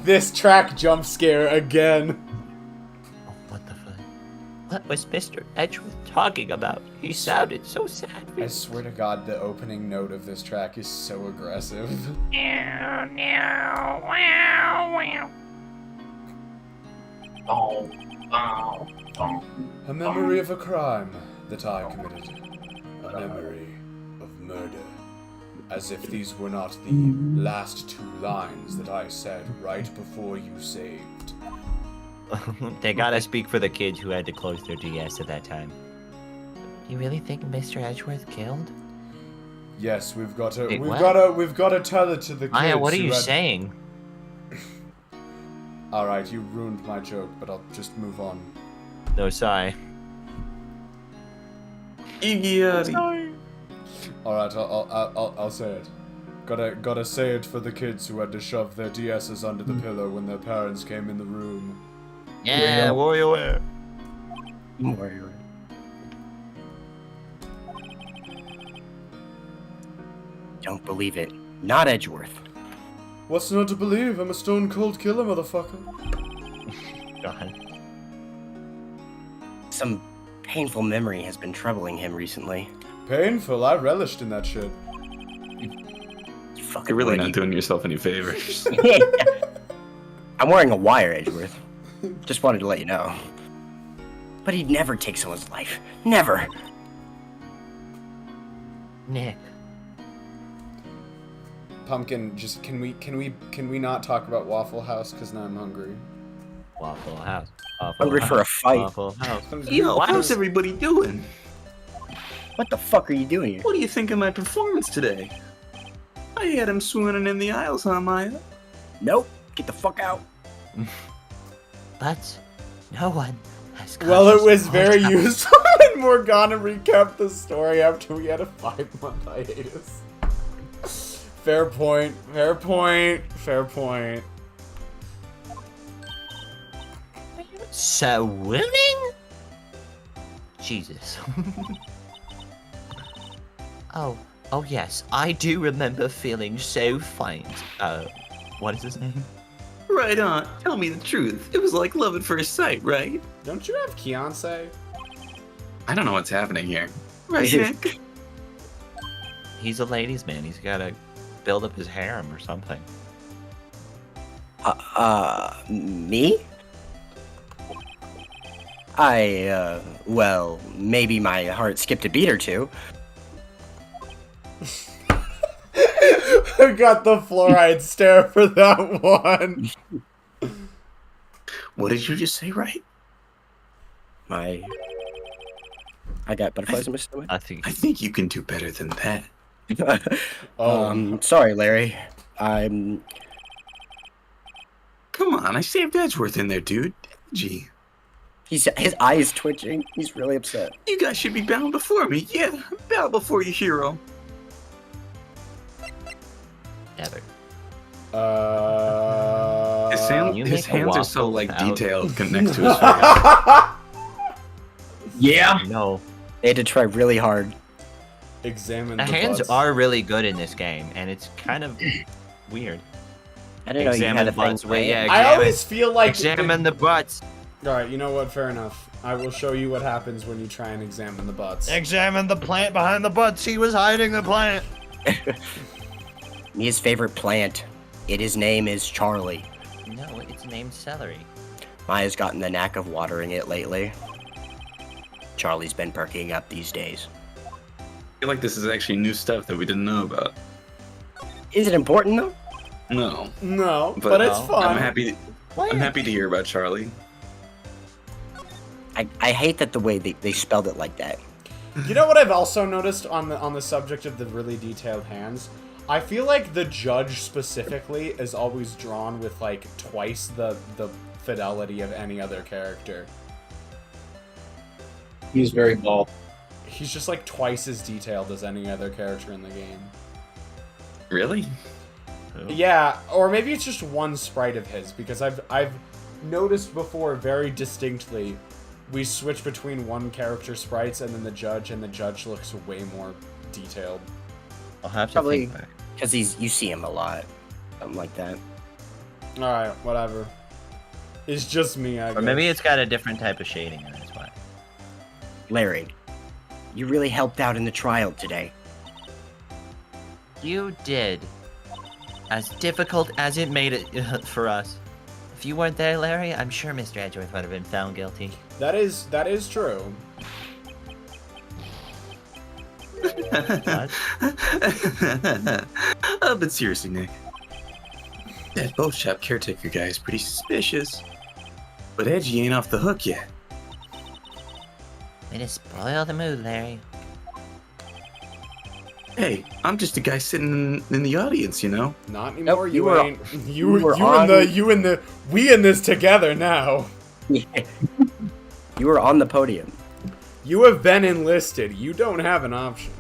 [SPEAKER 4] This track jump scare again.
[SPEAKER 2] Oh, what the fuck? What was Mr. Edgeworth talking about? He sounded so sad.
[SPEAKER 4] I swear to God, the opening note of this track is so aggressive.
[SPEAKER 3] Oh, wow.
[SPEAKER 4] A memory of a crime that I committed. A memory of murder. As if these were not the last 2 lines that I said right before you saved.
[SPEAKER 2] They gotta speak for the kids who had to close their DS at that time. You really think Mr. Edgeworth killed?
[SPEAKER 4] Yes, we've got to
[SPEAKER 2] Wait,
[SPEAKER 4] we've
[SPEAKER 2] what?
[SPEAKER 4] got to tell it to the kids.
[SPEAKER 2] Maya, what are
[SPEAKER 4] who
[SPEAKER 2] you
[SPEAKER 4] had-
[SPEAKER 2] saying?
[SPEAKER 4] All right, you ruined my joke, but I'll just move on.
[SPEAKER 2] No, sigh.
[SPEAKER 1] Iggy
[SPEAKER 4] All right, I'll say it. Gotta say it for the kids who had to shove their DSs under the pillow when their parents came in the room.
[SPEAKER 2] Yeah, WarioWare.
[SPEAKER 6] Don't believe it. Not Edgeworth.
[SPEAKER 4] What's not to believe? I'm a stone cold killer, motherfucker.
[SPEAKER 2] God.
[SPEAKER 6] Some painful memory has been troubling him recently.
[SPEAKER 4] Painful. I relished in that shit.
[SPEAKER 6] Fucking
[SPEAKER 1] You're really
[SPEAKER 6] Woody.
[SPEAKER 1] not doing yourself any favors.
[SPEAKER 6] I'm wearing a wire, Edgeworth. Just wanted to let you know. But he'd never take someone's life. Never.
[SPEAKER 2] Nick.
[SPEAKER 4] Pumpkin, just can we not talk about Waffle House? Cause now I'm hungry.
[SPEAKER 2] Waffle House.
[SPEAKER 6] Hungry for a fight.
[SPEAKER 2] Waffle House.
[SPEAKER 1] Yo, how's everybody doing?
[SPEAKER 6] What the fuck are you doing here?
[SPEAKER 1] What do you think of my performance today? I had him swooning in the aisles, huh, Maya?
[SPEAKER 6] Nope. Get the fuck out.
[SPEAKER 2] But no one has come
[SPEAKER 4] Well, it
[SPEAKER 2] to
[SPEAKER 4] was
[SPEAKER 2] support
[SPEAKER 4] very
[SPEAKER 2] us.
[SPEAKER 4] useful when Morgana recapped the story after we had a 5-month hiatus. Fair point. Fair point. Fair point.
[SPEAKER 2] Swooning? Jesus. Oh yes, I do remember feeling so faint. What is his name?
[SPEAKER 1] Right on. Tell me the truth. It was like love at first sight, right?
[SPEAKER 4] Don't you have Keonsae?
[SPEAKER 1] I don't know what's happening here. Right, Nick?
[SPEAKER 2] He's a ladies' man. He's gotta build up his harem or something.
[SPEAKER 6] Me? Well, maybe my heart skipped a beat or two.
[SPEAKER 4] I got the fluoride stare for that one.
[SPEAKER 1] What did you just say, right?
[SPEAKER 6] I got butterflies in my stomach.
[SPEAKER 2] I think
[SPEAKER 1] I think you can do better than that.
[SPEAKER 6] Sorry, Larry. I'm...
[SPEAKER 1] Come on, I saved Edgeworth in there, dude. Gee.
[SPEAKER 6] His eye is twitching. He's really upset.
[SPEAKER 1] You guys should be bound before me. Yeah, bow before your hero.
[SPEAKER 2] never.
[SPEAKER 1] His
[SPEAKER 2] make a
[SPEAKER 1] hands are so
[SPEAKER 2] waffle
[SPEAKER 1] like
[SPEAKER 2] out.
[SPEAKER 1] detailed next to his face.
[SPEAKER 3] Yeah.
[SPEAKER 2] No.
[SPEAKER 6] They had to try really hard.
[SPEAKER 4] Examine
[SPEAKER 2] The
[SPEAKER 4] the
[SPEAKER 2] hands
[SPEAKER 4] butts.
[SPEAKER 2] are really good in this game, and it's kind of weird.
[SPEAKER 6] I didn't know you
[SPEAKER 2] Examine
[SPEAKER 6] had a
[SPEAKER 2] the
[SPEAKER 6] thing.
[SPEAKER 2] butts. Wait, yeah,
[SPEAKER 4] I
[SPEAKER 2] examine,
[SPEAKER 4] always feel like...
[SPEAKER 2] examine the butts.
[SPEAKER 4] Alright, you know what? Fair enough. I will show you what happens when you try and examine the butts.
[SPEAKER 2] Examine the plant behind the butts. He was hiding the plant.
[SPEAKER 6] His favorite plant. His name is Charlie.
[SPEAKER 2] No, it's named celery.
[SPEAKER 6] Maya's gotten the knack of watering it lately. Charlie's been perking up these days.
[SPEAKER 1] I feel like this is actually new stuff that we didn't know about.
[SPEAKER 6] Is it important though?
[SPEAKER 1] No,
[SPEAKER 4] No,
[SPEAKER 1] But
[SPEAKER 4] but it's
[SPEAKER 2] no,
[SPEAKER 4] fun.
[SPEAKER 1] I'm happy. I'm happy to hear about Charlie.
[SPEAKER 6] I hate that the way they spelled it like that.
[SPEAKER 4] You know what I've also noticed on the subject of the really detailed hands? I feel like the judge specifically is always drawn with like twice the fidelity of any other character.
[SPEAKER 3] He's very bald.
[SPEAKER 4] He's just like twice as detailed as any other character in the game.
[SPEAKER 1] Really?
[SPEAKER 4] Yeah, or maybe it's just one sprite of his, because I've noticed before very distinctly we switch between one character sprites and then the judge looks way more detailed.
[SPEAKER 2] I'll have to
[SPEAKER 6] Probably
[SPEAKER 2] think back.
[SPEAKER 6] because you see him a lot. Something like that.
[SPEAKER 4] Alright, whatever. It's just me, I guess.
[SPEAKER 2] Or maybe it's got a different type of shading, and that's why.
[SPEAKER 6] Larry, you really helped out in the trial today.
[SPEAKER 2] You did. As difficult as it made it for us. If you weren't there, Larry, I'm sure Mr. Edgeworth would have been found guilty.
[SPEAKER 4] That is true.
[SPEAKER 2] What?
[SPEAKER 1] But seriously, Nick. That boat shop caretaker guy is pretty suspicious. But Edgy ain't off the hook yet.
[SPEAKER 2] Way to spoil the mood, Larry.
[SPEAKER 1] Hey, I'm just a guy sitting in the audience, you know?
[SPEAKER 4] Not anymore.
[SPEAKER 6] Nope,
[SPEAKER 4] you
[SPEAKER 6] you were-
[SPEAKER 4] ain't. You
[SPEAKER 6] were
[SPEAKER 4] in the we in this together now.
[SPEAKER 6] You were on the podium.
[SPEAKER 4] You have been enlisted. You don't have an option.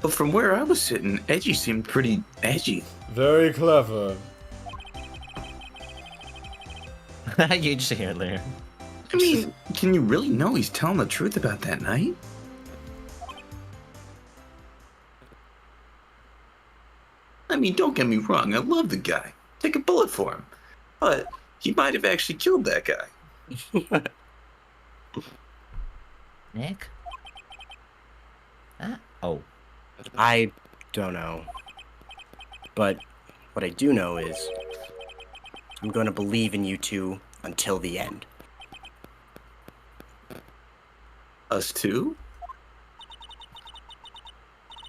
[SPEAKER 1] But from where I was sitting, Edgy seemed pretty edgy.
[SPEAKER 4] Very clever.
[SPEAKER 2] You just hear Larry.
[SPEAKER 1] I mean, can you really know he's telling the truth about that night? I mean, don't get me wrong, I love the guy. Take a bullet for him. But he might have actually killed that guy.
[SPEAKER 2] Nick? Oh.
[SPEAKER 6] I don't know. But what I do know is I'm going to believe in you two until the end.
[SPEAKER 1] Us too?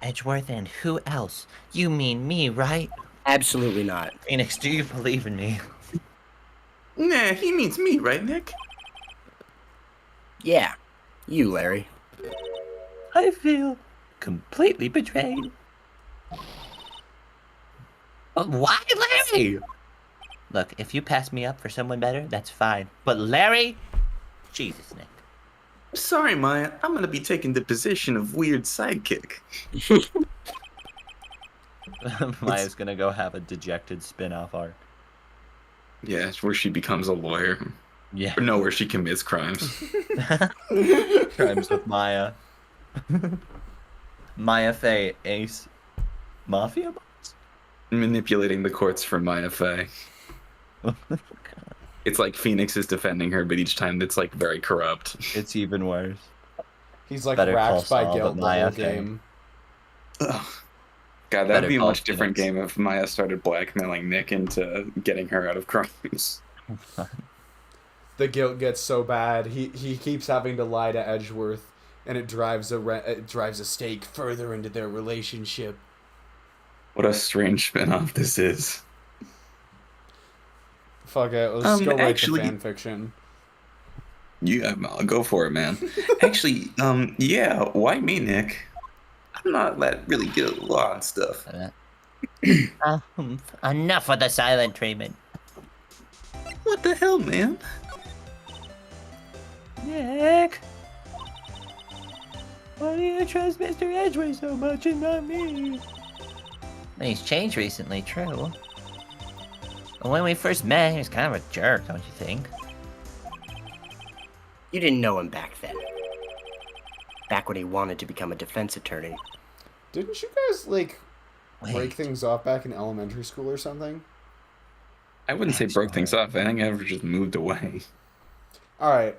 [SPEAKER 2] Edgeworth and who else? You mean me, right?
[SPEAKER 6] Absolutely not.
[SPEAKER 2] Phoenix, do you believe in me?
[SPEAKER 1] Nah, he means me, right, Nick?
[SPEAKER 6] Yeah, you, Larry.
[SPEAKER 2] I feel completely betrayed. Why Larry? Look, if you pass me up for someone better, that's fine. But Larry? Jesus, Nick.
[SPEAKER 1] Sorry, Maya, I'm gonna be taking the position of weird sidekick.
[SPEAKER 2] Maya's gonna go have a dejected spin-off arc.
[SPEAKER 1] Yeah, it's where she becomes a lawyer.
[SPEAKER 2] Yeah.
[SPEAKER 1] Or no, where she commits crimes.
[SPEAKER 2] Crimes with Maya. Maya Fey, Ace. Mafia boss?
[SPEAKER 1] Manipulating the courts for Maya Fey. It's like Phoenix is defending her, but each time it's like very corrupt.
[SPEAKER 2] It's even worse.
[SPEAKER 4] He's like
[SPEAKER 2] Better Call
[SPEAKER 4] racked by
[SPEAKER 2] Saul,
[SPEAKER 4] guilt
[SPEAKER 2] but
[SPEAKER 4] the
[SPEAKER 2] Maya
[SPEAKER 4] whole
[SPEAKER 2] Fey.
[SPEAKER 4] game.
[SPEAKER 1] Ugh. God, that
[SPEAKER 2] Better
[SPEAKER 1] would be a
[SPEAKER 2] Call
[SPEAKER 1] much different
[SPEAKER 2] Phoenix.
[SPEAKER 1] game if Maya started blackmailing Nick into getting her out of crimes.
[SPEAKER 4] The guilt gets so bad. He keeps having to lie to Edgeworth, and it drives a stake further into their relationship.
[SPEAKER 1] What a strange spinoff this is.
[SPEAKER 4] Fuck it, let's go write
[SPEAKER 1] actually-
[SPEAKER 4] the fan fiction.
[SPEAKER 1] I'll go for it, man. Actually, yeah, why me, Nick? I'm not that really good at law and stuff.
[SPEAKER 2] Enough of the silent treatment.
[SPEAKER 1] What the hell, man?
[SPEAKER 2] Nick! Why do you trust Mr. Edgeway so much and not me? He's changed recently, true. But when we first met, he was kind of a jerk, don't you think?
[SPEAKER 6] You didn't know him back then. Back when he wanted to become a defense attorney.
[SPEAKER 4] Didn't you guys, like, break
[SPEAKER 2] Wait.
[SPEAKER 4] things off back in elementary school or something?
[SPEAKER 1] I wouldn't say broke things off. I think I ever just moved away.
[SPEAKER 4] Alright,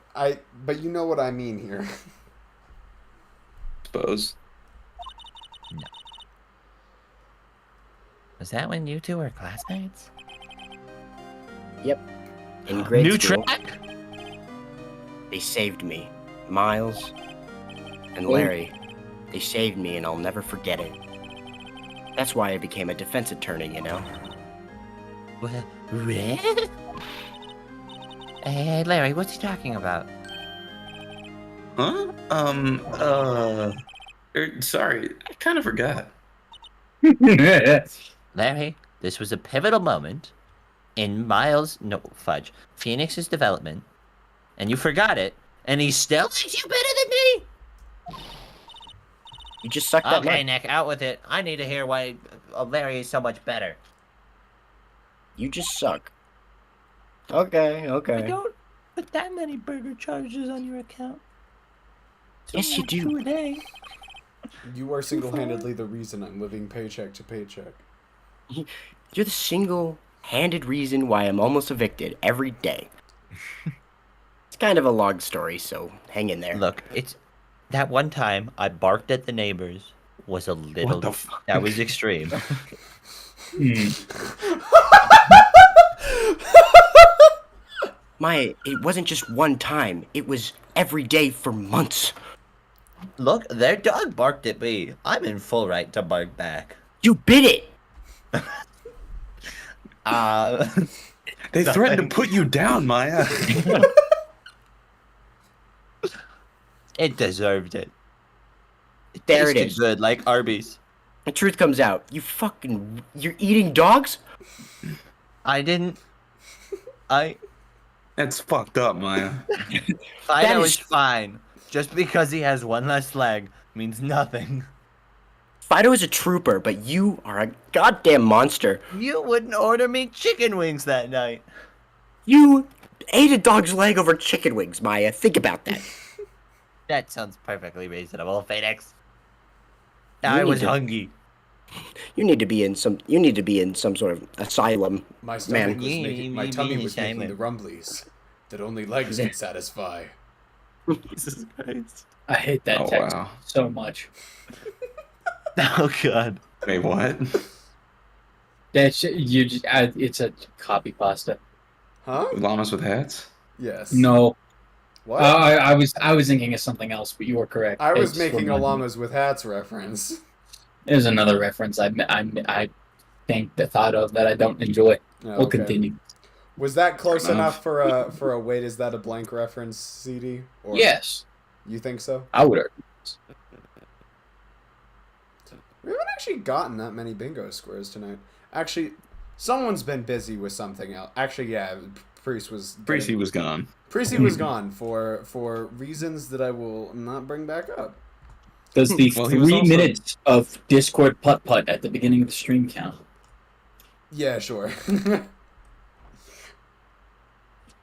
[SPEAKER 4] but you know what I mean here.
[SPEAKER 1] Suppose.
[SPEAKER 2] Was that when you two were classmates?
[SPEAKER 6] Yep. In grade
[SPEAKER 2] New
[SPEAKER 6] school,
[SPEAKER 2] track?
[SPEAKER 6] they saved me. Miles and Larry, they saved me and I'll never forget it. That's why I became a defense attorney, you know?
[SPEAKER 2] What? Red? Hey, Larry, what's he talking about?
[SPEAKER 1] Huh? Sorry, I kind of forgot.
[SPEAKER 2] Larry, this was a pivotal moment in Phoenix's development, and you forgot it, and he still likes you better than me?
[SPEAKER 6] You just sucked that
[SPEAKER 2] Okay,
[SPEAKER 6] much.
[SPEAKER 2] Nick, out with it. I need to hear why Larry is so much better.
[SPEAKER 6] You just suck. Okay.
[SPEAKER 2] I don't put that many burger charges on your account.
[SPEAKER 6] Yes, you do.
[SPEAKER 2] 2 a day.
[SPEAKER 4] You are single-handedly the reason I'm living paycheck to paycheck.
[SPEAKER 6] You're the single-handed reason why I'm almost evicted every day. It's kind of a long story, so hang in there.
[SPEAKER 2] Look, it's that one time I barked at the neighbors was a little.
[SPEAKER 1] What the fuck?
[SPEAKER 2] That was extreme.
[SPEAKER 6] Maya, it wasn't just one time. It was every day for months.
[SPEAKER 2] Look, their dog barked at me. I'm in full right to bark back.
[SPEAKER 6] You bit it!
[SPEAKER 1] They threatened to put you down, Maya.
[SPEAKER 2] It deserved it.
[SPEAKER 6] There it
[SPEAKER 2] Tasted
[SPEAKER 6] is.
[SPEAKER 2] good, like Arby's.
[SPEAKER 6] The truth comes out. You're eating dogs?
[SPEAKER 2] I didn't.
[SPEAKER 1] That's fucked up, Maya.
[SPEAKER 2] I
[SPEAKER 6] That
[SPEAKER 2] know
[SPEAKER 6] is-
[SPEAKER 2] it's fine. Just because he has one less leg means nothing.
[SPEAKER 6] Fido is a trooper, but you are a goddamn monster.
[SPEAKER 2] You wouldn't order me chicken wings that night.
[SPEAKER 6] You ate a dog's leg over chicken wings, Maya. Think about that.
[SPEAKER 2] That sounds perfectly reasonable, Phoenix.
[SPEAKER 6] You
[SPEAKER 2] I
[SPEAKER 6] need
[SPEAKER 2] was
[SPEAKER 6] to-
[SPEAKER 2] hungry.
[SPEAKER 6] You need to be in some sort of asylum.
[SPEAKER 4] My stomach
[SPEAKER 6] Man.
[SPEAKER 4] was making, my tummy was making
[SPEAKER 2] Simon.
[SPEAKER 4] the rumblies that only legs can satisfy.
[SPEAKER 2] Jesus Christ.
[SPEAKER 3] I hate that
[SPEAKER 7] Oh,
[SPEAKER 3] text
[SPEAKER 7] wow.
[SPEAKER 3] so much.
[SPEAKER 2] Oh, God.
[SPEAKER 7] Wait, what?
[SPEAKER 3] That's you. Just, it's a copy pasta.
[SPEAKER 4] Huh?
[SPEAKER 7] Llamas with hats?
[SPEAKER 4] Yes.
[SPEAKER 3] No,
[SPEAKER 4] What?
[SPEAKER 3] I was thinking of something else, but you were correct.
[SPEAKER 4] I was
[SPEAKER 3] It's
[SPEAKER 4] making a
[SPEAKER 3] reminded me.
[SPEAKER 4] llamas with hats reference.
[SPEAKER 3] There's another reference I think the thought of that I don't enjoy.
[SPEAKER 4] Oh,
[SPEAKER 3] We'll
[SPEAKER 4] okay.
[SPEAKER 3] continue.
[SPEAKER 4] Was that close
[SPEAKER 7] Fair
[SPEAKER 4] enough for a wait? Is that a blank reference, CD? Or
[SPEAKER 3] Yes,
[SPEAKER 4] You think so?
[SPEAKER 3] I would argue.
[SPEAKER 4] We haven't actually gotten that many bingo squares tonight. Actually, someone's been busy with something else. Actually, yeah, Priest was.
[SPEAKER 7] Precy was gone.
[SPEAKER 4] Priesty was gone for reasons that I will not bring back up.
[SPEAKER 3] Does the
[SPEAKER 7] Well, he was
[SPEAKER 3] 3
[SPEAKER 7] also-
[SPEAKER 3] minutes of Discord putt-putt at the beginning of the stream count?
[SPEAKER 4] Yeah, sure.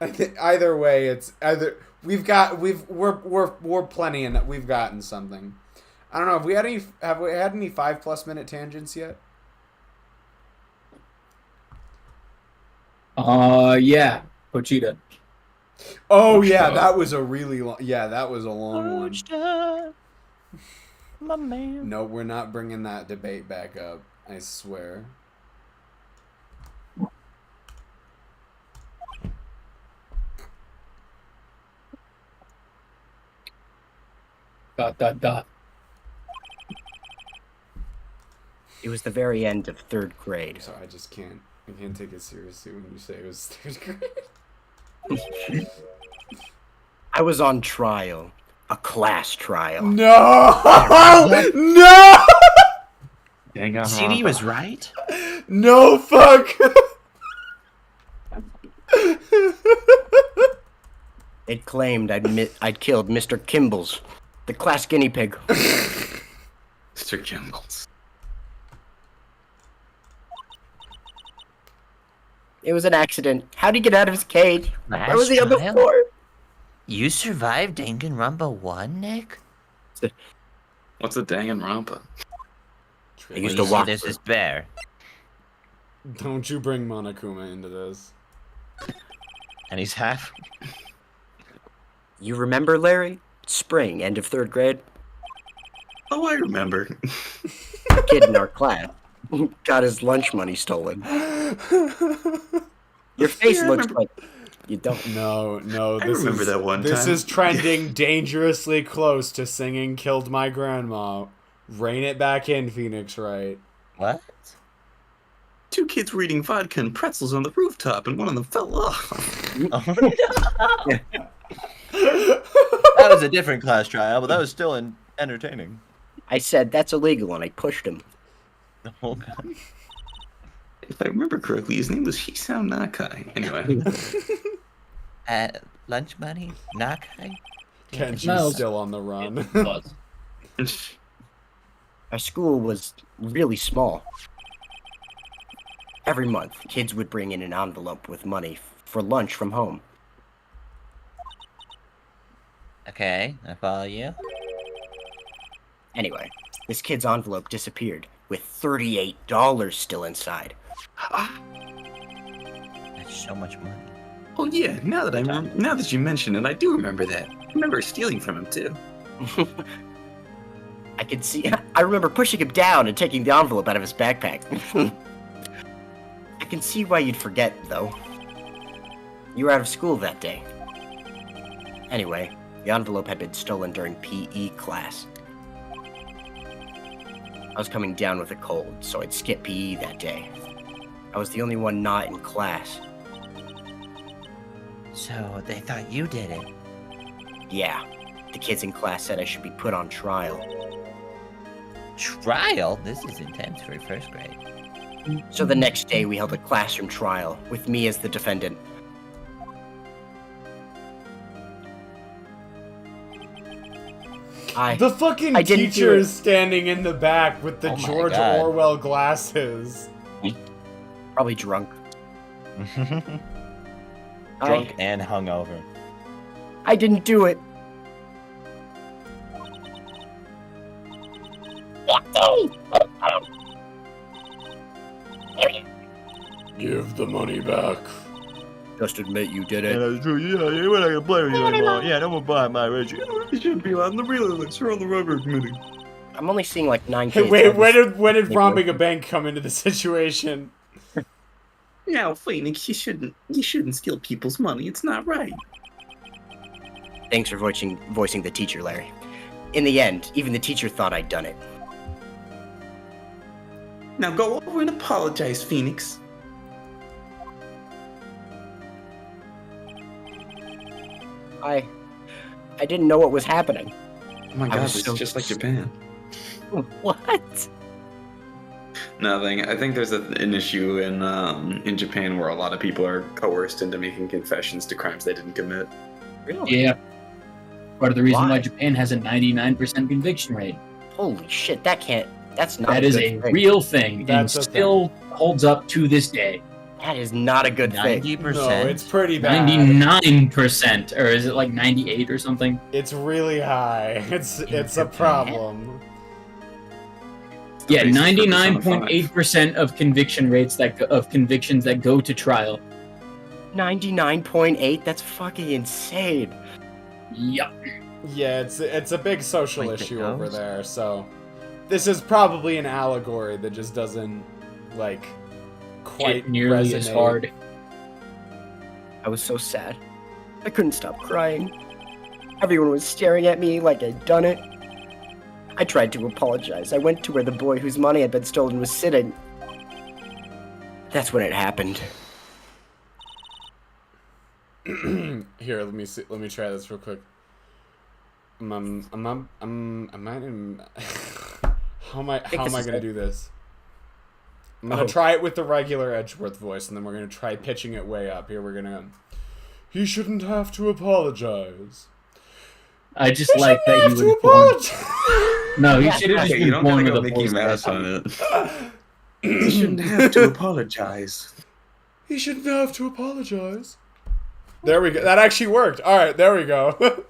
[SPEAKER 4] I think either way, it's either we're plenty and we've gotten something. I don't know. Have we had any 5+ minute tangents yet?
[SPEAKER 3] Yeah, Pochita.
[SPEAKER 4] Oh yeah, that was a really long. Yeah, that was a long one.
[SPEAKER 2] My man.
[SPEAKER 4] No, we're not bringing that debate back up. I swear.
[SPEAKER 3] Dot dot dot.
[SPEAKER 6] It was the very end of 3rd grade.
[SPEAKER 4] Sorry, I just can't. I can't take it seriously when you say it was 3rd grade.
[SPEAKER 6] I was on trial. A class trial.
[SPEAKER 4] No! No!
[SPEAKER 7] Dang on.
[SPEAKER 2] CD was right?
[SPEAKER 4] No fuck!
[SPEAKER 6] It claimed I'd killed Mr. Kimball's, the class guinea pig.
[SPEAKER 7] Mr. Kimball's.
[SPEAKER 6] It was an accident. How'd he get out of his cage? Where was he on the
[SPEAKER 2] trial?
[SPEAKER 6] floor?
[SPEAKER 2] You survived Danganronpa 1, Nick?
[SPEAKER 7] What's a Danganronpa?
[SPEAKER 6] I used
[SPEAKER 2] Well,
[SPEAKER 6] to
[SPEAKER 2] you
[SPEAKER 6] walk.
[SPEAKER 2] see, this is Bear.
[SPEAKER 4] Don't you bring Monokuma into this.
[SPEAKER 2] And he's half.
[SPEAKER 6] You remember, Larry? Spring, end of 3rd grade.
[SPEAKER 7] Oh, I remember.
[SPEAKER 6] A kid in our class got his lunch money stolen. Your face
[SPEAKER 7] Yeah, I
[SPEAKER 6] looks
[SPEAKER 7] remember.
[SPEAKER 6] like you don't.
[SPEAKER 4] No,
[SPEAKER 7] I
[SPEAKER 4] this
[SPEAKER 7] remember
[SPEAKER 4] is
[SPEAKER 7] that one
[SPEAKER 4] This
[SPEAKER 7] time.
[SPEAKER 4] is trending dangerously close to singing "Killed My Grandma." Rein it back in, Phoenix Wright.
[SPEAKER 2] What?
[SPEAKER 1] 2 kids were eating vodka and pretzels on the rooftop, and one of them fell off.
[SPEAKER 2] That was a different class trial, but that was still entertaining.
[SPEAKER 6] I said that's illegal, and I pushed him.
[SPEAKER 2] Oh, God.
[SPEAKER 1] If I remember correctly, his name was Hisao Nakai. Anyway,
[SPEAKER 2] Lunch money? Nakai?
[SPEAKER 4] Kenji's
[SPEAKER 3] No.
[SPEAKER 4] still on the run.
[SPEAKER 3] Was.
[SPEAKER 6] Our school was really small. Every month, kids would bring in an envelope with money for lunch from home.
[SPEAKER 2] Okay, I follow you.
[SPEAKER 6] Anyway, this kid's envelope disappeared with $38 still inside.
[SPEAKER 2] That's so much money.
[SPEAKER 1] oh yeah, now that you mention it, I do remember that. I remember stealing from him too.
[SPEAKER 6] I remember pushing him down and taking the envelope out of his backpack. I can see why you'd forget, though. You were out of school that day. Anyway, the envelope had been stolen during PE class. I was coming down with a cold, so I'd skip PE that day. I was the only one not in class.
[SPEAKER 2] So they thought you did it.
[SPEAKER 6] Yeah, the kids in class said I should be put on trial.
[SPEAKER 2] Trial? This is intense for 1st grade.
[SPEAKER 6] So the next day we held a classroom trial, with me as the defendant.
[SPEAKER 4] The fucking
[SPEAKER 6] I didn't do
[SPEAKER 4] teacher
[SPEAKER 6] it.
[SPEAKER 4] is standing in the back with the
[SPEAKER 2] Oh my
[SPEAKER 4] George
[SPEAKER 2] God.
[SPEAKER 4] Orwell glasses.
[SPEAKER 6] Probably drunk.
[SPEAKER 2] Drunk and hungover.
[SPEAKER 6] I didn't do it.
[SPEAKER 4] Give the money back.
[SPEAKER 6] Just admit you did it.
[SPEAKER 2] that's true. Yeah, we're not gonna play with you anymore. Yeah, no more buying my Reggie.
[SPEAKER 1] You should be on the relay. You're on the rubber committee.
[SPEAKER 6] I'm only seeing like 9
[SPEAKER 4] Hey,
[SPEAKER 6] kids.
[SPEAKER 4] wait, when did robbing a bank come into the situation?
[SPEAKER 1] Now, Phoenix, you shouldn't steal people's money. It's not right.
[SPEAKER 6] Thanks for voicing the teacher, Larry. In the end, even the teacher thought I'd done it.
[SPEAKER 1] Now go over and apologize, Phoenix.
[SPEAKER 6] I didn't know what was happening.
[SPEAKER 1] Oh my
[SPEAKER 6] I
[SPEAKER 1] god,
[SPEAKER 6] was
[SPEAKER 1] this is
[SPEAKER 6] so-
[SPEAKER 1] just like Japan.
[SPEAKER 6] What?
[SPEAKER 1] Nothing. I think there's an issue in Japan where a lot of people are coerced into making confessions to crimes they didn't commit.
[SPEAKER 6] Really?
[SPEAKER 3] Yeah. Part of the reason
[SPEAKER 6] Why?
[SPEAKER 3] why Japan has a 99% conviction rate.
[SPEAKER 6] Holy shit, that's not
[SPEAKER 3] That
[SPEAKER 6] a
[SPEAKER 3] is
[SPEAKER 6] good
[SPEAKER 3] a
[SPEAKER 6] thing.
[SPEAKER 3] real thing and
[SPEAKER 4] That's a
[SPEAKER 3] still holds up to this day.
[SPEAKER 6] That is not a good thing.
[SPEAKER 2] 90%.
[SPEAKER 4] No, it's pretty bad.
[SPEAKER 3] 99%, or is it like 98 or something?
[SPEAKER 4] It's really high. It's a problem.
[SPEAKER 3] Yeah,
[SPEAKER 1] basis for Persona
[SPEAKER 3] 99.8% of convictions that go to trial.
[SPEAKER 6] 99.8? That's fucking insane.
[SPEAKER 3] Yup.
[SPEAKER 4] Yeah, it's a big social
[SPEAKER 2] Like the
[SPEAKER 4] issue over
[SPEAKER 2] ghost?
[SPEAKER 4] there. So this is probably an allegory that just doesn't like quite
[SPEAKER 3] Hit nearly
[SPEAKER 4] resonate.
[SPEAKER 3] as hard.
[SPEAKER 6] I was so sad. I couldn't stop crying. Everyone was staring at me like I'd done it. I tried to apologize. I went to where the boy whose money had been stolen was sitting. That's when it happened.
[SPEAKER 4] Here, let me see. Let me try this real quick. How am I gonna do this? I'm gonna try it with the regular Edgeworth voice, and then we're gonna try pitching it way up. Here, we're gonna. He shouldn't have to apologize.
[SPEAKER 3] I just like that
[SPEAKER 4] Have
[SPEAKER 3] you
[SPEAKER 4] to
[SPEAKER 3] were born.
[SPEAKER 4] apologize.
[SPEAKER 3] No, he should have just
[SPEAKER 1] Okay, you
[SPEAKER 3] been
[SPEAKER 1] don't
[SPEAKER 3] born
[SPEAKER 1] gotta
[SPEAKER 3] with
[SPEAKER 1] go
[SPEAKER 3] a
[SPEAKER 1] Mickey
[SPEAKER 3] voice
[SPEAKER 1] Mouse on
[SPEAKER 3] crack.
[SPEAKER 1] it. You shouldn't have to apologize.
[SPEAKER 4] He shouldn't have to apologize. There we go. That actually worked. All right, there we go.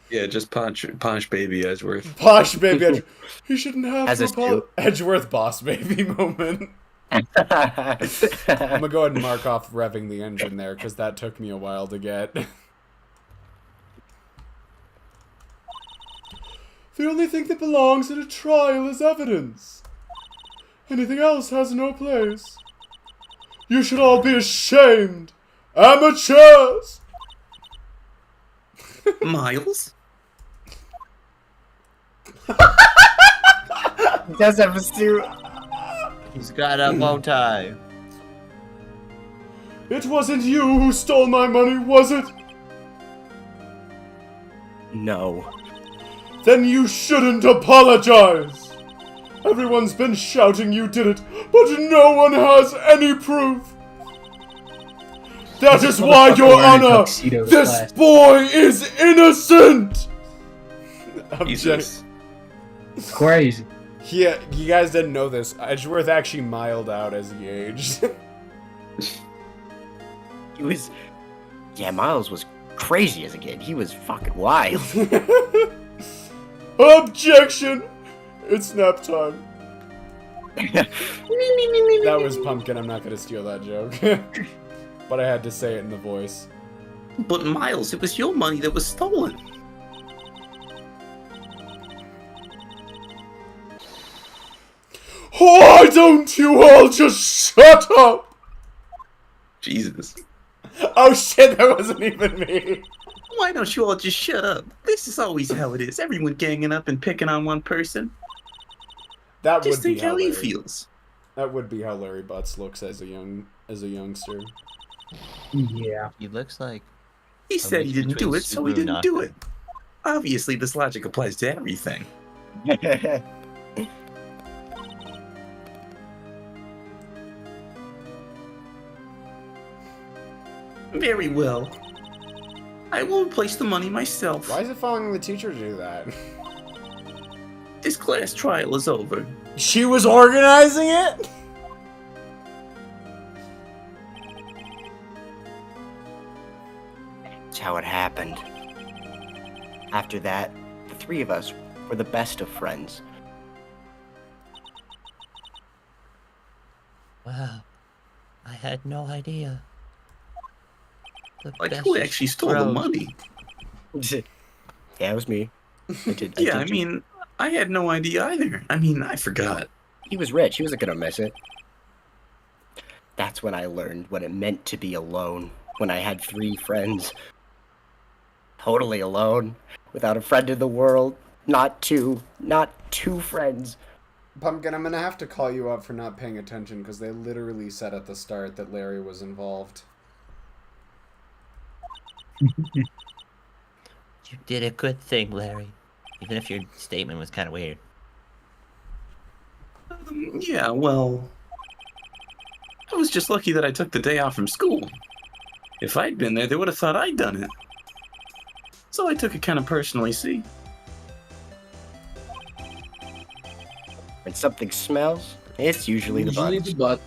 [SPEAKER 1] Yeah, just punch baby Edgeworth.
[SPEAKER 4] Posh baby Edgeworth. He shouldn't have
[SPEAKER 6] As
[SPEAKER 4] to
[SPEAKER 6] is
[SPEAKER 4] apologize.
[SPEAKER 6] too.
[SPEAKER 4] Edgeworth boss baby moment. I'm gonna go ahead and mark off revving the engine there because that took me a while to get. The only thing that belongs at a trial is evidence. Anything else has no place. You should all be ashamed. Amateurs!
[SPEAKER 1] Miles?
[SPEAKER 6] He does have a suit.
[SPEAKER 2] He's got a bow tie.
[SPEAKER 4] It wasn't you who stole my money, was it?
[SPEAKER 6] No.
[SPEAKER 4] Then you shouldn't apologize. Everyone's been shouting you did it, but no one has any proof. That is why, Your
[SPEAKER 3] Motherfucker wearing a
[SPEAKER 4] Honor,
[SPEAKER 3] tuxedo is
[SPEAKER 4] this
[SPEAKER 3] class.
[SPEAKER 4] boy is innocent.
[SPEAKER 1] Jesus.
[SPEAKER 3] Crazy.
[SPEAKER 4] Yeah, you guys didn't know this. Edgeworth actually miled out as he aged.
[SPEAKER 6] He was... Yeah, Miles was crazy as a kid. He was fucking wild.
[SPEAKER 4] Objection! It's nap time. That was Pumpkin. I'm not gonna steal that joke. But I had to say it in the voice.
[SPEAKER 1] But Miles, it was your money that was stolen.
[SPEAKER 4] Why don't you all just shut up?
[SPEAKER 1] Jesus.
[SPEAKER 4] Oh shit, that wasn't even me.
[SPEAKER 1] Why don't you all just shut up? This is always how it is. Everyone ganging up and picking on one person.
[SPEAKER 4] That
[SPEAKER 1] Just
[SPEAKER 4] would be
[SPEAKER 1] think how
[SPEAKER 4] how
[SPEAKER 1] he
[SPEAKER 4] Larry,
[SPEAKER 1] feels.
[SPEAKER 4] That would be how Larry Butts looks as a youngster.
[SPEAKER 3] Yeah.
[SPEAKER 2] He looks like
[SPEAKER 1] He said he
[SPEAKER 2] mix
[SPEAKER 1] didn't do
[SPEAKER 2] between
[SPEAKER 1] it, so he
[SPEAKER 2] Subaru
[SPEAKER 1] didn't do
[SPEAKER 2] Naka.
[SPEAKER 1] it. Obviously, this logic applies to everything. Very well. I will replace the money myself.
[SPEAKER 4] Why is it following the teacher to do that?
[SPEAKER 1] this class trial is over.
[SPEAKER 4] She was organizing it?
[SPEAKER 6] That's how it happened. After that, the three of us were the best of friends.
[SPEAKER 2] Wow. I had no idea.
[SPEAKER 1] Like, who actually stole the money?
[SPEAKER 6] Yeah, it was me.
[SPEAKER 1] I mean, I had no idea either. I mean, I forgot.
[SPEAKER 6] He was rich. He wasn't gonna miss it. That's when I learned what it meant to be alone. When I had 3 friends. Totally alone. Without a friend in the world. Not two friends.
[SPEAKER 4] Pumpkin, I'm gonna have to call you up for not paying attention because they literally said at the start that Larry was involved.
[SPEAKER 2] You did a good thing, Larry. Even if your statement was kind of weird.
[SPEAKER 1] Yeah, well, I was just lucky that I took the day off from school. If I'd been there, they would have thought I'd done it. So I took it kind of personally, see?
[SPEAKER 6] When something smells, it's usually the butt.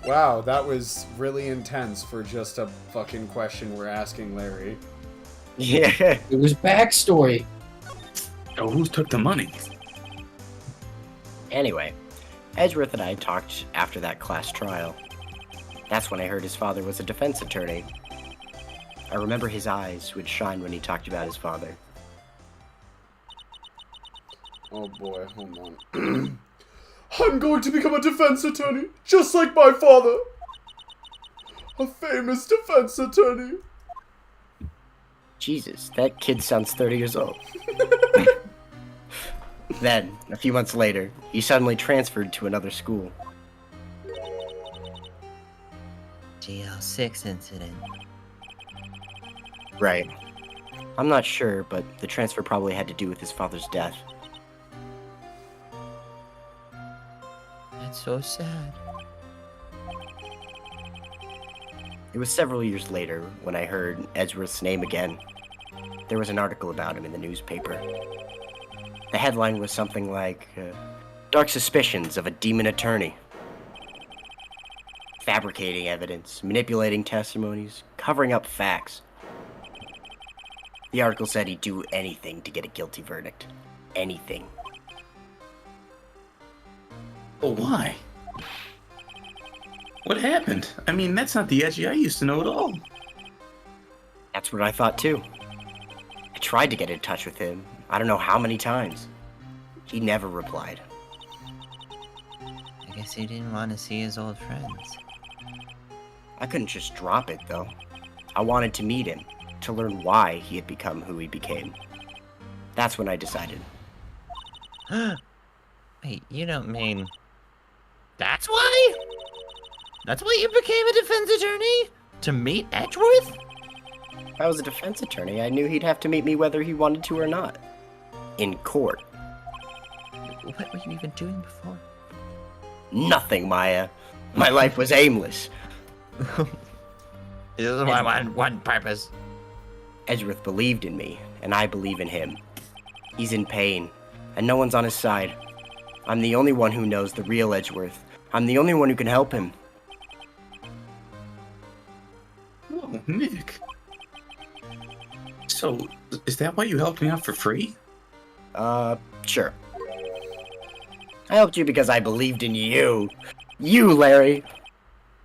[SPEAKER 4] Wow, that was really intense for just a fucking question we're asking Larry.
[SPEAKER 6] Yeah.
[SPEAKER 3] It was backstory.
[SPEAKER 1] Oh, who took the money?
[SPEAKER 6] Anyway, Edgeworth and I talked after that class trial. That's when I heard his father was a defense attorney. I remember his eyes would shine when he talked about his father.
[SPEAKER 4] Oh boy, hold on. I'm going to become a defense attorney, just like my father. A famous defense attorney.
[SPEAKER 6] Jesus, that kid sounds 30 years old. Then, a few months later, he suddenly transferred to another school.
[SPEAKER 2] GL6 incident.
[SPEAKER 6] Right. I'm not sure, but the transfer probably had to do with his father's death.
[SPEAKER 2] That's so sad.
[SPEAKER 6] It was several years later when I heard Edgeworth's name again. There was an article about him in the newspaper. The headline was something like, Dark Suspicions of a Demon Attorney. Fabricating evidence, manipulating testimonies, covering up facts. The article said he'd do anything to get a guilty verdict. Anything.
[SPEAKER 1] Oh, why? What happened? I mean, that's not the Edgy I used to know at all.
[SPEAKER 6] That's what I thought too. I tried to get in touch with him, I don't know how many times. He never replied.
[SPEAKER 2] I guess he didn't want to see his old friends.
[SPEAKER 6] I couldn't just drop it though. I wanted to meet him, to learn why he had become who he became. That's when I decided.
[SPEAKER 2] Wait, you don't mean... That's why? That's why you became a defense attorney? To meet Edgeworth?
[SPEAKER 6] If I was a defense attorney, I knew he'd have to meet me whether he wanted to or not. In court.
[SPEAKER 2] What were you even doing before?
[SPEAKER 6] Nothing, Maya. My life was aimless.
[SPEAKER 2] This is my one purpose.
[SPEAKER 6] Edgeworth believed in me, and I believe in him. He's in pain, and no one's on his side. I'm the only one who knows the real Edgeworth. I'm the only one who can help him.
[SPEAKER 1] Oh, Nick. So, is that why you helped me out for free?
[SPEAKER 6] Sure. I helped you because I believed in you. You, Larry.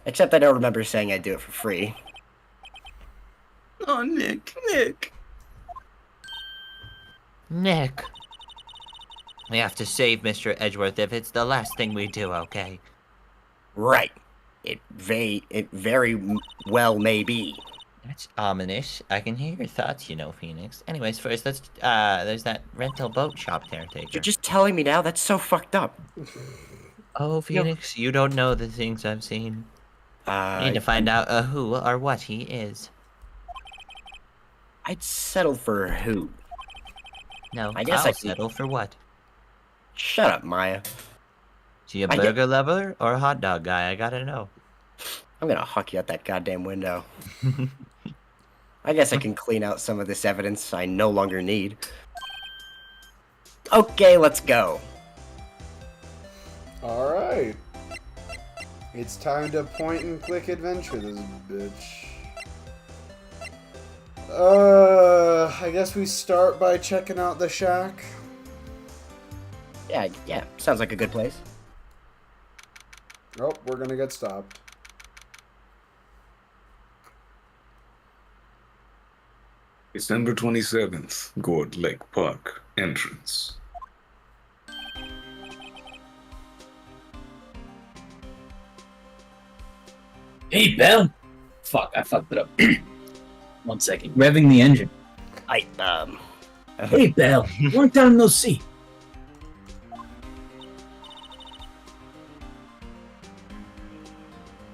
[SPEAKER 6] Except I don't remember saying I'd do it for free.
[SPEAKER 1] Oh, Nick.
[SPEAKER 2] Nick. We have to save Mr. Edgeworth if it's the last thing we do, okay?
[SPEAKER 6] Right. It very well may be.
[SPEAKER 2] That's ominous. I can hear your thoughts, you know, Phoenix. Anyways, first, let's, there's that rental boat shop caretaker.
[SPEAKER 6] You're just telling me now? That's so fucked up.
[SPEAKER 2] Oh, Phoenix, you don't know the things I've seen. I need to find out who or what he is.
[SPEAKER 6] I'd settle for who?
[SPEAKER 2] No,
[SPEAKER 6] I guess
[SPEAKER 2] I'll
[SPEAKER 6] I could-
[SPEAKER 2] settle for what?
[SPEAKER 6] Shut up, Maya.
[SPEAKER 2] Is he a burger lover or a hot dog guy? I gotta know.
[SPEAKER 6] I'm gonna huck you out that goddamn window. I guess I can clean out some of this evidence I no longer need. Okay, let's go.
[SPEAKER 4] Alright. It's time to point and click adventure this bitch. I guess we start by checking out the shack.
[SPEAKER 6] Yeah, sounds like a good place.
[SPEAKER 4] Oh, we're gonna get stopped.
[SPEAKER 7] December 27th, Gourd Lake Park, entrance.
[SPEAKER 3] Hey, Bell. Fuck, I fucked it up. 1 second. Revving the engine. Hey, Bell. Long time no see.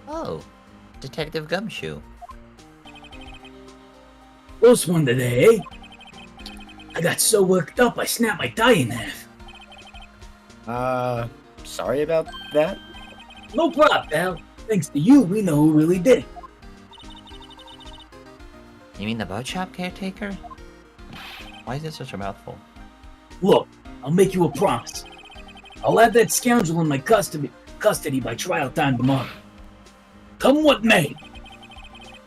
[SPEAKER 2] Oh, Detective Gumshoe.
[SPEAKER 3] Close one today, eh? I got so worked up I snapped my tie in half.
[SPEAKER 6] Sorry about that?
[SPEAKER 3] No problem, Bell. Thanks to you, we know who really did it.
[SPEAKER 2] You mean the boat shop caretaker? Why is it such a mouthful?
[SPEAKER 3] Look, I'll make you a promise. I'll have that scoundrel in my custody by trial time tomorrow. Come what may.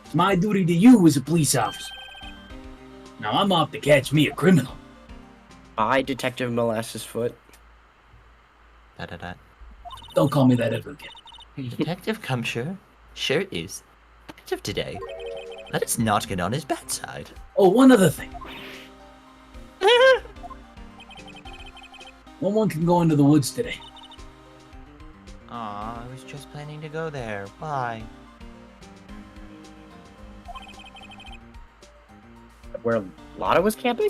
[SPEAKER 3] It's my duty to you as a police officer. Now I'm off to catch me a criminal.
[SPEAKER 6] I, Detective Molasses Foot.
[SPEAKER 2] Da-da-da.
[SPEAKER 3] Don't call me that ever again.
[SPEAKER 2] Detective Gumshoe sure is active today. Let us not get on his bad side.
[SPEAKER 3] Oh, one other thing. No one can go into the woods today.
[SPEAKER 2] Aw, I was just planning to go there. Why?
[SPEAKER 6] Where Lotta was camping?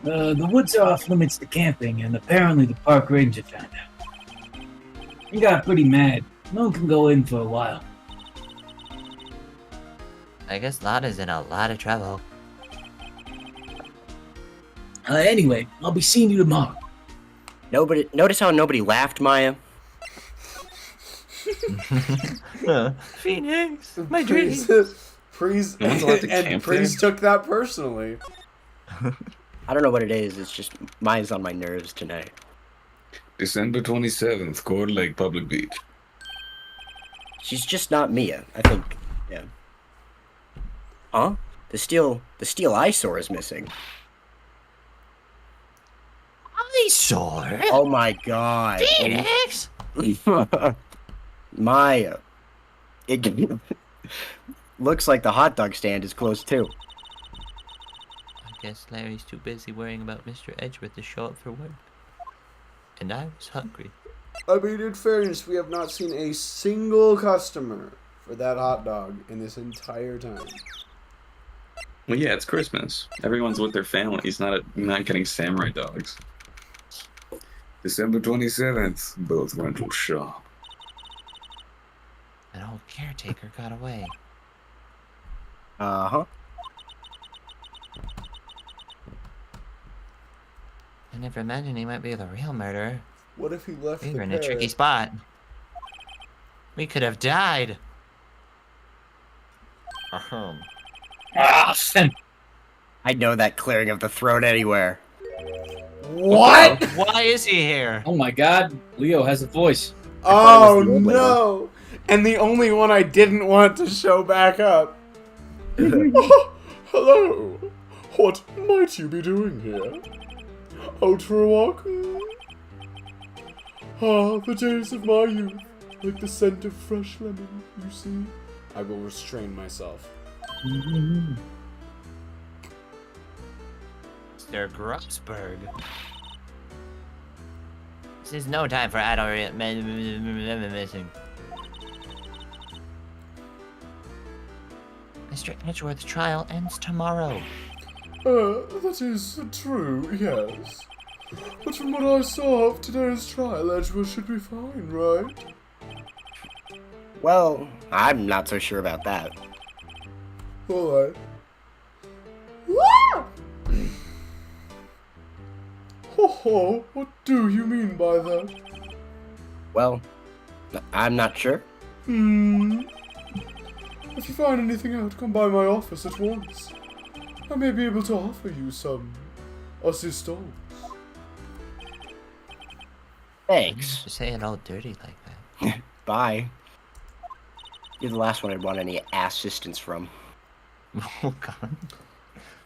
[SPEAKER 3] The woods are off limits to camping, and apparently the park ranger found out. He got pretty mad. No one can go in for a while.
[SPEAKER 2] I guess Lotta's in a lot of trouble.
[SPEAKER 3] Anyway, I'll be seeing you tomorrow.
[SPEAKER 6] Notice how nobody laughed, Maya?
[SPEAKER 2] Phoenix, my dreams.
[SPEAKER 4] Priest
[SPEAKER 7] No one's allowed to
[SPEAKER 4] and
[SPEAKER 7] camp
[SPEAKER 4] Priest took that personally.
[SPEAKER 6] I don't know what it is, it's just Maya's on my nerves tonight.
[SPEAKER 7] December 27th, Gourd Lake Public Beach.
[SPEAKER 6] She's just not Mia, I think. Yeah. Huh? The steel eyesore is missing.
[SPEAKER 2] Eyesore?
[SPEAKER 6] Oh my god.
[SPEAKER 2] Phoenix?
[SPEAKER 6] Maya. It looks like the hot dog stand is closed too.
[SPEAKER 2] I guess Larry's too busy worrying about Mr. Edgeworth to show up for work. And I was hungry.
[SPEAKER 4] I mean, in fairness, we have not seen a single customer for that hot dog in this entire time.
[SPEAKER 1] Well, yeah, it's Christmas. Everyone's with their families, not getting samurai dogs.
[SPEAKER 7] December 27th, both rental shop.
[SPEAKER 2] That old caretaker got away.
[SPEAKER 6] Uh-huh.
[SPEAKER 2] I never imagined he might be the real murderer.
[SPEAKER 4] What if he left
[SPEAKER 2] We
[SPEAKER 4] the
[SPEAKER 2] were in a tricky
[SPEAKER 4] parrot?
[SPEAKER 2] spot. We could have died. Ahem.
[SPEAKER 3] Ah, son.
[SPEAKER 6] I'd know that clearing of the throat anywhere.
[SPEAKER 4] What?
[SPEAKER 2] Why is he here?
[SPEAKER 3] Oh my god, Leo has a voice.
[SPEAKER 4] Oh
[SPEAKER 6] it was the old lady.
[SPEAKER 4] no! And the only one I didn't want to show back up. Oh, hello. What might you be doing here? Out for a walk? Ah, the days of my youth, like the scent of fresh lemon, you see. I will restrain myself.
[SPEAKER 2] Mr. Gruxburg. This is no time for adult missing. Mr. Edgeworth's trial ends tomorrow.
[SPEAKER 4] That is true, yes. But from what I saw of today's trial, Edgeworth should be fine, right?
[SPEAKER 6] Well, I'm not so sure about that.
[SPEAKER 4] Alright. Ho ho, what do you mean by that?
[SPEAKER 6] Well, I'm not sure.
[SPEAKER 4] If you find anything out, come by my office at once. I may be able to offer you some Assistant.
[SPEAKER 6] Thanks.
[SPEAKER 2] Just saying all dirty like that.
[SPEAKER 6] Bye. You're the last one I'd want any assistance from.
[SPEAKER 2] Oh god.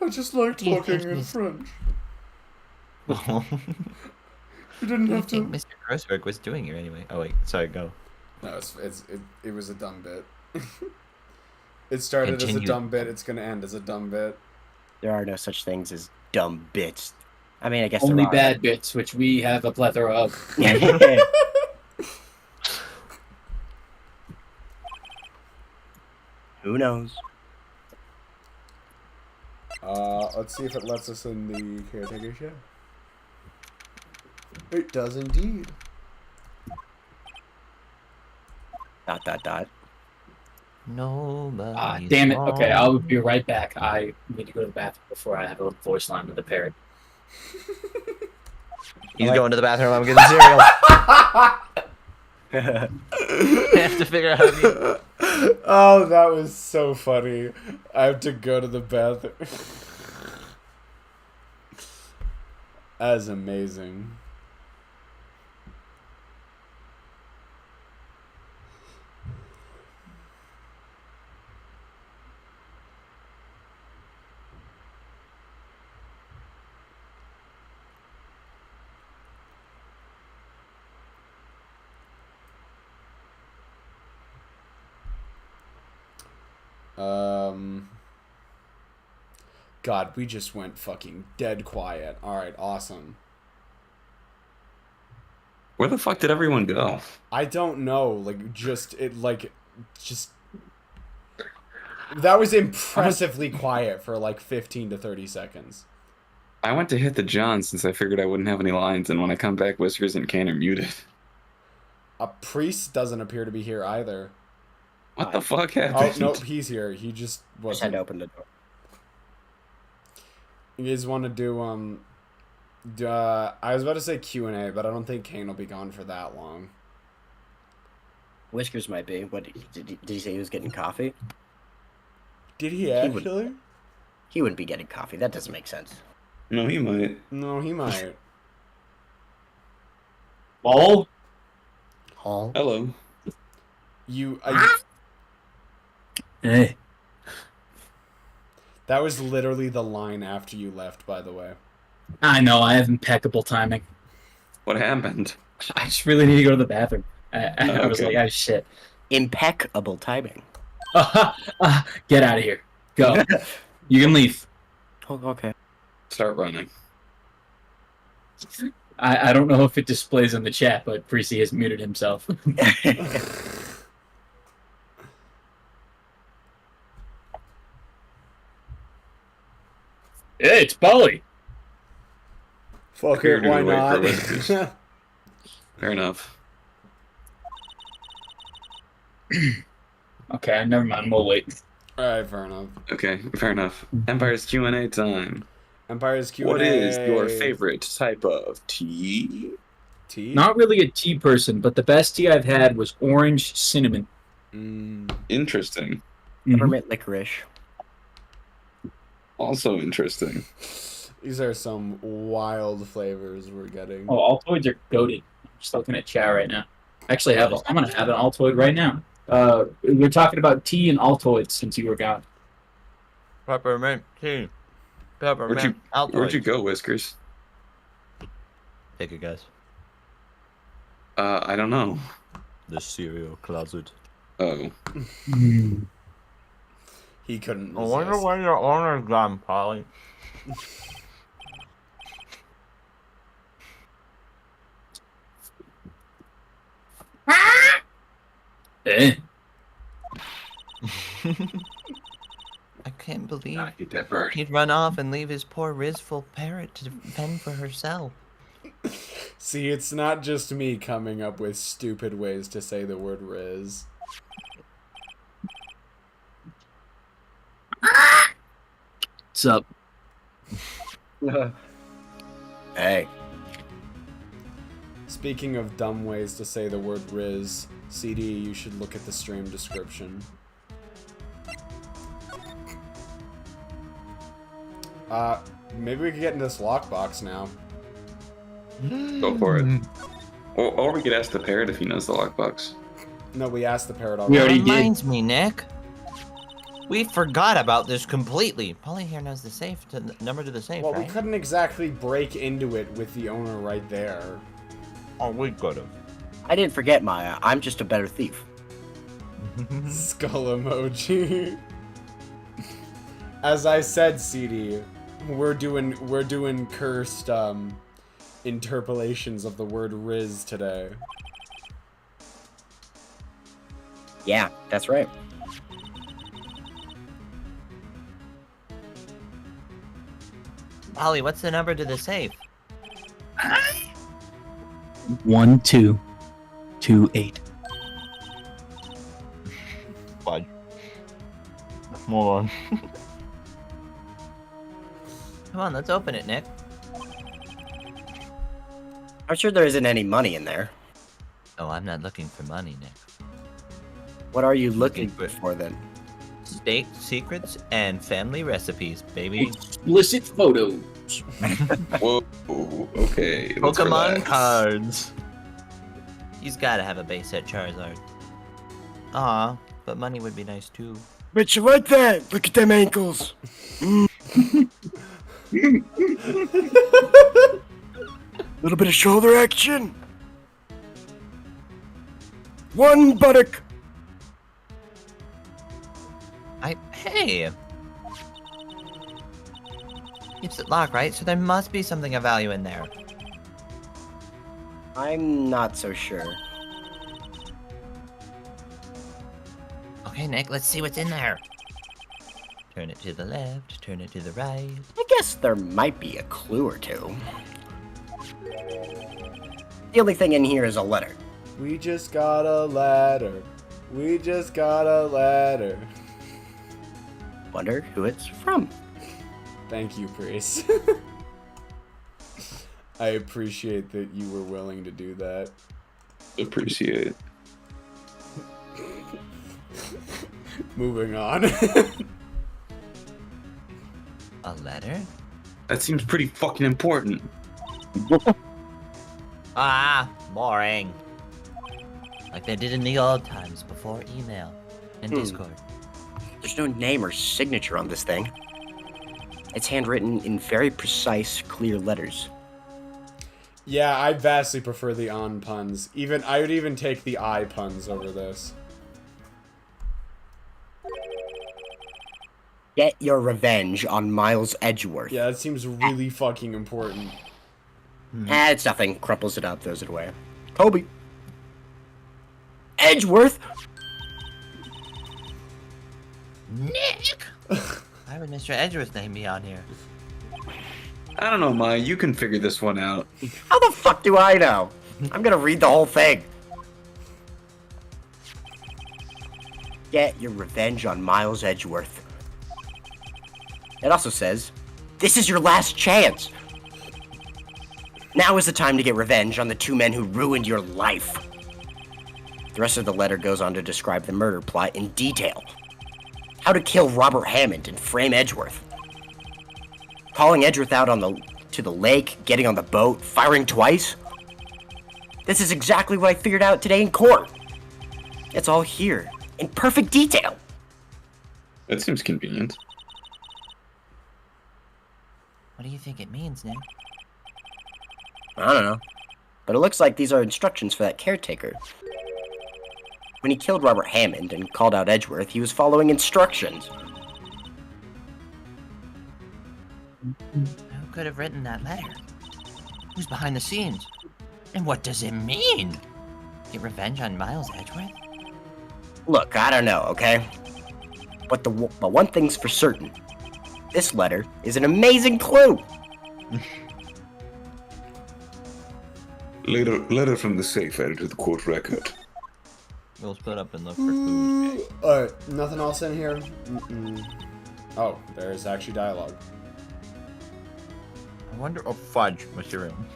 [SPEAKER 4] I just like talking in French. You didn't have to.
[SPEAKER 2] Mr. Grossberg was doing here anyway. Oh wait, sorry, go.
[SPEAKER 4] No, it was a dumb bit. It started as a
[SPEAKER 2] Continue.
[SPEAKER 4] dumb bit. It's gonna end as a dumb bit.
[SPEAKER 6] There are no such things as dumb bits. I mean, I guess
[SPEAKER 3] Only
[SPEAKER 6] there are.
[SPEAKER 3] bad bits, which we have a plethora of.
[SPEAKER 6] Who knows?
[SPEAKER 4] Let's see if it lets us in the caretaker show. It does indeed. ...
[SPEAKER 2] Nobody.
[SPEAKER 3] Damn it. Okay, I'll be right back. I need to go to the bathroom before I have a voice line with the parrot.
[SPEAKER 2] He's going to the bathroom. I'm getting cereal. I have to figure out how to.
[SPEAKER 4] Oh, that was so funny. I have to go to the bathroom. That's amazing. God, we just went fucking dead quiet. Alright, awesome.
[SPEAKER 1] Where the fuck did everyone go?
[SPEAKER 4] I don't know, that was impressively quiet for like 15 to 30 seconds.
[SPEAKER 1] I went to hit the John since I figured I wouldn't have any lines, and when I come back, Whiskers and Kane are muted.
[SPEAKER 4] A priest doesn't appear to be here either.
[SPEAKER 1] What the fuck
[SPEAKER 4] Oh,
[SPEAKER 1] happened?
[SPEAKER 4] nope, he's here. He just
[SPEAKER 6] Just had
[SPEAKER 4] wasn't.
[SPEAKER 6] to open the door.
[SPEAKER 4] You guys want to do, I was about to say Q&A, but I don't think Kane will be gone for that long.
[SPEAKER 6] Whiskers might be. What did he say? He was getting coffee.
[SPEAKER 4] Did he
[SPEAKER 6] would-
[SPEAKER 4] actually?
[SPEAKER 6] He wouldn't be getting coffee. That doesn't make sense.
[SPEAKER 1] No, he might.
[SPEAKER 4] No, he might.
[SPEAKER 3] Ball?
[SPEAKER 6] Hall.
[SPEAKER 1] Hello.
[SPEAKER 4] You,
[SPEAKER 3] Hey.
[SPEAKER 4] that was literally the line after you left, by the way.
[SPEAKER 3] I know, I have impeccable timing.
[SPEAKER 1] What happened?
[SPEAKER 3] I just really need to go to the bathroom. I was
[SPEAKER 1] Okay.
[SPEAKER 3] like, oh shit.
[SPEAKER 6] Impeccable timing.
[SPEAKER 3] Get out of here. Go. You can leave.
[SPEAKER 6] Oh, okay.
[SPEAKER 1] Start running.
[SPEAKER 3] I don't know if it displays in the chat, but Precy has muted himself. Hey, it's Polly.
[SPEAKER 4] Fuck
[SPEAKER 1] Figured
[SPEAKER 4] it, why
[SPEAKER 1] we'd wait for
[SPEAKER 4] not?
[SPEAKER 1] Whiskers. Fair enough.
[SPEAKER 3] Okay, never mind. We'll wait.
[SPEAKER 4] Alright, fair enough.
[SPEAKER 1] Okay, fair enough. Empire's Q&A time.
[SPEAKER 4] Empire's Q&A.
[SPEAKER 1] What is your favorite type of tea?
[SPEAKER 4] tea?
[SPEAKER 3] Not really a tea person, but the best tea I've had was orange cinnamon.
[SPEAKER 1] Interesting.
[SPEAKER 6] Peppermint licorice.
[SPEAKER 1] Also interesting.
[SPEAKER 4] These are some wild flavors we're getting.
[SPEAKER 3] Oh, Altoids are goated. I'm just looking at chat right now. Actually, I'm gonna have an Altoid right now. We're talking about tea and Altoids since you were gone.
[SPEAKER 2] Peppermint tea. Peppermint.
[SPEAKER 1] Where'd you go, Whiskers?
[SPEAKER 2] Take a guess.
[SPEAKER 1] I don't know.
[SPEAKER 2] The cereal closet.
[SPEAKER 1] Oh.
[SPEAKER 4] He couldn't
[SPEAKER 2] I
[SPEAKER 4] resist.
[SPEAKER 2] wonder where your owner's gone, Polly.
[SPEAKER 3] Eh?
[SPEAKER 2] I can't believe
[SPEAKER 1] Get that bird.
[SPEAKER 2] he'd run off and leave his poor Rizful parrot to fend for herself.
[SPEAKER 4] See, it's not just me coming up with stupid ways to say the word Riz.
[SPEAKER 3] What's up?
[SPEAKER 6] Hey.
[SPEAKER 4] Speaking of dumb ways to say the word Riz, CD, you should look at the stream description. Maybe we could get into this lockbox now.
[SPEAKER 1] Go for it. Or we could ask the parrot if he knows the lockbox.
[SPEAKER 4] No, we asked the parrot
[SPEAKER 3] We
[SPEAKER 4] already.
[SPEAKER 3] already
[SPEAKER 2] That
[SPEAKER 3] did.
[SPEAKER 2] reminds me, Nick. We forgot about this completely. Polly here knows the safe, the number to the safe,
[SPEAKER 4] Well,
[SPEAKER 2] right?
[SPEAKER 4] we couldn't exactly break into it with the owner right there.
[SPEAKER 2] Oh, we could have.
[SPEAKER 6] I didn't forget, Maya. I'm just a better thief.
[SPEAKER 4] Skull emoji. As I said, CD, we're doing cursed interpolations of the word Riz today.
[SPEAKER 6] Yeah, that's right.
[SPEAKER 2] Polly, what's the number to the safe?
[SPEAKER 3] 1228.
[SPEAKER 2] Fudge. Hold on. Come on, let's open it, Nick.
[SPEAKER 6] I'm sure there isn't any money in there.
[SPEAKER 2] Oh, I'm not looking for money, Nick.
[SPEAKER 6] What are you looking for then?
[SPEAKER 2] State secrets and family recipes, baby.
[SPEAKER 3] Explicit photos.
[SPEAKER 1] Whoa, okay. let's
[SPEAKER 2] Pokemon
[SPEAKER 1] relax.
[SPEAKER 2] cards. He's gotta have a base set Charizard. Aw, but money would be nice too.
[SPEAKER 6] But you like that? Look at them ankles. Little bit of shoulder action. One buttock.
[SPEAKER 2] Hey! Keeps it locked, right? So there must be something of value in there.
[SPEAKER 6] I'm not so sure.
[SPEAKER 2] Okay, Nick, let's see what's in there. Turn it to the left, turn it to the right.
[SPEAKER 6] I guess there might be a clue or two. The only thing in here is a letter.
[SPEAKER 4] We just got a letter. We just got a letter.
[SPEAKER 6] Wonder who it's from.
[SPEAKER 4] Thank you, Priest. I appreciate that you were willing to do that.
[SPEAKER 1] Appreciate it.
[SPEAKER 4] Moving on.
[SPEAKER 2] A letter?
[SPEAKER 1] That seems pretty fucking important.
[SPEAKER 2] Ah, boring. Like they did in the old times before email and Discord.
[SPEAKER 6] There's no name or signature on this thing. It's handwritten in very precise, clear letters.
[SPEAKER 4] Yeah, I vastly prefer the on puns. I would even take the I puns over this.
[SPEAKER 6] Get your revenge on Miles Edgeworth.
[SPEAKER 4] Yeah, that seems really fucking important.
[SPEAKER 6] It's nothing. Crumples it up, throws it away. Kobe. Edgeworth?
[SPEAKER 2] Nick! Why would Mr. Edgeworth's name be on here?
[SPEAKER 1] I don't know, Maya. You can figure this one out.
[SPEAKER 6] How the fuck do I know? I'm gonna read the whole thing. Get your revenge on Miles Edgeworth. It also says, this is your last chance. Now is the time to get revenge on the two men who ruined your life. The rest of the letter goes on to describe the murder plot in detail. How to kill Robert Hammond and frame Edgeworth. Calling Edgeworth out to the lake, getting on the boat, firing twice. This is exactly what I figured out today in court. It's all here, in perfect detail.
[SPEAKER 1] That seems convenient.
[SPEAKER 2] What do you think it means, Nick?
[SPEAKER 6] I don't know. But it looks like these are instructions for that caretaker. When he killed Robert Hammond and called out Edgeworth, he was following instructions.
[SPEAKER 2] Who could have written that letter? Who's behind the scenes? And what does it mean? Get revenge on Miles Edgeworth?
[SPEAKER 6] Look, I don't know, okay? But one thing's for certain. This letter is an amazing clue.
[SPEAKER 7] Letter from the safe added to the court record.
[SPEAKER 2] We'll split up and look for clues.
[SPEAKER 4] Alright, nothing else in here? Oh, there's actually dialogue.
[SPEAKER 2] I wonder. Oh, fudge, Mr. Room.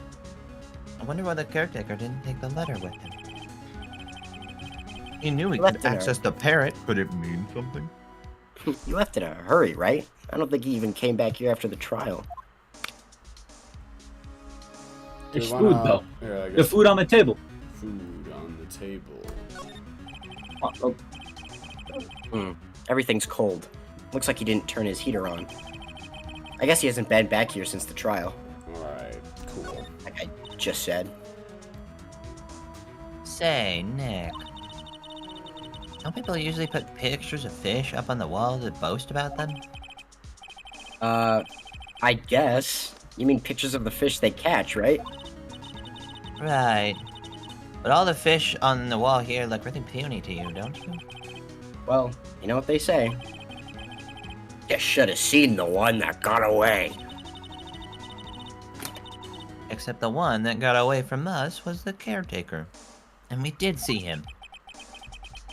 [SPEAKER 2] I wonder why the caretaker didn't take the letter with him. He knew he
[SPEAKER 6] Left
[SPEAKER 2] could
[SPEAKER 6] it
[SPEAKER 2] access the parrot. Could it mean something?
[SPEAKER 6] You left in a hurry, right? I don't think he even came back here after the trial.
[SPEAKER 3] There's
[SPEAKER 4] Do you
[SPEAKER 3] food,
[SPEAKER 4] wanna-
[SPEAKER 3] though.
[SPEAKER 4] Yeah, I
[SPEAKER 3] The
[SPEAKER 4] guess
[SPEAKER 3] food on the table.
[SPEAKER 4] food on the table.
[SPEAKER 6] Everything's cold. Looks like he didn't turn his heater on. I guess he hasn't been back here since the trial,
[SPEAKER 4] Alright, cool.
[SPEAKER 6] like I just said.
[SPEAKER 2] Say, Nick. Don't people usually put pictures of fish up on the wall to boast about them?
[SPEAKER 6] I guess. You mean pictures of the fish they catch, right?
[SPEAKER 2] Right. But all the fish on the wall here look really puny to you, don't you?
[SPEAKER 6] Well, you know what they say. You should have seen the one that got away.
[SPEAKER 2] Except the one that got away from us was the caretaker. And we did see him.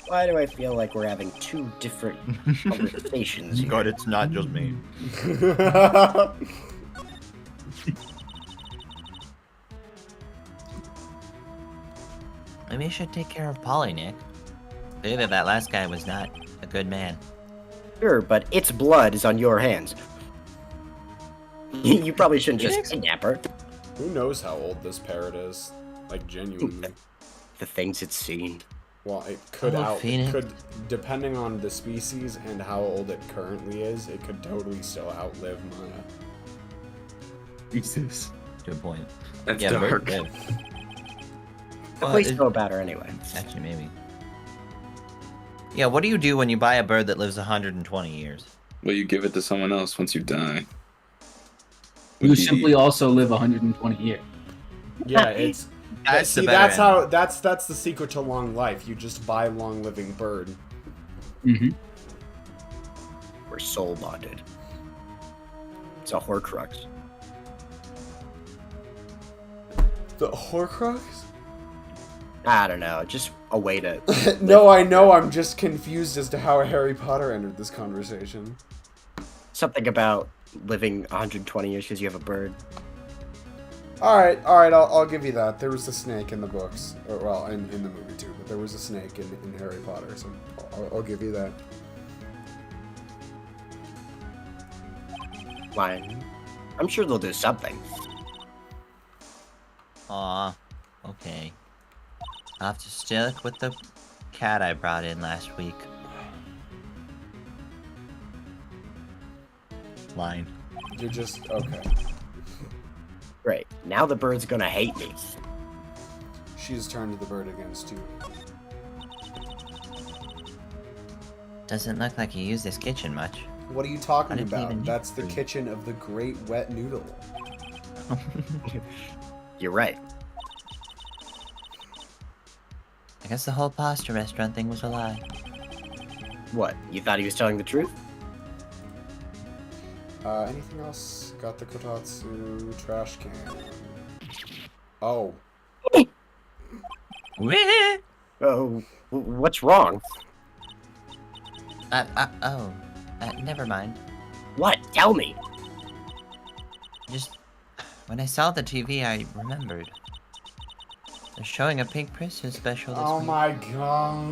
[SPEAKER 6] Why do I feel like we're having two different conversations here?
[SPEAKER 2] God, it's not just me. Maybe you should take care of Polly, Nick. Clearly that last guy was not a good man.
[SPEAKER 6] Sure, but its blood is on your hands. You probably shouldn't just kidnap her.
[SPEAKER 4] Who knows how old this parrot is? Like, genuinely.
[SPEAKER 6] The things it's seen.
[SPEAKER 4] Well, it could
[SPEAKER 2] Oh, Phoenix.
[SPEAKER 4] depending on the species and how old it currently is, it could totally still outlive Maya.
[SPEAKER 1] Jesus.
[SPEAKER 2] Good point.
[SPEAKER 1] That's
[SPEAKER 2] Yeah,
[SPEAKER 1] dark.
[SPEAKER 2] very good.
[SPEAKER 6] The
[SPEAKER 2] Well,
[SPEAKER 6] police
[SPEAKER 2] it-
[SPEAKER 6] know about her anyway.
[SPEAKER 2] Actually, maybe. Yeah, what do you do when you buy a bird that lives 120 years?
[SPEAKER 8] Well, you give it to someone else once you die.
[SPEAKER 3] You
[SPEAKER 8] Would be-
[SPEAKER 3] simply also live 120 years.
[SPEAKER 4] Yeah, it's.
[SPEAKER 2] That's
[SPEAKER 4] see,
[SPEAKER 2] the better
[SPEAKER 4] that's
[SPEAKER 2] end.
[SPEAKER 4] how. That's the secret to long life. You just buy a long living bird.
[SPEAKER 3] Mm-hmm.
[SPEAKER 6] We're soul bonded. It's a Horcrux.
[SPEAKER 4] The Horcrux?
[SPEAKER 6] I don't know, just a way to...
[SPEAKER 4] No, I know. I'm just confused as to how Harry Potter entered this conversation.
[SPEAKER 6] Something about living 120 years because you have a bird.
[SPEAKER 4] All right. I'll give you that. There was a snake in the books, or well, in the movie too. But there was a snake in Harry Potter, so I'll give you that.
[SPEAKER 6] Fine. I'm sure they'll do something.
[SPEAKER 2] Aw, okay. I'll have to stick with the cat I brought in last week. Line.
[SPEAKER 4] You're just okay.
[SPEAKER 6] Great. Now the bird's gonna hate me.
[SPEAKER 4] She's turned the bird against you.
[SPEAKER 2] Doesn't look like you use this kitchen much.
[SPEAKER 4] What are you
[SPEAKER 2] How
[SPEAKER 4] talking
[SPEAKER 2] did you even
[SPEAKER 4] about?
[SPEAKER 2] use
[SPEAKER 4] That's the
[SPEAKER 2] food?
[SPEAKER 4] kitchen of the Great Wet Noodle.
[SPEAKER 6] You're right.
[SPEAKER 2] I guess the whole pasta restaurant thing was a lie.
[SPEAKER 6] What? You thought he was telling the truth?
[SPEAKER 4] Anything else? Got the kotatsu trash can. Oh.
[SPEAKER 6] Oh, what's wrong?
[SPEAKER 2] Never mind.
[SPEAKER 6] What? Tell me.
[SPEAKER 2] Just when I saw the TV, I remembered. They're showing a Pink Princess special this
[SPEAKER 4] Oh
[SPEAKER 2] week.
[SPEAKER 4] my god.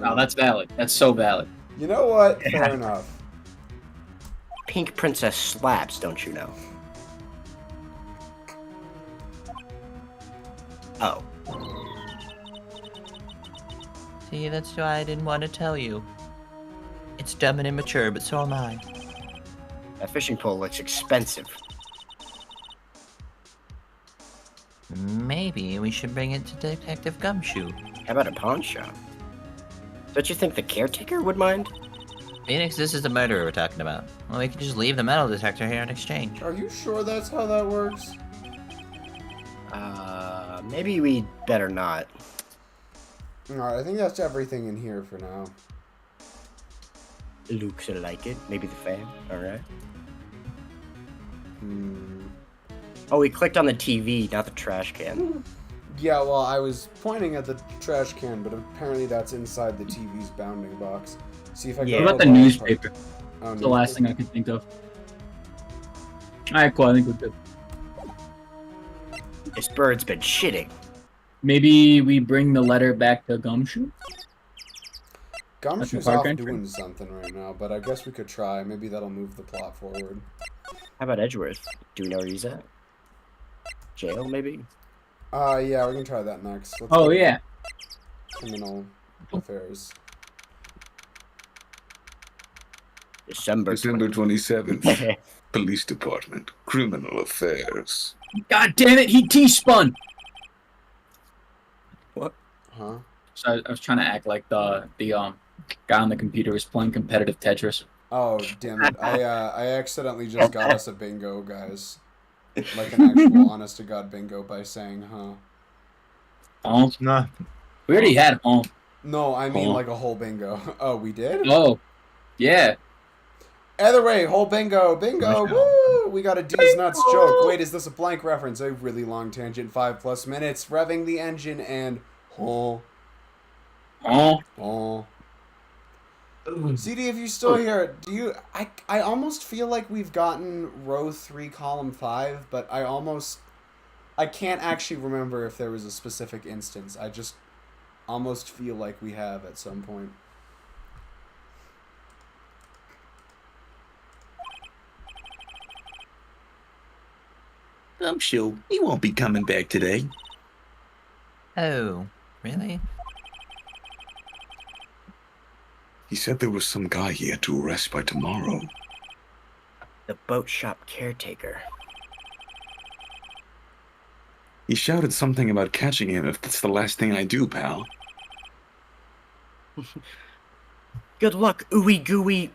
[SPEAKER 3] Wow, that's valid. That's so valid.
[SPEAKER 4] You know what? Fair enough.
[SPEAKER 6] Pink Princess slaps, don't you know? Oh.
[SPEAKER 2] See, that's why I didn't want to tell you. It's dumb and immature, but so am I.
[SPEAKER 6] That fishing pole looks expensive.
[SPEAKER 2] Maybe we should bring it to Detective Gumshoe.
[SPEAKER 6] How about a pawn shop? Don't you think the caretaker would mind?
[SPEAKER 2] Phoenix, this is the murderer we're talking about. Well, we could just leave the metal detector here in exchange.
[SPEAKER 4] Are you sure that's how that works?
[SPEAKER 6] Maybe we'd better not.
[SPEAKER 4] Alright, I think that's everything in here for now.
[SPEAKER 6] Looks like it. Maybe the fan. Alright. Oh, we clicked on the TV, not the trash can.
[SPEAKER 4] Yeah, well, I was pointing at the trash can, but apparently that's inside the TV's bounding box. See if I
[SPEAKER 6] Yeah.
[SPEAKER 4] go
[SPEAKER 3] What
[SPEAKER 4] to
[SPEAKER 3] about the
[SPEAKER 4] bottom
[SPEAKER 3] newspaper?
[SPEAKER 4] part. Oh,
[SPEAKER 3] That's the last thing I can think of. Alright, cool. I think we're good.
[SPEAKER 6] This bird's been shitting.
[SPEAKER 3] Maybe we bring the letter back to Gumshoe?
[SPEAKER 4] Gumshoe's
[SPEAKER 3] park
[SPEAKER 4] off
[SPEAKER 3] entrance?
[SPEAKER 4] doing something right now, but I guess we could try. Maybe that'll move the plot forward.
[SPEAKER 6] How about Edgeworth? Do we know where he's at? Jail, maybe?
[SPEAKER 4] Yeah, we can try that next. Let's
[SPEAKER 3] Oh
[SPEAKER 4] go
[SPEAKER 3] yeah.
[SPEAKER 4] Criminal affairs.
[SPEAKER 6] December
[SPEAKER 7] December 27th. Police Department. Criminal Affairs.
[SPEAKER 3] God damn it! He T-spun.
[SPEAKER 4] Huh?
[SPEAKER 3] So I was trying to act like the guy on the computer was playing competitive Tetris.
[SPEAKER 4] Oh, damn it. I accidentally just got us a bingo, guys. Like an actual honest-to-God bingo by saying, huh.
[SPEAKER 3] Oh,
[SPEAKER 2] No.
[SPEAKER 3] we already had home.
[SPEAKER 4] No, I mean
[SPEAKER 3] Huh.
[SPEAKER 4] like a whole bingo. Oh, we did?
[SPEAKER 3] Oh, yeah.
[SPEAKER 4] Either way, whole bingo, bingo, woo! We got a D's nuts joke. Wait, is this a blank reference? A really long tangent, 5+ minutes, revving the engine, and oh,
[SPEAKER 3] Oh,
[SPEAKER 4] CD, if you're still here, do you? I almost feel like we've gotten row 3, column 5, but I can't actually remember if there was a specific instance. I just almost feel like we have at some point.
[SPEAKER 1] I'm sure he won't be coming back today.
[SPEAKER 2] Oh, really?
[SPEAKER 7] He said there was some guy he had to arrest by tomorrow.
[SPEAKER 6] The boat shop caretaker.
[SPEAKER 7] He shouted something about catching him if that's the last thing I do, pal.
[SPEAKER 6] Good luck, ooey gooey.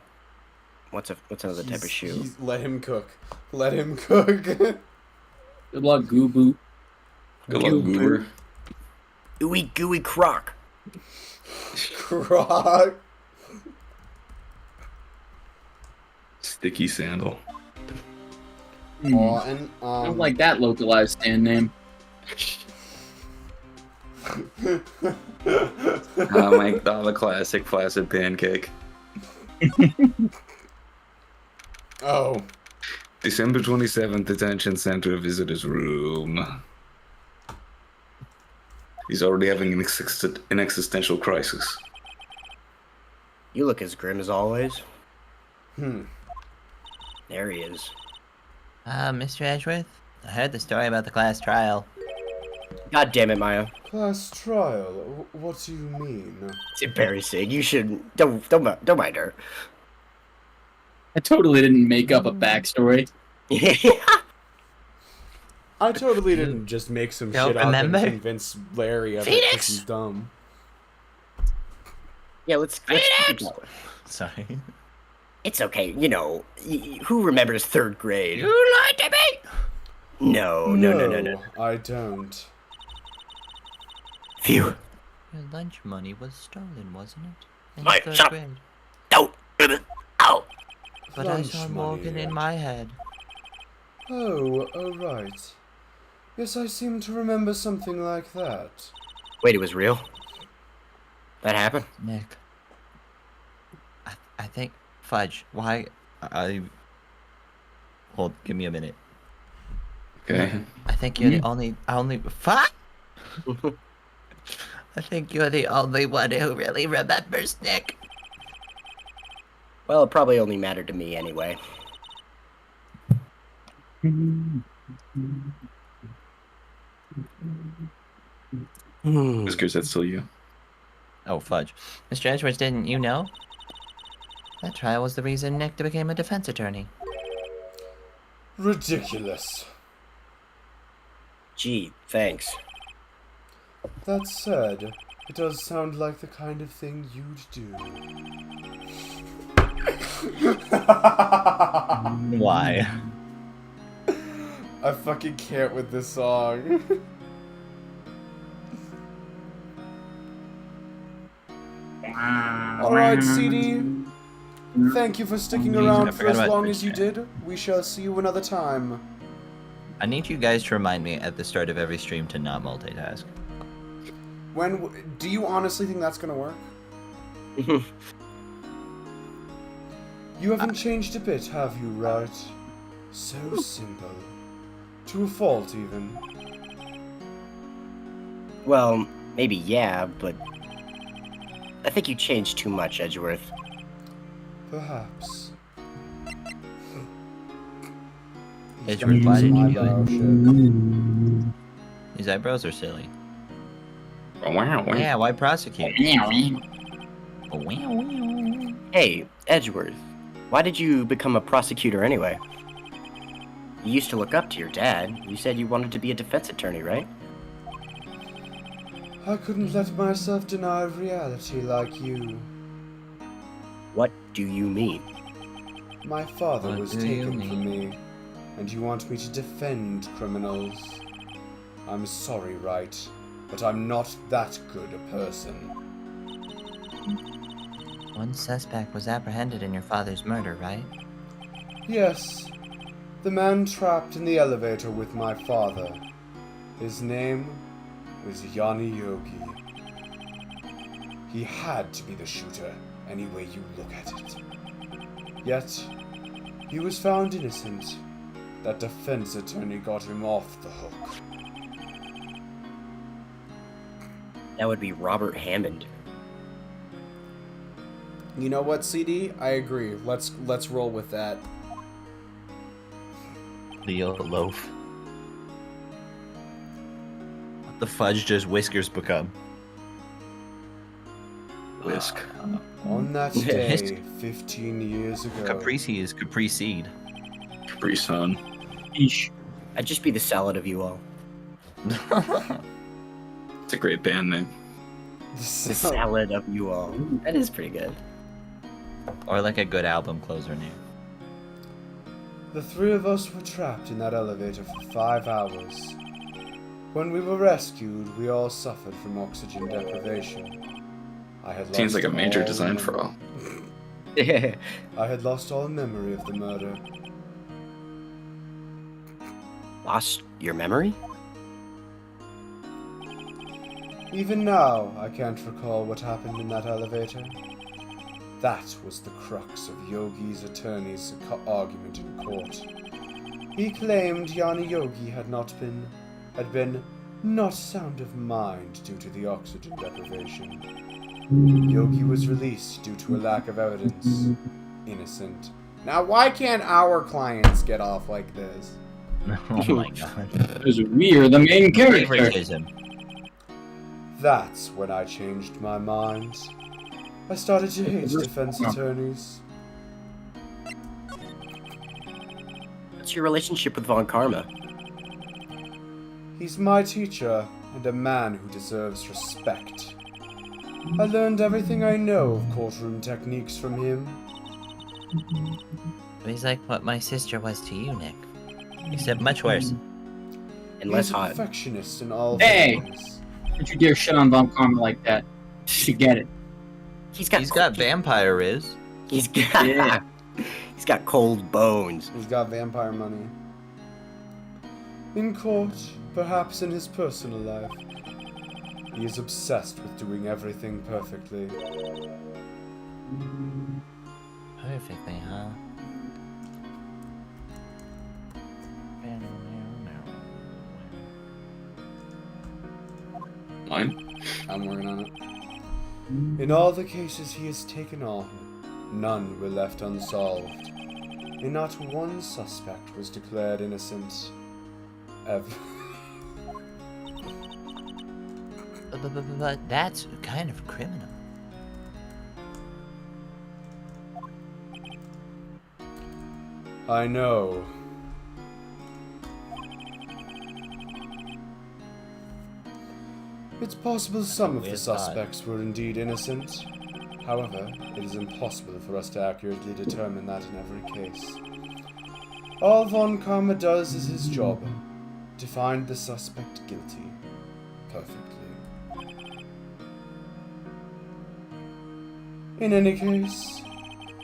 [SPEAKER 6] What's another type of shoe?
[SPEAKER 4] Let him cook. Let him cook.
[SPEAKER 3] good luck, Goo Boot.
[SPEAKER 8] Good luck, Goober.
[SPEAKER 6] Ooey gooey croc.
[SPEAKER 4] Croc.
[SPEAKER 8] Sticky sandal.
[SPEAKER 4] Aw, and
[SPEAKER 3] I don't like that localized stand name.
[SPEAKER 8] The classic flaccid pancake.
[SPEAKER 4] Oh.
[SPEAKER 7] December 27th, detention center visitor's room. He's already having an existential crisis.
[SPEAKER 6] You look as grim as always.
[SPEAKER 4] Hmm.
[SPEAKER 6] There he is.
[SPEAKER 2] Mr. Edgeworth, I heard the story about the class trial.
[SPEAKER 6] God damn it, Maya.
[SPEAKER 4] Class trial? What do you mean?
[SPEAKER 6] It's embarrassing. You should don't mind her.
[SPEAKER 3] I totally didn't make up a backstory.
[SPEAKER 4] I totally didn't just make some
[SPEAKER 2] Don't
[SPEAKER 4] shit up
[SPEAKER 2] remember?
[SPEAKER 4] and convince Larry of it because he's dumb.
[SPEAKER 6] Yeah, let's keep going.
[SPEAKER 2] Sorry.
[SPEAKER 6] It's okay, you know. Who remembers 3rd grade?
[SPEAKER 2] You lied to me!
[SPEAKER 6] No.
[SPEAKER 4] I don't.
[SPEAKER 6] Phew.
[SPEAKER 2] Your lunch money was stolen, wasn't it? In
[SPEAKER 6] Maya,
[SPEAKER 2] 3rd
[SPEAKER 6] shut up.
[SPEAKER 2] grade.
[SPEAKER 6] Don't. Ow.
[SPEAKER 2] But I
[SPEAKER 4] Lunch
[SPEAKER 2] saw
[SPEAKER 4] money,
[SPEAKER 2] Morgan in my head.
[SPEAKER 4] Oh, right. Yes, I seem to remember something like that.
[SPEAKER 6] Wait, it was real? That happened?
[SPEAKER 2] Nick. I think... Fudge, why... Hold, give me a minute.
[SPEAKER 8] Okay.
[SPEAKER 2] I think you're the only... Fuck! I think you're the only one who really remembers, Nick.
[SPEAKER 6] Well, it probably only mattered to me anyway.
[SPEAKER 8] Whiskers, that's still you.
[SPEAKER 2] Oh, fudge. Mr. Edgeworth, didn't you know? That trial was the reason Nick became a defense attorney.
[SPEAKER 4] Ridiculous.
[SPEAKER 6] Gee, thanks.
[SPEAKER 4] That said, it does sound like the kind of thing you'd do.
[SPEAKER 2] Why?
[SPEAKER 4] I fucking can't with this song. Alright, CD. Thank you for sticking around for as long as you did. We shall see you another time.
[SPEAKER 2] I need you guys to remind me at the start of every stream to not multitask.
[SPEAKER 4] Do you honestly think that's gonna work? You haven't changed a bit, have you, Wright? So simple. To a fault, even.
[SPEAKER 6] Well, maybe yeah, but I think you changed too much, Edgeworth.
[SPEAKER 4] Perhaps.
[SPEAKER 2] Edgeworth, why did you do
[SPEAKER 4] Eyebrow
[SPEAKER 2] it?
[SPEAKER 4] shit.
[SPEAKER 2] His eyebrows are silly.
[SPEAKER 8] Wow.
[SPEAKER 2] Yeah, why prosecute?
[SPEAKER 6] Hey, Edgeworth, why did you become a prosecutor anyway? You used to look up to your dad. You said you wanted to be a defense attorney, right?
[SPEAKER 4] I couldn't let myself deny reality like you.
[SPEAKER 6] What do you mean?
[SPEAKER 4] My father
[SPEAKER 2] What
[SPEAKER 4] was
[SPEAKER 2] do you
[SPEAKER 4] taken from
[SPEAKER 2] mean?
[SPEAKER 4] me, and you want me to defend criminals. I'm sorry, Wright, but I'm not that good a person.
[SPEAKER 2] One suspect was apprehended in your father's murder, right?
[SPEAKER 4] Yes, the man trapped in the elevator with my father. His name was Yanni Yogi. He had to be the shooter, any way you look at it. Yet, he was found innocent. That defense attorney got him off the hook.
[SPEAKER 6] That would be Robert Hammond.
[SPEAKER 4] You know what, CD? I agree. Let's roll with that.
[SPEAKER 2] Leo Loaf. What the fudge does Whiskers become?
[SPEAKER 8] Whisk.
[SPEAKER 4] On that day, 15 years ago.
[SPEAKER 2] Caprese is Capri Seed.
[SPEAKER 8] Capri Sun.
[SPEAKER 3] Eesh.
[SPEAKER 6] I'd just be the salad of you all.
[SPEAKER 8] It's a great band name.
[SPEAKER 6] The salad of you all. That is pretty good.
[SPEAKER 2] Or like a good album closer name.
[SPEAKER 4] The three of us were trapped in that elevator for 5 hours. When we were rescued, we all suffered from oxygen deprivation. I had
[SPEAKER 8] Seems
[SPEAKER 4] lost
[SPEAKER 8] like a major
[SPEAKER 4] all
[SPEAKER 8] design
[SPEAKER 4] mem-
[SPEAKER 8] flaw.
[SPEAKER 4] I had lost all memory of the murder.
[SPEAKER 6] Lost your memory?
[SPEAKER 4] Even now, I can't recall what happened in that elevator. That was the crux of Yogi's attorney's argument in court. He claimed Yanni Yogi had been not sound of mind due to the oxygen deprivation. Yogi was released due to a lack of evidence. Innocent. Now, why can't our clients get off like this?
[SPEAKER 2] Oh my god.
[SPEAKER 3] Because we are the main character.
[SPEAKER 2] Favoritism.
[SPEAKER 4] That's when I changed my mind. I started to hate defense attorneys.
[SPEAKER 6] What's your relationship with Von Karma?
[SPEAKER 4] He's my teacher and a man who deserves respect. I learned everything I know of courtroom techniques from him.
[SPEAKER 2] He's like what my sister was to you, Nick. Except much worse.
[SPEAKER 6] And less
[SPEAKER 4] He's a
[SPEAKER 6] hot.
[SPEAKER 4] perfectionist in all
[SPEAKER 3] Hey!
[SPEAKER 4] things.
[SPEAKER 3] Don't you dare shit on Von Karma like that. You should get it.
[SPEAKER 6] He's got
[SPEAKER 2] vampire Riz.
[SPEAKER 6] He's got
[SPEAKER 3] Yeah.
[SPEAKER 6] He's got cold bones.
[SPEAKER 4] He's got vampire money. In court, perhaps in his personal life, he is obsessed with doing everything perfectly.
[SPEAKER 2] Perfectly, huh?
[SPEAKER 8] Mine?
[SPEAKER 4] I'm working on it. In all the cases he has taken on, none were left unsolved, and not one suspect was declared innocent. Ever.
[SPEAKER 2] But that's kind of criminal.
[SPEAKER 4] I know. It's possible some of the
[SPEAKER 2] Weird thought.
[SPEAKER 4] suspects were indeed innocent. However, it is impossible for us to accurately determine that in every case. All Von Karma does is his job, to find the suspect guilty. Perfectly. In any case,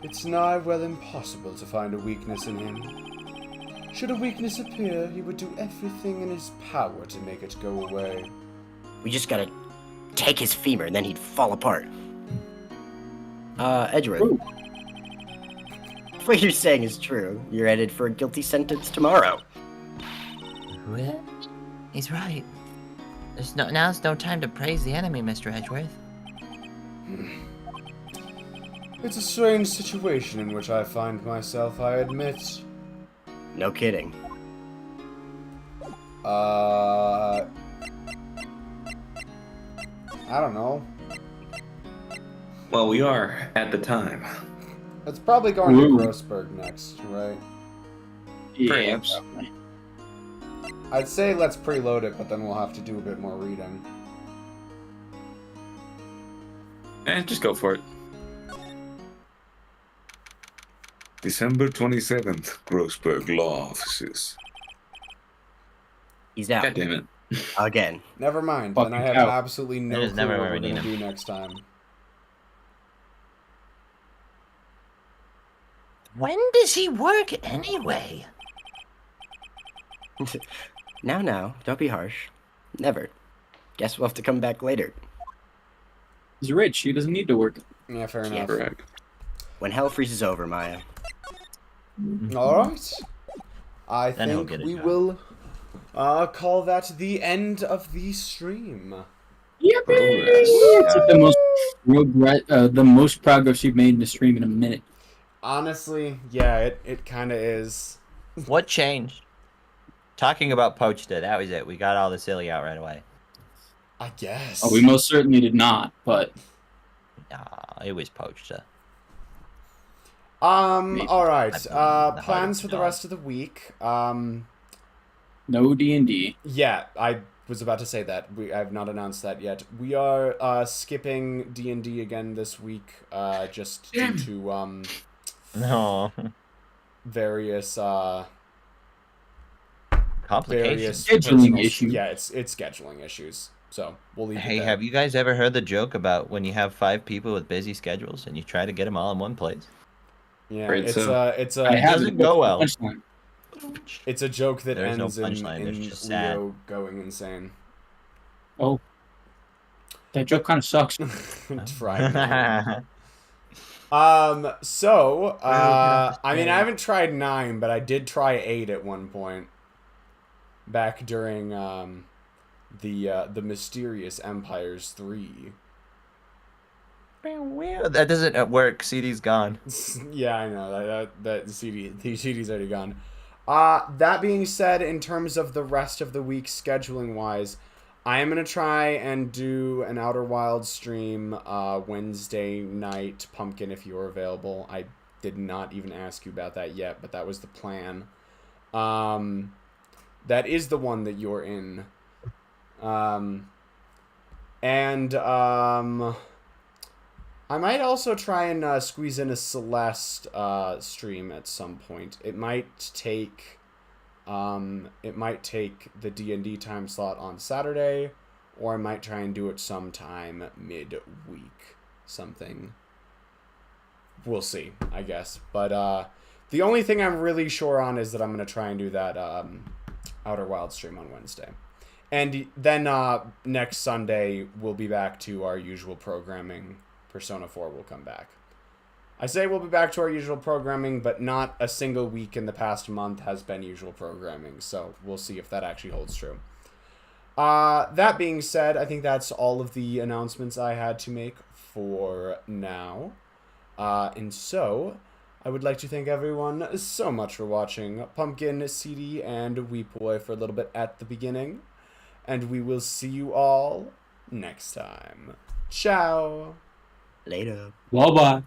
[SPEAKER 4] it's nigh well impossible to find a weakness in him. Should a weakness appear, he would do everything in his power to make it go away.
[SPEAKER 6] We just gotta take his femur and then he'd fall apart. Edgeworth.
[SPEAKER 3] Ooh.
[SPEAKER 6] What you're saying is true. You're headed for a guilty sentence tomorrow.
[SPEAKER 2] What? He's right. Now's no time to praise the enemy, Mr. Edgeworth.
[SPEAKER 4] It's a strange situation in which I find myself, I admit.
[SPEAKER 6] No kidding.
[SPEAKER 4] I don't know.
[SPEAKER 7] Well, we are at the time.
[SPEAKER 4] It's probably going to
[SPEAKER 3] Ooh.
[SPEAKER 4] Grossberg next, right?
[SPEAKER 3] Yeah,
[SPEAKER 7] Perhaps.
[SPEAKER 3] probably.
[SPEAKER 4] I'd say let's preload it, but then we'll have to do a bit more reading.
[SPEAKER 8] Just go for it.
[SPEAKER 7] December 27th, Grossberg Law Offices.
[SPEAKER 6] He's out.
[SPEAKER 8] God damn it.
[SPEAKER 6] Again.
[SPEAKER 4] Never mind, then I have
[SPEAKER 3] Fucking cow.
[SPEAKER 4] absolutely no
[SPEAKER 2] There's
[SPEAKER 4] clue
[SPEAKER 2] never
[SPEAKER 4] what
[SPEAKER 2] where
[SPEAKER 4] we're
[SPEAKER 2] we need
[SPEAKER 4] going to
[SPEAKER 2] him.
[SPEAKER 4] do next time.
[SPEAKER 2] When does he work anyway?
[SPEAKER 6] Now, don't be harsh. Never. Guess we'll have to come back later.
[SPEAKER 3] He's rich. He doesn't need to work.
[SPEAKER 4] Yeah, fair
[SPEAKER 6] Yeah.
[SPEAKER 4] enough.
[SPEAKER 8] Correct.
[SPEAKER 6] When hell freezes over, Maya.
[SPEAKER 4] Alright. I
[SPEAKER 2] Then he'll
[SPEAKER 4] think
[SPEAKER 2] get a
[SPEAKER 4] we
[SPEAKER 2] job.
[SPEAKER 4] will call that the end of the stream.
[SPEAKER 3] Yippee!
[SPEAKER 8] Progress.
[SPEAKER 3] It's like the most progress you've made in a stream in a minute.
[SPEAKER 4] Honestly, yeah, it kind of is.
[SPEAKER 2] What changed? Talking about Poachta, that was it. We got all the silly out right away.
[SPEAKER 4] I guess.
[SPEAKER 3] Oh, we most certainly did not, but
[SPEAKER 2] Nah, it was Poachta.
[SPEAKER 3] Maybe.
[SPEAKER 4] Alright.
[SPEAKER 2] I've been in the heart
[SPEAKER 4] Plans
[SPEAKER 2] of
[SPEAKER 4] for
[SPEAKER 2] the
[SPEAKER 4] the
[SPEAKER 2] dog.
[SPEAKER 4] rest of the week.
[SPEAKER 3] no D&D.
[SPEAKER 4] Yeah, I was about to say that. I've not announced that yet. We are skipping D&D again this week, just due to
[SPEAKER 2] No.
[SPEAKER 4] various
[SPEAKER 2] Complications.
[SPEAKER 3] Scheduling
[SPEAKER 4] personal-
[SPEAKER 3] issues.
[SPEAKER 4] Yeah, it's scheduling issues. So we'll leave
[SPEAKER 2] Hey,
[SPEAKER 4] it there.
[SPEAKER 2] have you guys ever heard the joke about when you have 5 people with busy schedules and you try to get them all in one place?
[SPEAKER 4] Yeah,
[SPEAKER 8] Right,
[SPEAKER 4] it's
[SPEAKER 8] so-
[SPEAKER 4] it's
[SPEAKER 3] I
[SPEAKER 4] a
[SPEAKER 3] have
[SPEAKER 2] doesn't
[SPEAKER 3] it.
[SPEAKER 2] go well.
[SPEAKER 3] Punchline.
[SPEAKER 4] it's a joke that
[SPEAKER 2] There's no
[SPEAKER 4] ends in
[SPEAKER 2] punchline, there's just sad.
[SPEAKER 4] Leo going insane.
[SPEAKER 3] Oh, that joke kind of sucks.
[SPEAKER 4] Try. So, I mean, I haven't tried 9, but I did try 8 at one point. Back during, the Mysterious Empires 3.
[SPEAKER 2] That doesn't work. CD's gone.
[SPEAKER 4] Yeah, I know, the CD's already gone. That being said, in terms of the rest of the week scheduling-wise, I am going to try and do an Outer Wilds stream Wednesday night. Pumpkin, if you're available. I did not even ask you about that yet, but that was the plan. That is the one that you're in. I might also try and squeeze in a Celeste stream at some point. It might take the D&D time slot on Saturday, or I might try and do it sometime midweek. Something. We'll see, I guess. But the only thing I'm really sure on is that I'm going to try and do that Outer Wilds stream on Wednesday. And then next Sunday, we'll be back to our usual programming. Persona 4 will come back. I say we'll be back to our usual programming, but not a single week in the past month has been usual programming, so we'll see if that actually holds true. That being said, I think that's all of the announcements I had to make for now. And so, I would like to thank everyone so much for watching Pumpkin, CD, and Weep Boy for a little bit at the beginning. And we will see you all next time. Ciao!
[SPEAKER 6] Later.
[SPEAKER 3] Bye-bye.